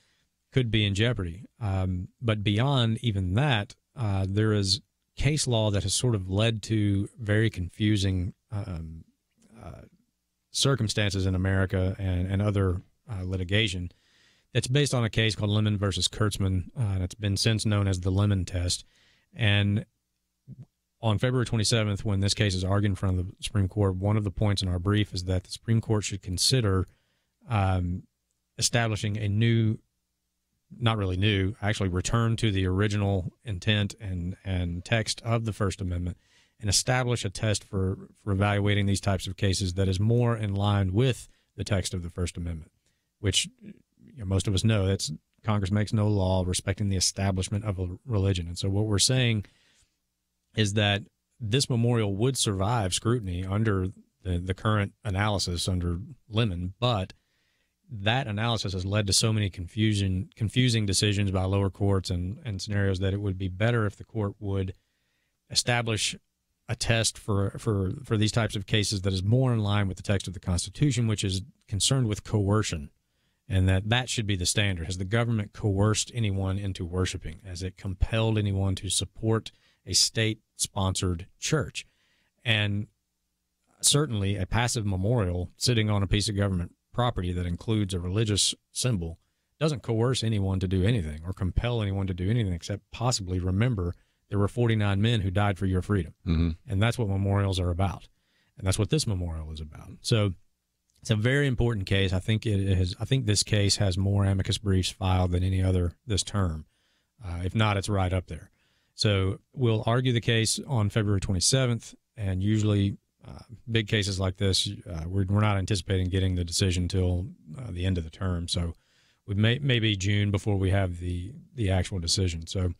could be in jeopardy. But beyond even that, there is case law that has sort of led to very confusing circumstances in America and other litigation. It's based on a case called Lemon versus Kurtzman, and it's been since known as the Lemon Test. And on February 27th, when this case is argued in front of the Supreme Court, one of the points in our brief is that the Supreme Court should consider establishing a new, not really new, actually return to the original intent and text of the First Amendment and establish a test for evaluating these types of cases that is more in line with the text of the First Amendment, which most of us know that's Congress makes no law respecting the establishment of a religion. And so what we're saying is that this memorial would survive scrutiny under the current analysis under Lemon, but that analysis has led to so many confusing decisions by lower courts and scenarios that it would be better if the court would establish a test for these types of cases that is more in line with the text of the Constitution, which is concerned with coercion, and that should be the standard. Has the government coerced anyone into worshiping? Has it compelled anyone to support a state-sponsored church? And certainly a passive memorial sitting on a piece of government property that includes a religious symbol doesn't coerce anyone to do anything or compel anyone to do anything except possibly remember there were 49 men who died for your freedom. Mm-hmm. And that's what memorials are about. And that's what this memorial is about. So it's a very important case. I think I think this case has more amicus briefs filed than any other this term. If not, it's right up there. So we'll argue the case on February 27th, and usually big cases like this, we're not anticipating getting the decision till the end of the term. So we maybe June before we have the actual decision. So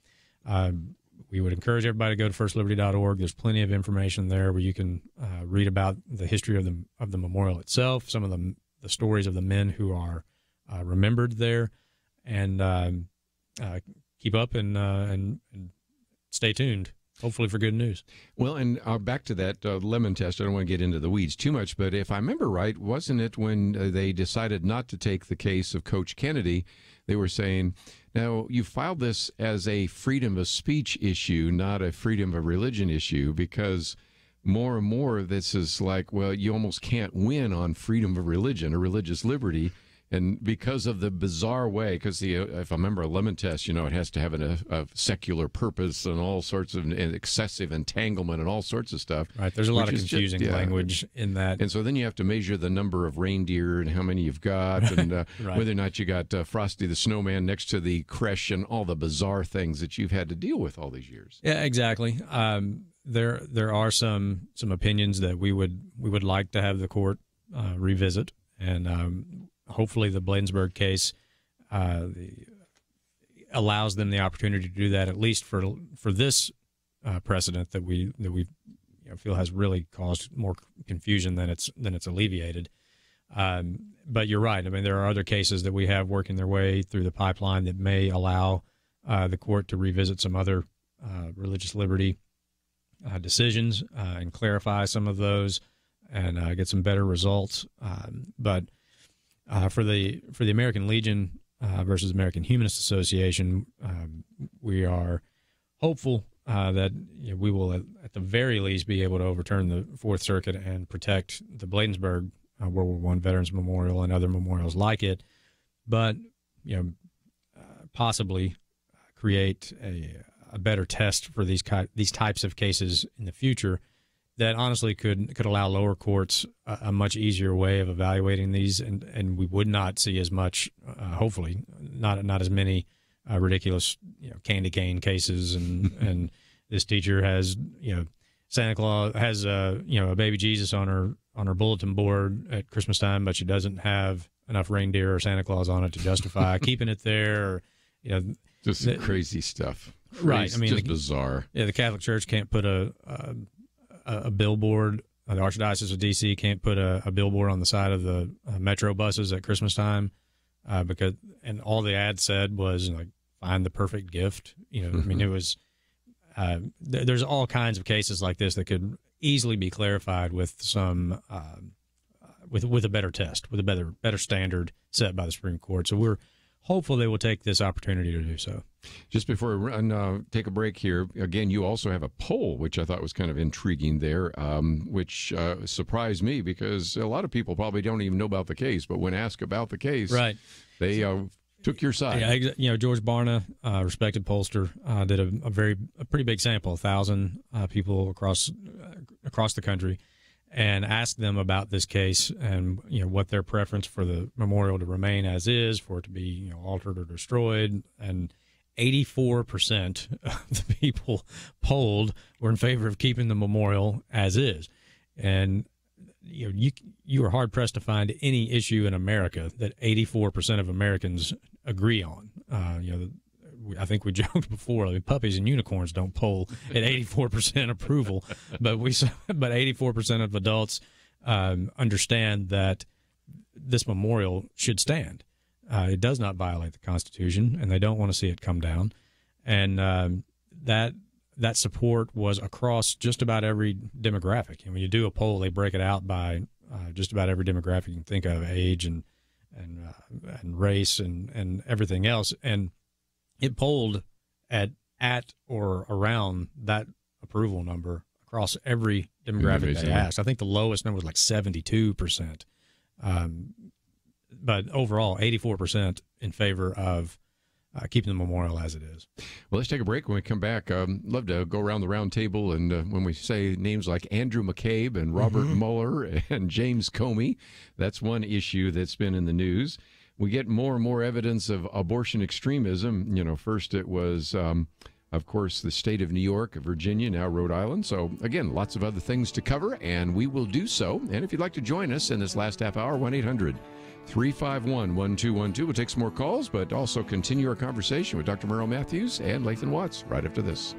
we would encourage everybody to go to firstliberty.org. There's plenty of information there where you can read about the history of the memorial itself, some of the stories of the men who are remembered there, and keep up and stay tuned, hopefully for good news.
Well, and back to that Lemon Test, I don't want to get into the weeds too much, but if I remember right, wasn't it when they decided not to take the case of Coach Kennedy, they were saying, now, you filed this as a freedom of speech issue, not a freedom of religion issue, because more and more this is like, well, you almost can't win on freedom of religion or religious liberty. And because of the bizarre way, because if I remember a Lemon Test, it has to have a secular purpose and all sorts of excessive entanglement and all sorts of stuff.
Right. There's a lot of confusing language in that.
And so then you have to measure the number of reindeer and how many you've got, and right. whether or not you got Frosty the Snowman next to the creche and all the bizarre things that you've had to deal with all these years.
Yeah, exactly. There are some opinions that we would like to have the court revisit, and hopefully the Bladensburg case allows them the opportunity to do that, at least for this precedent that we feel has really caused more confusion than it's alleviated. But you're right. I mean, there are other cases that we have working their way through the pipeline that may allow the court to revisit some other religious liberty decisions and clarify some of those and get some better results. But for the American Legion versus American Humanist Association, we are hopeful that we will, at the very least, be able to overturn the Fourth Circuit and protect the Bladensburg World War I Veterans Memorial and other memorials like it, but possibly create a better test for these types of cases in the future that honestly could allow lower courts a much easier way of evaluating these, and we would not see as much, hopefully, not as many ridiculous candy cane cases and this teacher has Santa Claus has a baby Jesus on her bulletin board at Christmas time, but she doesn't have enough reindeer or Santa Claus on it to justify keeping it there. Or,
just crazy stuff.
Right. I mean,
just bizarre.
Yeah, the Catholic Church can't put a billboard. The Archdiocese of D.C. can't put a billboard on the side of the metro buses at Christmas time and all the ad said was find the perfect gift. I mean, it was. There's all kinds of cases like this that could easily be clarified with some with a better test, with a better standard set by the Supreme Court. So we're hopeful they will take this opportunity to do so.
Just before we take a break here, again, you also have a poll, which I thought was kind of intriguing there, which surprised me because a lot of people probably don't even know about the case, but when asked about the case,
right,
they took your side.
Yeah, George Barna, respected pollster, did a pretty big sample, 1,000 people across the country, and asked them about this case and what their preference for the memorial to remain as is, for it to be altered or destroyed, and 84% of the people polled were in favor of keeping the memorial as is, and you are hard pressed to find any issue in America that 84% of Americans agree on. I think we joked before, puppies and unicorns don't poll at 84% approval, but 84% of adults understand that this memorial should stand. It does not violate the Constitution, and they don't want to see it come down. And that support was across just about every demographic. And when you do a poll, they break it out by just about every demographic you can think of, age and race and everything else. And it polled at or around that approval number across every demographic they asked. I think the lowest number was like 72%. But overall, 84% in favor of keeping the memorial as it is.
Well, let's take a break. When we come back, love to go around the round table, and when we say names like Andrew McCabe and Robert Mueller and James Comey, that's one issue that's been in the news. We get more and more evidence of abortion extremism. First it was, of course, the state of New York, Virginia, now Rhode Island. So, again, lots of other things to cover, and we will do so. And if you'd like to join us in this last half hour, 1-800-351-1212. We'll take some more calls, but also continue our conversation with Dr. Merrill Matthews and Lathan Watts right after this.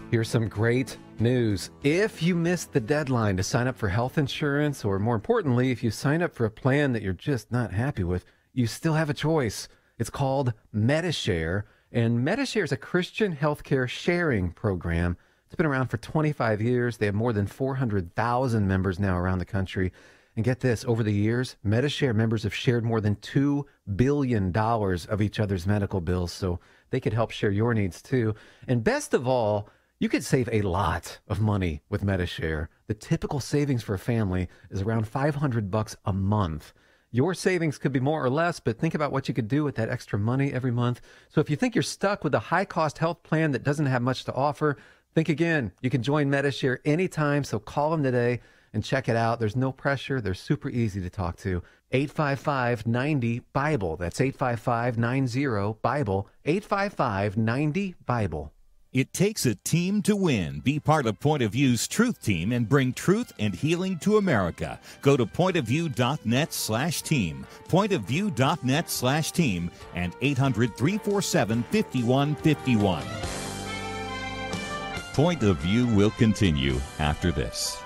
Here's some great news. If you missed the deadline to sign up for health insurance, or more importantly, if you sign up for a plan that you're just not happy with, you still have a choice. It's called Medi-Share, and Medi-Share is a Christian healthcare sharing program. It's been around for 25 years. They have more than 400,000 members now around the country. And get this, over the years, Medi-Share members have shared more than $2 billion of each other's medical bills, so they could help share your needs too. And best of all, you could save a lot of money with Medi-Share. The typical savings for a family is around $500 a month. Your savings could be more or less, but think about what you could do with that extra money every month. So if you think you're stuck with a high-cost health plan that doesn't have much to offer, think again. You can join Medi-Share anytime, so call them today and check it out. There's no pressure. They're super easy to talk to. 855-90-BIBLE. That's 855-90-BIBLE. 855-90-BIBLE.
It takes a team to win. Be part of Point of View's Truth Team and bring truth and healing to America. Go to pointofview.net/team, pointofview.net/team, and 800-347-5151. Point of View will continue after this.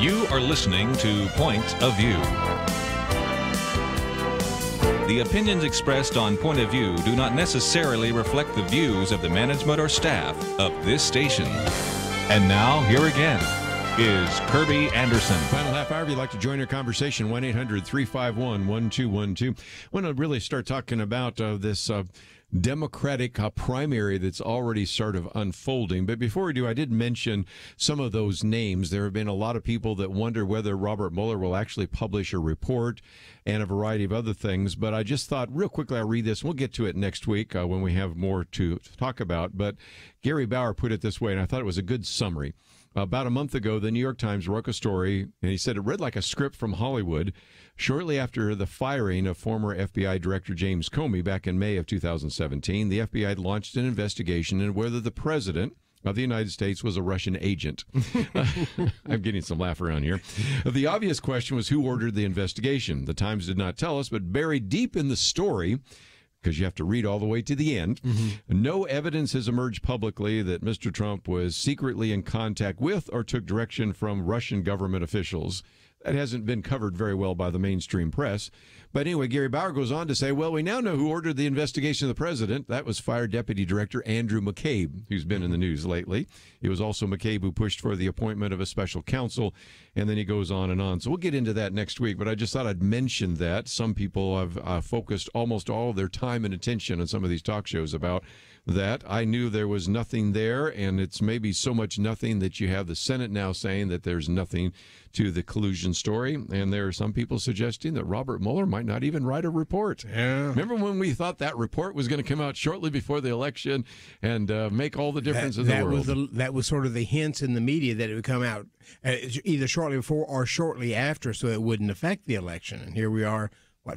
You are listening to Point of View. The opinions expressed on Point of View do not necessarily reflect the views of the management or staff of this station. And now, here again is Kerby Anderson.
Final half hour, if you'd like to join our conversation, 1-800-351-1212. I want to really start talking about this Democratic primary that's already sort of unfolding. But before we do, I did mention some of those names. There have been a lot of people that wonder whether Robert Mueller will actually publish a report and a variety of other things. But I just thought real quickly I'll read this. We'll get to it next week when we have more to talk about. But Gary Bauer put it this way, and I thought it was a good summary. About a month ago, the New York Times wrote a story, and he said it read like a script from Hollywood. Shortly after the firing of former FBI Director James Comey back in May of 2017, the FBI launched an investigation into whether the president of the United States was a Russian agent. I'm getting some laugh around here. The obvious question was who ordered the investigation. The Times did not tell us, but buried deep in the story, because you have to read all the way to the end, no evidence has emerged publicly that Mr. Trump was secretly in contact with or took direction from Russian government officials. That hasn't been covered very well by the mainstream press. But anyway, Gary Bauer goes on to say, well, we now know who ordered the investigation of the president. That was fired Deputy Director Andrew McCabe, who's been in the news lately. It was also McCabe who pushed for the appointment of a special counsel, and then he goes on and on. So we'll get into that next week, but I just thought I'd mention that. Some people have focused almost all of their time and attention on some of these talk shows about that. I knew there was nothing there, and it's maybe so much nothing that you have the Senate now saying that there's nothing to the collusion story, and there are some people suggesting that Robert Mueller might not even write a report. Yeah. Remember when we thought that report was going to come out shortly before the election and make all the difference in the world?
That was sort of the hints in the media that it would come out either shortly before or shortly after, so it wouldn't affect the election. And here we are,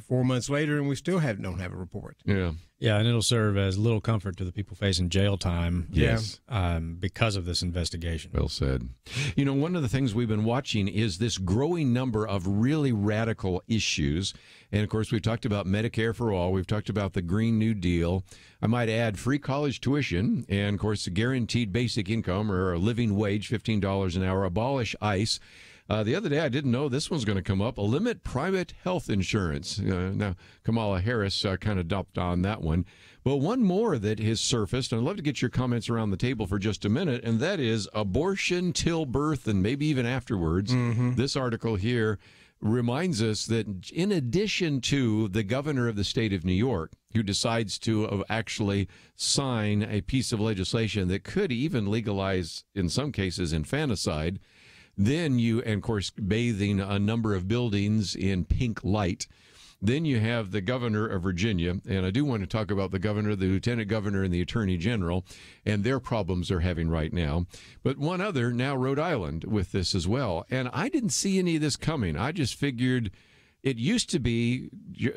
4 months later, and we still don't have a report.
Yeah.
Yeah, and it'll serve as little comfort to the people facing jail time.
Yes.
Because of this investigation.
Well said. You know, one of the things we've been watching is this growing number of really radical issues. And, of course, we've talked about Medicare for all. We've talked about the Green New Deal. I might add free college tuition and, of course, guaranteed basic income or a living wage, $15 an hour, abolish ICE. The other day, I didn't know this one's going to come up, limit private health insurance. Now, Kamala Harris kind of dumped on that one. But one more that has surfaced, and I'd love to get your comments around the table for just a minute, and that is abortion till birth and maybe even afterwards. This article here reminds us that in addition to the governor of the state of New York, who decides to actually sign a piece of legislation that could even legalize, in some cases, infanticide, then you, and of course, bathing a number of buildings in pink light. Then you have the governor of Virginia, and I do want to talk about the governor, the lieutenant governor, and the attorney general, and their problems they're having right now. But one other, now Rhode Island, with this as well. And I didn't see any of this coming. I just figured it used to be,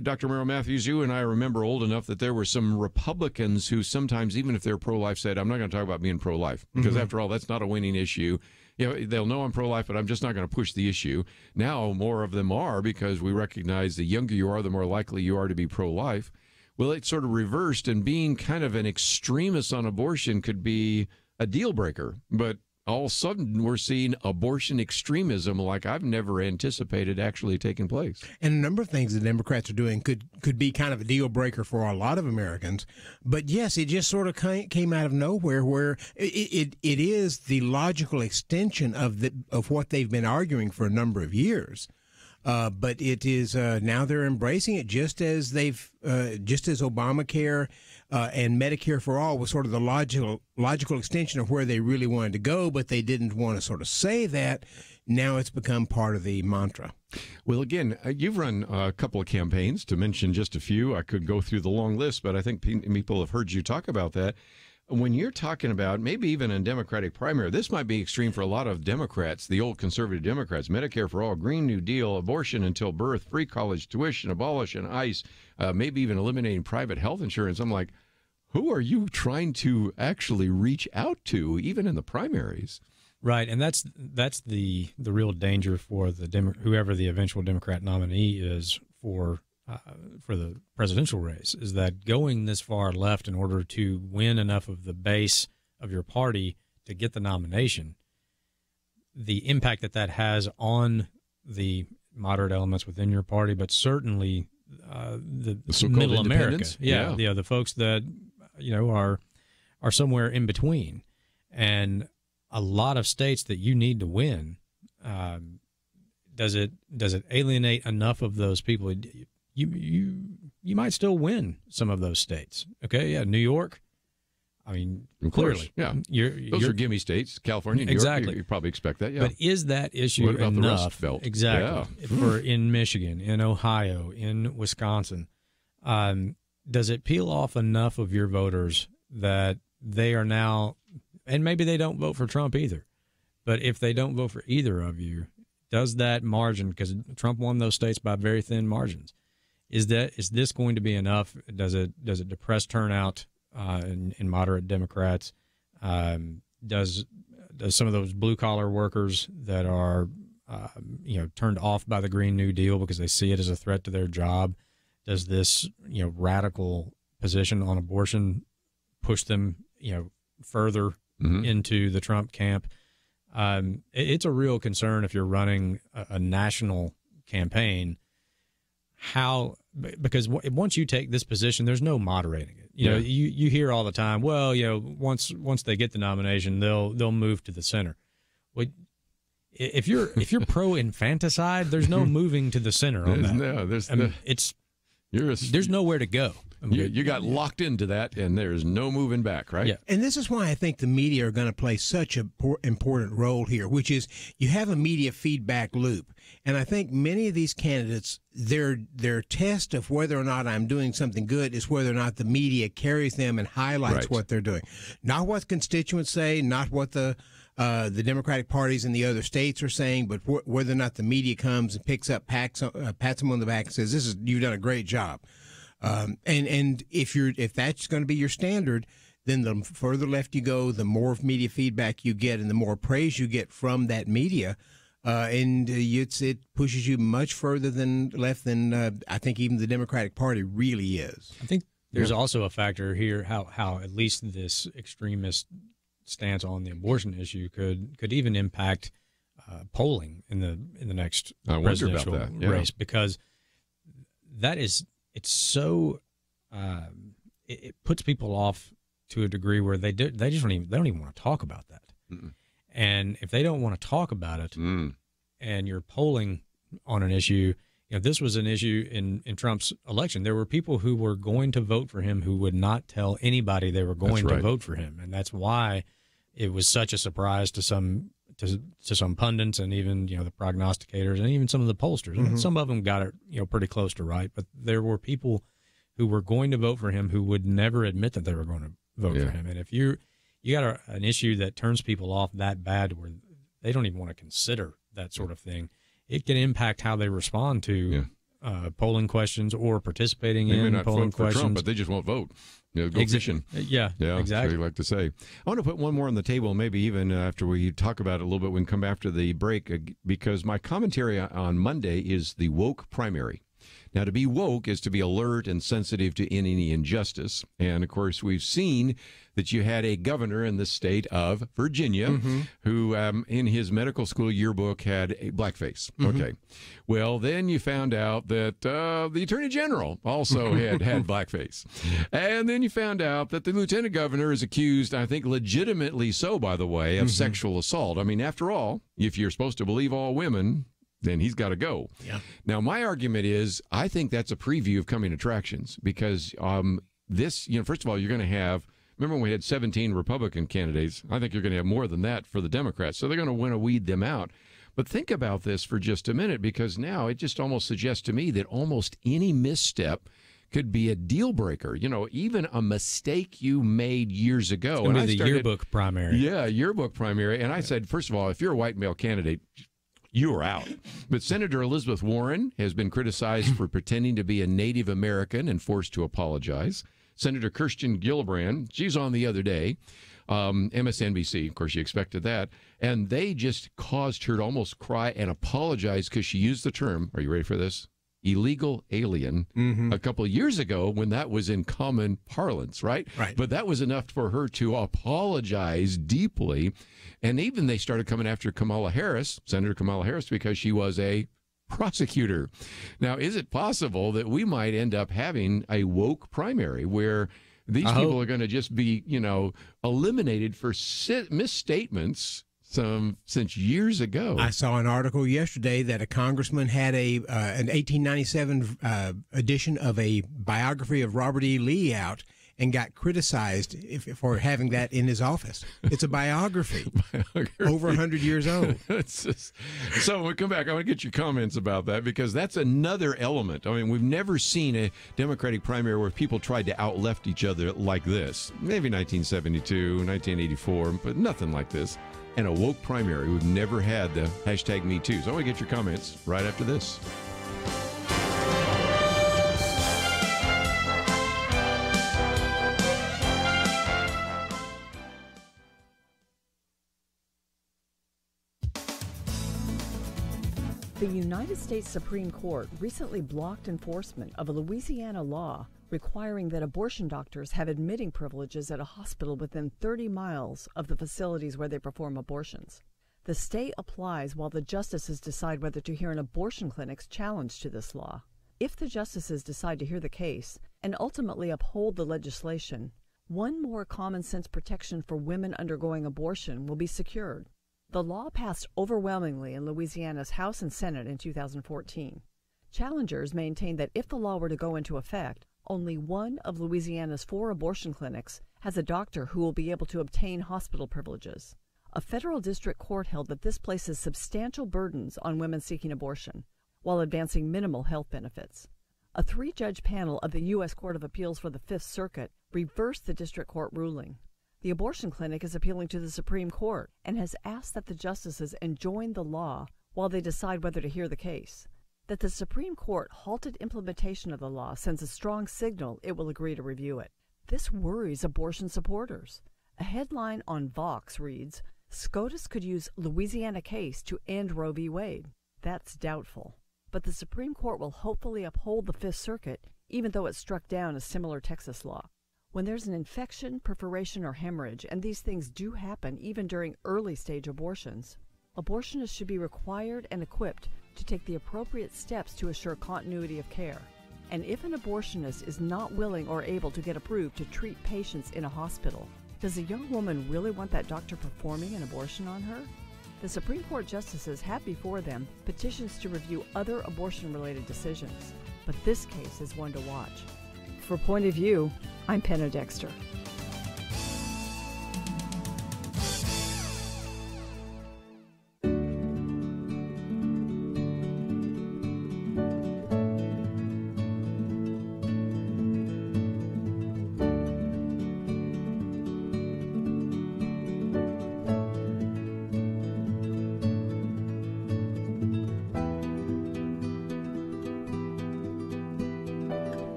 Dr. Merrill Matthews, you and I remember old enough that there were some Republicans who sometimes, even if they're pro-life, said, I'm not going to talk about being pro-life, because after all, that's not a winning issue. You know, they'll know I'm pro-life, but I'm just not going to push the issue. Now more of them are, because we recognize the younger you are, the more likely you are to be pro-life. Well, it's sort of reversed, and being kind of an extremist on abortion could be a deal breaker. But all of a sudden, we're seeing abortion extremism like I've never anticipated actually taking place.
And a number of things the Democrats are doing could be kind of a deal breaker for a lot of Americans. But yes, it just sort of came out of nowhere, where it is the logical extension of what they've been arguing for a number of years. But it is now they're embracing it, just as Obamacare and Medicare for all was sort of the logical extension of where they really wanted to go, but they didn't want to sort of say that. Now it's become part of the mantra.
Well, again, you've run a couple of campaigns, to mention just a few. I could go through the long list, but I think people have heard you talk about that. When you're talking about maybe even a Democratic primary, this might be extreme for a lot of Democrats, the old conservative Democrats, Medicare for all, Green New Deal, abortion until birth, free college tuition, abolish and ICE, maybe even eliminating private health insurance. I'm like, who are you trying to actually reach out to, even in the primaries?
Right, and that's the real danger for whoever the eventual Democrat nominee is for the presidential race, is that going this far left in order to win enough of the base of your party to get the nomination, the impact that has on the moderate elements within your party, but certainly the middle America. Yeah, the folks that are somewhere in between, and a lot of states that you need to win. Does it alienate enough of those people? You might still win some of those states. Okay, yeah, New York. I mean, clearly,
yeah. Those are gimme states. California, New
exactly.
York, you probably expect that, yeah.
But is that issue
what about
enough?
The Rust Belt?
Exactly.
Yeah.
For in Michigan, in Ohio, in Wisconsin, does it peel off enough of your voters that they are now, and maybe they don't vote for Trump either, but if they don't vote for either of you, does that margin, because Trump won those states by very thin margins, is this going to be enough? Does it depress turnout in moderate Democrats? Does some of those blue collar workers that are turned off by the Green New Deal because they see it as a threat to their job, does this radical position on abortion push them further into the Trump camp? It's a real concern if you're running a national campaign. Because once you take this position, there's no moderating it. You hear all the time, well, once they get the nomination, they'll move to the center. Well, if you're pro infanticide, there's no moving to the center on that.
No,
there's nowhere to go.
You got locked into that, and there's no moving back, right?
Yeah. And this is why I think the media are going to play such an important role here, which is you have a media feedback loop. And I think many of these candidates, their test of whether or not I'm doing something good is whether or not the media carries them and highlights what they're doing. Not what constituents say, not what the Democratic parties in the other states are saying, but whether or not the media comes and picks up, pats them on the back and says, you've done a great job. And if that's going to be your standard, then the further left you go, the more media feedback you get and the more praise you get from that media. It pushes you much further than left than I think even the Democratic Party really is.
I think there's also a factor here how at least this extremist stance on the abortion issue could even impact polling in the next presidential race, because it's so it puts people off to a degree where they don't even want to talk about that. Mm-mm. And if they don't want to talk about it, and you're polling on an issue, this was an issue in Trump's election. There were people who were going to vote for him who would not tell anybody they were going to vote for him, and that's why it was such a surprise to some pundits and even the prognosticators and even some of the pollsters. Mm-hmm. Some of them got it pretty close to right, but there were people who were going to vote for him who would never admit that they were going to vote for him. And if you got an issue that turns people off that bad where they don't even want to consider that sort of thing, it can impact how they respond to polling questions or participating in polling questions.
Trump, but they just won't vote. Go fishing.
Yeah, exactly.
So you like to say. I want to put one more on the table, maybe even after we talk about it a little bit, we can come after the break, because my commentary on Monday is the woke primary. Now, to be woke is to be alert and sensitive to any injustice. And, of course, we've seen that you had a governor in the state of Virginia who, in his medical school yearbook, had a blackface. Mm-hmm. Okay. Well, then you found out that the attorney general also had blackface. And then you found out that the lieutenant governor is accused, I think legitimately so, by the way, of sexual assault. I mean, after all, if you're supposed to believe all women, then he's got to go. Yeah. Now, my argument is I think that's a preview of coming attractions, because this, first of all, you're going to have, remember when we had 17 Republican candidates? I think you're going to have more than that for the Democrats. So they're going to want to weed them out. But think about this for just a minute, because now it just almost suggests to me that almost any misstep could be a deal breaker. Even a mistake you made years ago.
And the yearbook primary.
Yeah, yearbook primary. And I said, first of all, if you're a white male candidate, you are out. But Senator Elizabeth Warren has been criticized for pretending to be a Native American and forced to apologize. Senator Kirsten Gillibrand, she's on the other day, MSNBC, of course you expected that, and they just caused her to almost cry and apologize because she used the term, are you ready for this? illegal alien a couple of years ago when that was in common parlance, right?
Right.
But that was enough for her to apologize deeply. And even they started coming after Kamala Harris, Senator Kamala Harris, because she was a prosecutor. Now, is it possible that we might end up having a woke primary where these people are going to just be, eliminated for misstatements since years ago?
I saw an article yesterday that a congressman had an 1897 edition of a biography of Robert E. Lee out and got criticized for having that in his office. It's a biography. Over 100 years old.
So when we come back, I want to get your comments about that, because that's another element. I mean, we've never seen a Democratic primary where people tried to out-left each other like this. Maybe 1972, 1984, but nothing like this. And a woke primary, we've never had the #MeToo. So I want to get your comments right after this.
The United States Supreme Court recently blocked enforcement of a Louisiana law requiring that abortion doctors have admitting privileges at a hospital within 30 miles of the facilities where they perform abortions. The stay applies while the justices decide whether to hear an abortion clinic's challenge to this law. If the justices decide to hear the case and ultimately uphold the legislation, one more common-sense protection for women undergoing abortion will be secured. The law passed overwhelmingly in Louisiana's House and Senate in 2014. Challengers maintain that if the law were to go into effect, only one of Louisiana's 4 abortion clinics has a doctor who will be able to obtain hospital privileges. A federal district court held that this places substantial burdens on women seeking abortion, while advancing minimal health benefits. A 3-judge panel of the U.S. Court of Appeals for the Fifth Circuit reversed the district court ruling. The abortion clinic is appealing to the Supreme Court and has asked that the justices enjoin the law while they decide whether to hear the case. That the Supreme Court halted implementation of the law sends a strong signal it will agree to review it. This worries abortion supporters. A headline on Vox reads, "SCOTUS could use Louisiana case to end Roe v. Wade." That's doubtful. But the Supreme Court will hopefully uphold the Fifth Circuit, even though it struck down a similar Texas law. When there's an infection, perforation, or hemorrhage, and these things do happen even during early-stage abortions, abortionists should be required and equipped to take the appropriate steps to assure continuity of care. And if an abortionist is not willing or able to get approved to treat patients in a hospital, does a young woman really want that doctor performing an abortion on her? The Supreme Court justices have before them petitions to review other abortion-related decisions, but this case is one to watch. For Point of View, I'm Penna Dexter.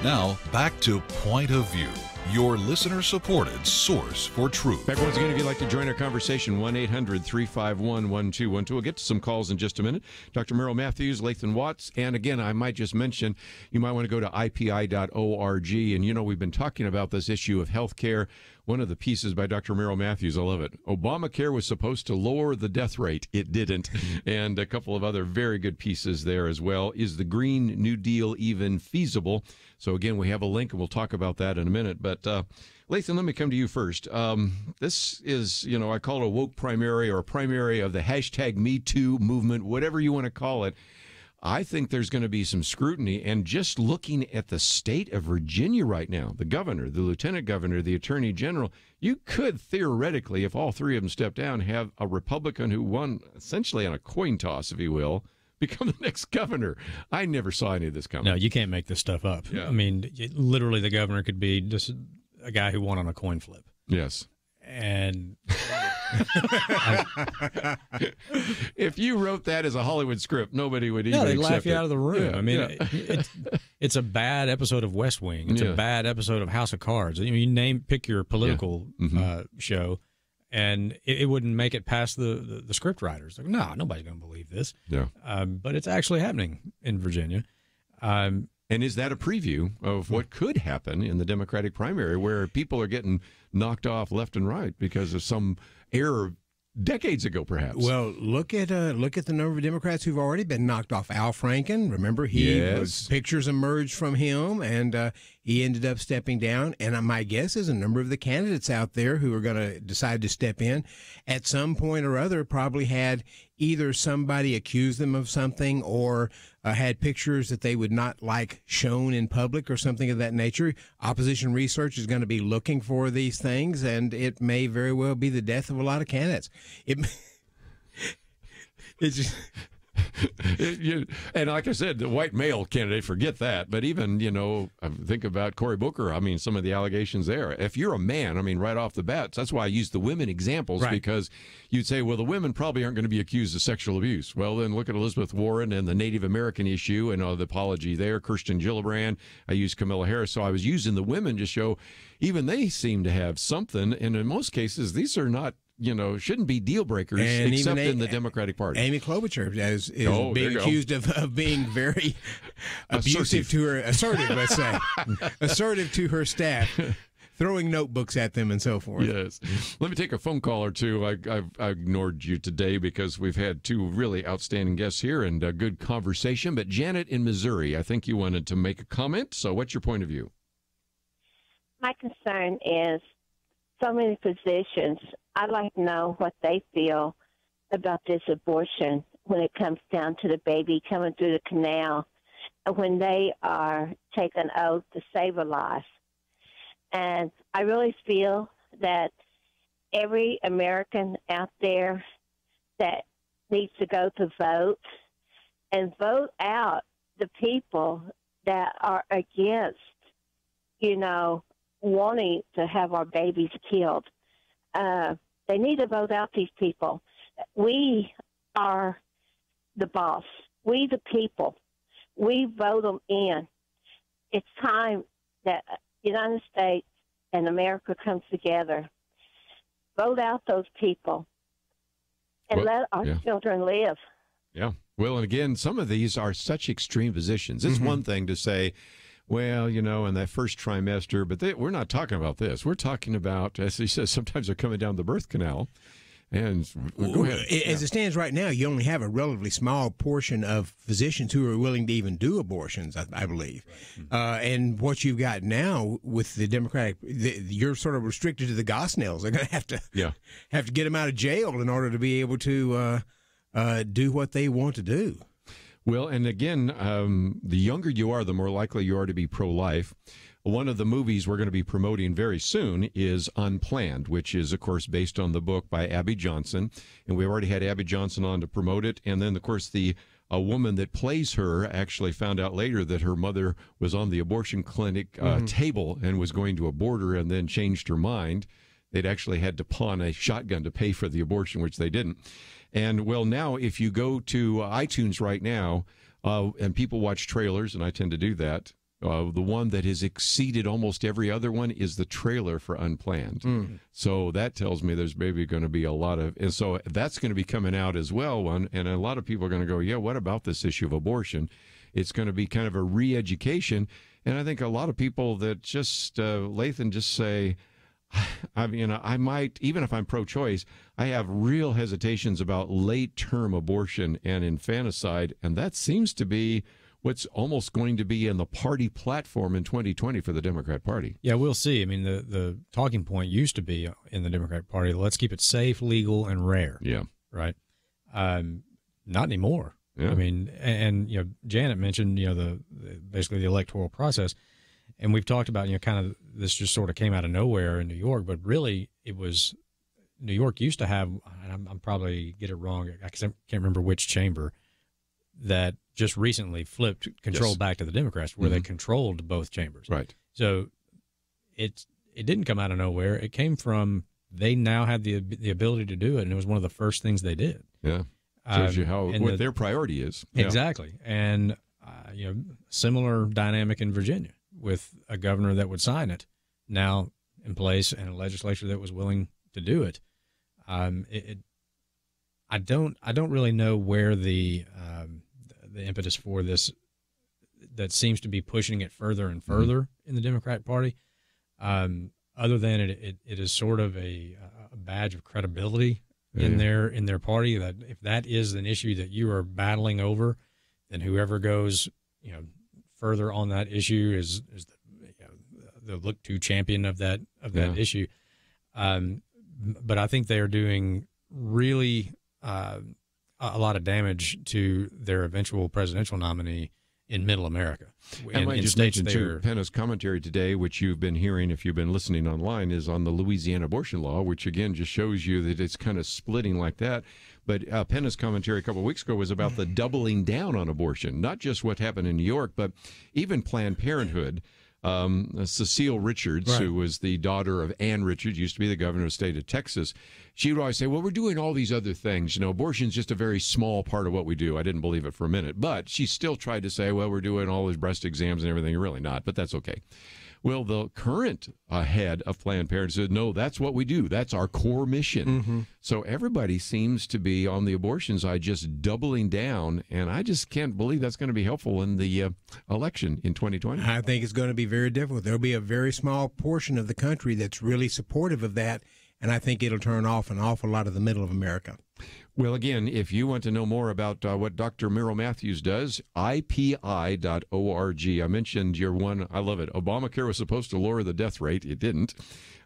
Now, back to Point of View, your listener-supported source for truth.
Back once again, if you'd like to join our conversation, 1-800-351-1212. We'll get to some calls in just a minute. Dr. Merrill Matthews, Lathan Watts, and again, I might just mention, you might want to go to ipi.org, and we've been talking about this issue of health care. One of the pieces by Dr. Merrill Matthews, I love it. Obamacare was supposed to lower the death rate. It didn't. And a couple of other very good pieces there as well. Is the Green New Deal even feasible? So again, we have a link, and we'll talk about that in a minute. But Lathan, let me come to you first. This is, I call it a woke primary, or a primary of the #MeToo movement, whatever you want to call it. I think there's going to be some scrutiny. And just looking at the state of Virginia right now, the governor, the lieutenant governor, the attorney general, you could theoretically, if all three of them step down, have a Republican who won essentially on a coin toss, if you will, become the next governor. I never saw any of this coming.
No, you can't make this stuff up.
Yeah.
I mean, literally the governor could be just a guy who won on a coin flip.
Yes.
And
if you wrote that as a Hollywood script, nobody would even
they'd
accept
laugh you
it.
out of the room.
Yeah,
I mean,
yeah.
it's a bad episode of West Wing. It's
Yeah.
a bad episode of House of Cards. You pick your political show, and it wouldn't make it past the script writers. Like, no, nobody's going to believe this.
Yeah.
But it's actually happening in Virginia.
And is that a preview of what could happen in the Democratic primary, where people are getting knocked off left and right because of some error decades ago, perhaps?
Well, look at the number of Democrats who've already been knocked off. Al Franken, remember, pictures emerged from him, and he ended up stepping down. And my guess is a number of the candidates out there who are going to decide to step in at some point or other probably had either somebody accuse them of something or had pictures that they would not like shown in public or something of that nature. Opposition research is going to be looking for these things, and it may very well be the death of a lot of candidates. It's just...
And like I said, the white male candidate, forget that. But even, think about Cory Booker. I mean, some of the allegations there. If you're a man, I mean, right off the bat, that's why I use the women examples,
right,
because you'd say, well, the women probably aren't going to be accused of sexual abuse. Well, then look at Elizabeth Warren and the Native American issue and the apology there. Kirsten Gillibrand. I used Kamala Harris. So I was using the women to show even they seem to have something. And in most cases, these are not, shouldn't be deal breakers,
and
except in the Democratic Party.
Amy Klobuchar is being accused of being very abusive to her, assertive, let's say, assertive to her staff, throwing notebooks at them and so forth.
Yes. Let me take a phone call or two. I ignored you today because we've had two really outstanding guests here and a good conversation. But Janet in Missouri, I think you wanted to make a comment. So what's your point of view?
My concern is so many physicians, I'd like to know what they feel about this abortion when it comes down to the baby coming through the canal, and when they are taking an oath to save a life. And I really feel that every American out there that needs to go to vote and vote out the people that are against, wanting to have our babies killed. They need to vote out these people. We are the boss. We the people. We vote them in. It's time that the United States and America comes together. Vote out those people and let our children live.
Yeah. Well, and again, some of these are such extreme positions. It's one thing to say, well, in that first trimester, but we're not talking about this. We're talking about, as he says, sometimes they're coming down the birth canal. And go ahead.
As it stands right now, you only have a relatively small portion of physicians who are willing to even do abortions, I believe. Right. And what you've got now with the Democratic, you're sort of restricted to the Gosnells. They're going to have to get them out of jail in order to be able to do what they want to do.
Well, and again, the younger you are, the more likely you are to be pro-life. One of the movies we're going to be promoting very soon is Unplanned, which is, of course, based on the book by Abby Johnson. And we already had Abby Johnson on to promote it. And then, of course, a woman that plays her actually found out later that her mother was on the abortion clinic table and was going to abort her and then changed her mind. They'd actually had to pawn a shotgun to pay for the abortion, which they didn't. And, well, now if you go to iTunes right now and people watch trailers, and I tend to do that, the one that has exceeded almost every other one is the trailer for Unplanned. So that tells me there's maybe going to be a lot of, and so that's going to be coming out as well. And a lot of people are going to go, yeah, what about this issue of abortion? It's going to be kind of a re-education. And I think a lot of people that just, Lathan, just say, I might, even if I'm pro-choice, I have real hesitations about late-term abortion and infanticide, and that seems to be what's almost going to be in the party platform in 2020 for the Democrat Party.
Yeah, we'll see. I mean, the talking point used to be in the Democrat Party, let's keep it safe, legal, and rare.
Yeah.
Right? Not anymore. I mean, and Janet mentioned basically the electoral process, and we've talked about kind of this just sort of came out of nowhere in New York, but really it was New York used to have, and I'm probably get it wrong, I can't remember which chamber that just recently flipped control back to the Democrats, where they controlled both chambers.
Right.
So it didn't come out of nowhere. It came from they now had the ability to do it, and it was one of the first things they did.
Yeah. Shows you what their priority is.
Exactly. And, similar dynamic in Virginia with a governor that would sign it now in place and a legislature that was willing to do it. I don't really know where the impetus for this that seems to be pushing it further and further in the Democrat Party, other than it is sort of a badge of credibility in their party, that if that is an issue that you are battling over, then whoever goes further on that issue is the look to champion of that issue. But I think they are doing really a lot of damage to their eventual presidential nominee in Middle America.
And I just mentioned too, Penna's commentary today, which you've been hearing if you've been listening online, is on the Louisiana abortion law, which again just shows you that it's kind of splitting like that. But Penna's commentary a couple of weeks ago was about the doubling down on abortion, not just what happened in New York, but even Planned Parenthood. Cecile Richards, who was the daughter of Ann Richards, used to be the governor of the state of Texas, she would always say, well, we're doing all these other things. Abortion's just a very small part of what we do. I didn't believe it for a minute. But she still tried to say, well, we're doing all these breast exams and everything. You're really not, but that's okay. Well, the current head of Planned Parenthood said, no, that's what we do. That's our core mission. So everybody seems to be on the abortion side just doubling down, and I just can't believe that's going to be helpful in the election in 2020.
I think it's going to be very difficult. There'll be a very small portion of the country that's really supportive of that, and I think it'll turn off an awful lot of the middle of America.
Well, again, if you want to know more about what Dr. Merrill Matthews does, IPI.org. I mentioned your one. I love it. Obamacare was supposed to lower the death rate. It didn't.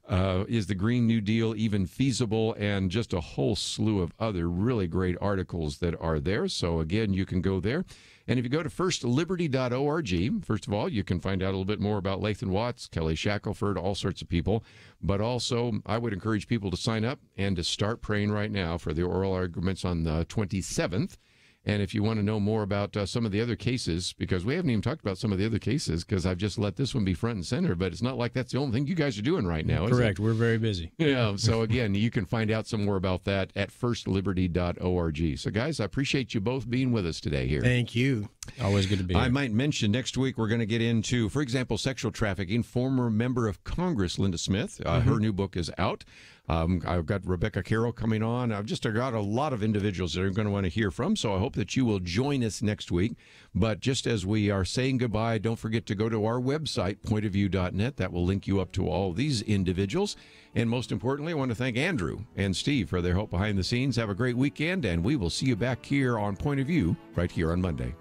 Is the Green New Deal even feasible? And just a whole slew of other really great articles that are there. So, again, you can go there. And if you go to firstliberty.org, first of all, you can find out a little bit more about Lathan Watts, Kelly Shackelford, all sorts of people. But also, I would encourage people to sign up and to start praying right now for the oral arguments on the 27th. And if you want to know more about some of the other cases, because we haven't even talked about some of the other cases, because I've just let this one be front and center, but it's not like that's the only thing you guys are doing right now, is it?
Correct. We're very busy.
Yeah. So, again, you can find out some more about that at firstliberty.org. So, guys, I appreciate you both being with us today here.
Thank you.
Always good to be here.
I might mention next week we're going to get into, for example, sexual trafficking. Former member of Congress, Linda Smith, her new book is out. I've got Rebecca Carroll coming on. I've got a lot of individuals that are going to want to hear from, so I hope that you will join us next week. But just as we are saying goodbye, don't forget to go to our website, pointofview.net. That will link you up to all these individuals. And most importantly, I want to thank Andrew and Steve for their help behind the scenes. Have a great weekend, and we will see you back here on Point of View right here on Monday.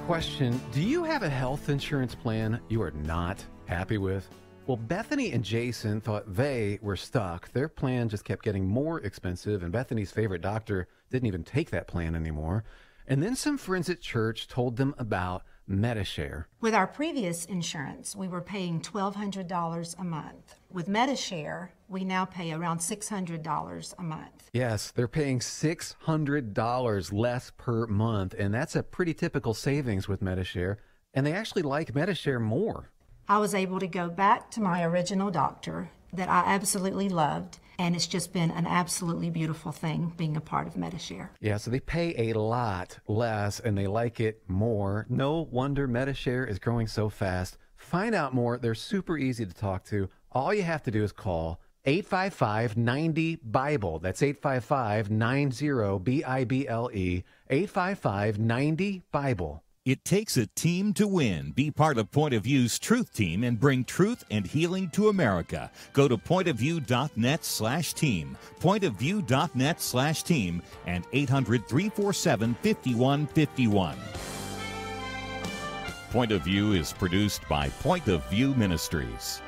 Question: do you have a health insurance plan you are not happy with? Well, Bethany and Jason thought they were stuck. Their plan just kept getting more expensive, and Bethany's favorite doctor didn't even take that plan anymore. And then some friends at church told them about Medishare.
With our previous insurance, we were paying $1,200 a month. With Medishare, we now pay around $600 a month.
Yes, they're paying $600 less per month, and that's a pretty typical savings with Medishare. And they actually like Medishare more.
I was able to go back to my original doctor that I absolutely loved, and it's just been an absolutely beautiful thing being a part of Medishare.
Yeah, so they pay a lot less, and they like it more. No wonder Medishare is growing so fast. Find out more. They're super easy to talk to. All you have to do is call 855-90-BIBLE. That's 855-90-BIBLE. 855-90-BIBLE.
It takes a team to win. Be part of Point of View's Truth Team and bring truth and healing to America. Go to pointofview.net/team, pointofview.net/team, and 800-347-5151. Point of View is produced by Point of View Ministries.